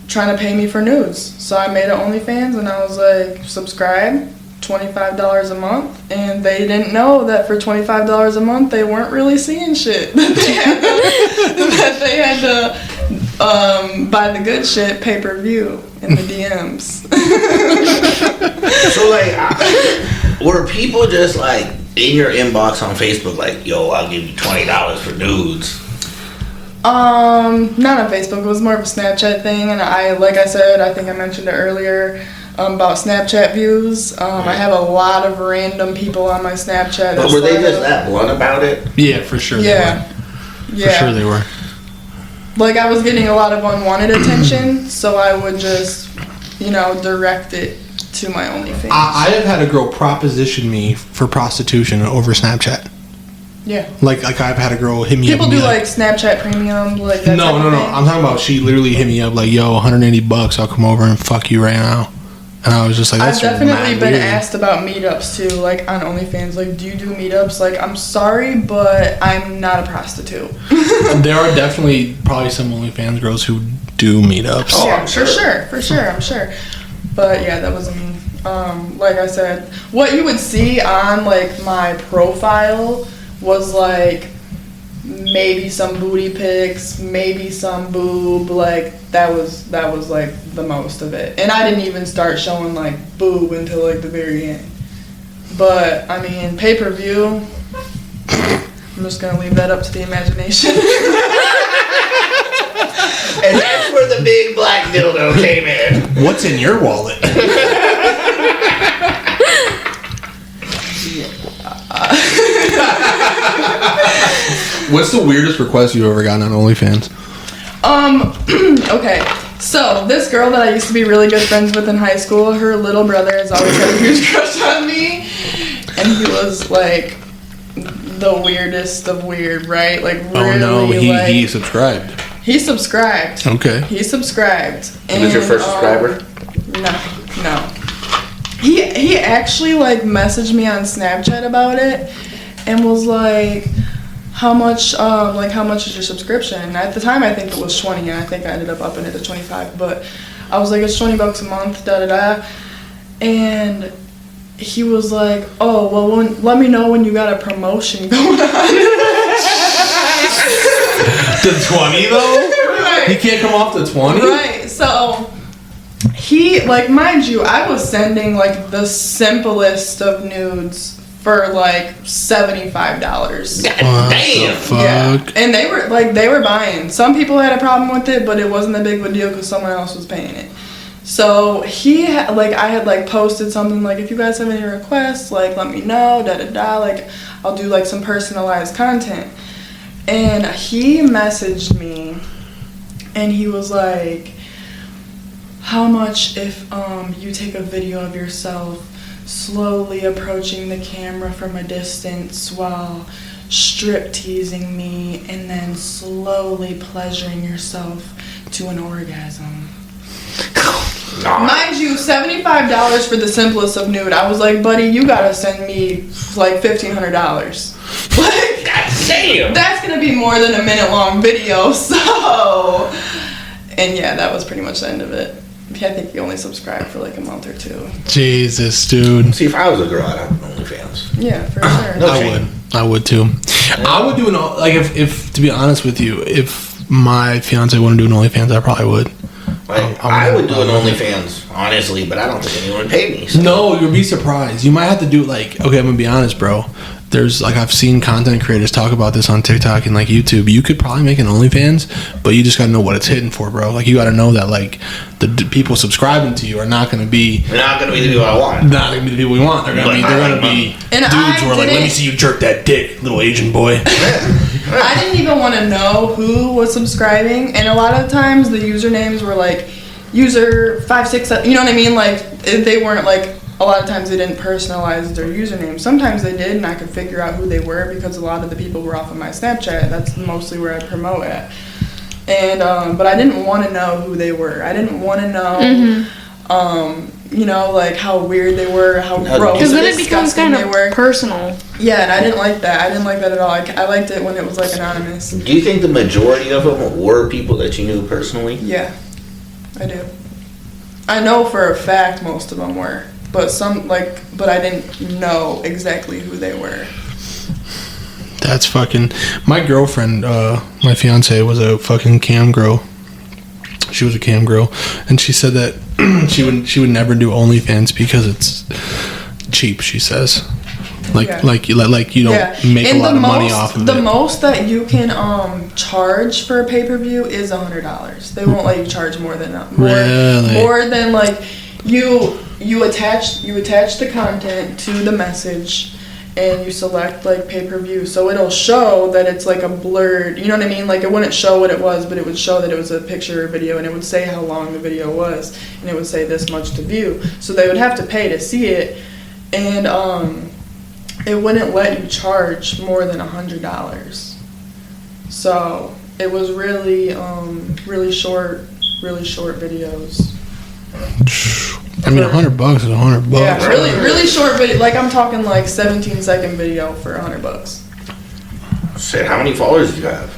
trying to pay me for nudes. So I made an OnlyFans and I was like, subscribe, $25 a month. And they didn't know that for $25 a month, they weren't really seeing shit. That they had to buy the good shit pay-per-view in the DMs. So like, were people just like in your inbox on Facebook like, yo, I'll give you $20 for nudes? Not on Facebook. It was more of a Snapchat thing, and like I said, I think I mentioned it earlier about Snapchat views. I have a lot of random people on my Snapchat. But were they just that blunt about it? Yeah, for sure. Yeah. For sure they were. Like I was getting a lot of unwanted attention, so I would just, direct it to my OnlyFans. I have had a girl proposition me for prostitution over Snapchat. Yeah. Like I've had a girl hit me up. People do like Snapchat Premium, like that. No. I'm talking about she literally hit me up like, yo, $180, I'll come over and fuck you right now. And I was just like, that's I've definitely been weird. asked about meetups too, like on OnlyFans. Like, do you do meetups? Like, I'm sorry, but I'm not a prostitute. There are definitely probably some OnlyFans girls who do meetups. Oh, yeah, for sure, I'm sure. But yeah, that wasn't me. Like I said, what you would see on like my profile was like maybe some booty pics, maybe some boob, like that was like the most of it. And I didn't even start showing like boob until like the very end. But I mean, pay-per-view, I'm just gonna leave that up to the imagination. And that's where the big black dildo came in. What's in your wallet? What's the weirdest request you ever gotten on OnlyFans? Okay. So this girl that I used to be really good friends with in high school, her little brother has always had a huge crush on me, and he was like the weirdest of weird, right? Like really, oh no, he subscribed. He subscribed. Okay. He subscribed. And was your first subscriber? No. He actually like messaged me on Snapchat about it, and was like, how much is your subscription? And at the time I think it was 20, and I think I ended up upping it to 25, but I was like, it's $20 a month, and he was like, oh, well, let me know when you got a promotion going on. The 20 though? Right. He can't come off the 20? Right, so he, like, mind you, I was sending like the simplest of nudes for like $75. Damn. Fuck. Yeah. And they were buying. Some people had a problem with it, but it wasn't a big of a deal because someone else was paying it. So I had like posted something like, if you guys have any requests, like let me know, like I'll do like some personalized content. And he messaged me and he was like, how much if you take a video of yourself slowly approaching the camera from a distance while strip teasing me and then slowly pleasuring yourself to an orgasm. Mind you, $75 for the simplest of nude. I was like, buddy, you gotta send me like $1,500. Like, damn, that's gonna be more than a minute long video. So, and yeah, that was pretty much the end of it. I think you only subscribed for like a month or two. Jesus, dude. See, if I was a girl, I'd have OnlyFans. Yeah, for sure. No I shame. would too. I would do if to be honest with you, if my fiance wouldn't do an OnlyFans, I probably would. I would do an OnlyFans, honestly, but I don't think anyone would pay me. So. No, you'll be surprised. You might have to do like, okay, I'm gonna be honest, bro. there's like I've seen content creators talk about this on TikTok and like YouTube. You could probably make an OnlyFans, but you just gotta know what it's hitting for, bro. Like you gotta know that like the people subscribing to you are not gonna be. They're not gonna be the people I want. Not gonna be the people we want. They're gonna be dudes who are like, let me see you jerk that dick, little Asian boy. I didn't even want to know who was subscribing, and a lot of times the usernames were like user 567. You know what I mean? Like they weren't like. A lot of times they didn't personalize their username. Sometimes they did, and I could figure out who they were because a lot of the people were off of my Snapchat. That's mostly where I promote at. And but I didn't want to know who they were. I didn't want to know, you know, like how weird they were, how gross. Because then it becomes kind of personal. Yeah, and I didn't like that. I didn't like that at all. I liked it when it was like anonymous. Do you think the majority of them were people that you knew personally? Yeah, I do. I know for a fact most of them were. But but I didn't know exactly who they were. That's fucking. My girlfriend, my fiance, was a fucking cam girl. She was a cam girl, and she said that she would never do OnlyFans because it's cheap. She says, like you don't make a lot of money off of it. The most that you can charge for a pay-per-view is $100. They won't let you charge more than like you attach the content to the message and you select like pay-per-view, so it'll show that it's like a blurred, you know what I mean, like it wouldn't show what it was, but it would show that it was a picture or video, and it would say how long the video was, and it would say this much to view, so they would have to pay to see it, and it wouldn't let you charge more than $100. So it was really really short videos. I mean, $100 is $100. Yeah, really short video. Like I'm talking like 17-second video for $100. Shit, how many followers do you have?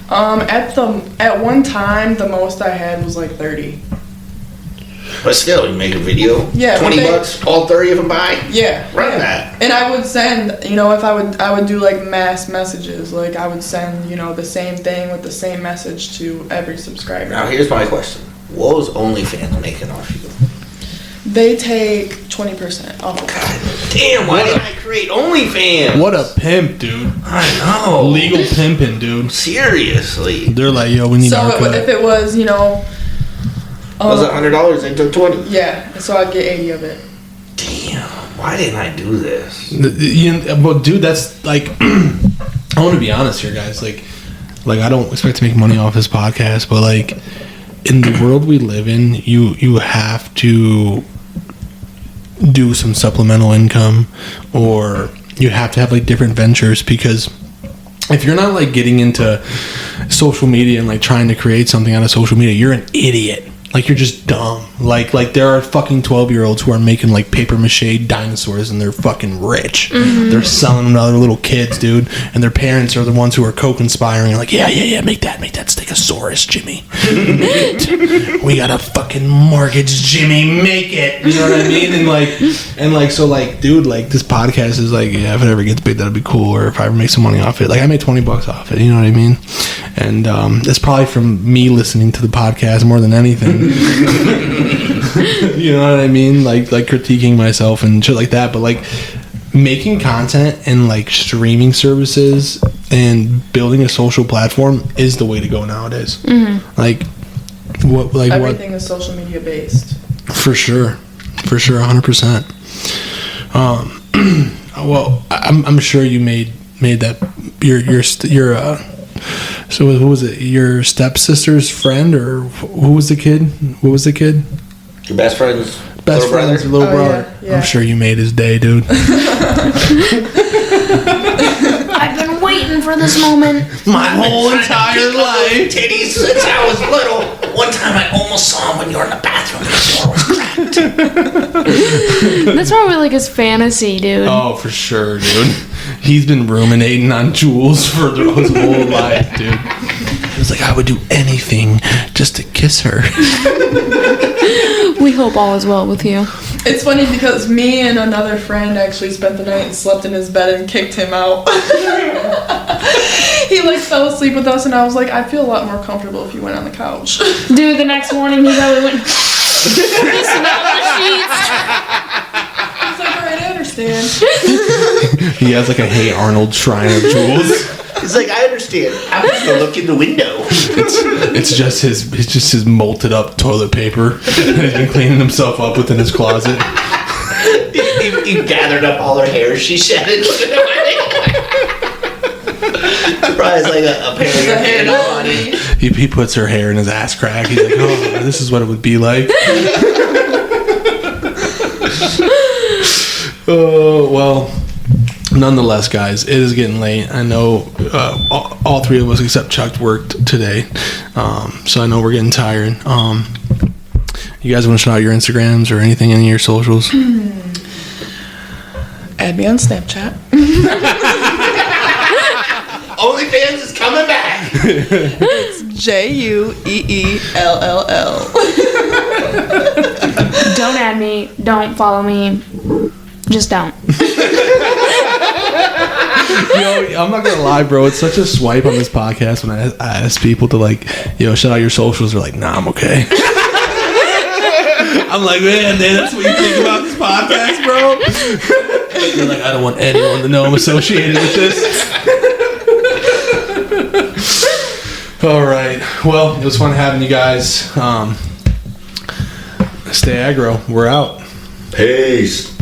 At one time, the most I had was like 30. But still, you make a video. Yeah, $20, all 30 of them buy. Yeah, run that. And I would send, you know, if I would do like mass messages, like I would send, you know, the same thing with the same message to every subscriber. Now here's my question: what was OnlyFans making off you? They take 20% off. God damn! Why didn't I create OnlyFans? What a pimp, dude! I know. Legal pimping, dude. Seriously. They're like, yo, we need our cut. So if it was, you know, was $100, they took 20. Yeah, so I'd get 80 of it. Damn! Why didn't I do this? Well, dude, that's like, I want to be honest here, guys. Like I don't expect to make money off this podcast, but like, in the world we live in, you have to do some supplemental income, or you have to have like different ventures, because if you're not like getting into social media and like trying to create something out of social media, you're an idiot. Like you're just dumb. Like there are fucking 12-year-olds who are making like paper mache dinosaurs and they're fucking rich. Mm-hmm. They're selling them to other little kids, dude. And their parents are the ones who are co-conspiring. Like, yeah, make that Stegosaurus, Jimmy. We gotta fucking mortgage Jimmy, make it. You know what I mean? And like so like, dude, like this podcast is like, yeah, if it ever gets big, that'd be cool. Or if I ever make some money off it, like I made $20 off it. You know what I mean? And it's probably from me listening to the podcast more than anything. You know what I mean? Like critiquing myself and shit like that. But like making content and like streaming services and building a social platform is the way to go nowadays. Mm-hmm. Everything is social media based. For sure, 100%. Well, I'm sure you made that your so who was it? Your stepsister's friend, or who was the kid? What was the kid? Your best friend's little brother. Yeah. I'm sure you made his day, dude. I've been waiting for this moment my whole entire life. Titties since I was little. One time I almost saw him when you were in the bathroom and the door was cracked. That's probably like his fantasy, dude. Oh, for sure, dude. He's been ruminating on Jules for his whole life, dude. He was like, I would do anything just to kiss her. We hope all is well with you. It's funny because me and another friend actually spent the night and slept in his bed and kicked him out. He like fell asleep with us, and I was like, I feel a lot more comfortable if you went on the couch. Dude, the next morning he probably went pissing out the sheets. I was like, alright, I understand. He has like a Hey Arnold shrine of jewels. He's like, I understand. I'm just gonna look in the window. It's just his molted up toilet paper. He's been cleaning himself up within his closet. He gathered up all her hair. She shed it. Probably has like a pair of your hair body. He puts her hair in his ass crack. He's like, oh, this is what it would be like. Oh, well, nonetheless, guys, it is getting late. I know all three of us except Chuck worked today, so I know we're getting tired. You guys want to shout out your Instagrams or anything, any of your socials? Add me on Snapchat. OnlyFans is coming back. It's JUEELLL. Don't add me. Don't follow me. Just don't. Yo, I'm not gonna lie, bro. It's such a swipe on this podcast when I ask people to like, shout out your socials. They're like, nah, I'm okay. I'm like, man, that's what you think about this podcast, bro. They're like, I don't want anyone to know I'm associated with this. All right. Well, it was fun having you guys. Stay aggro. We're out. Peace.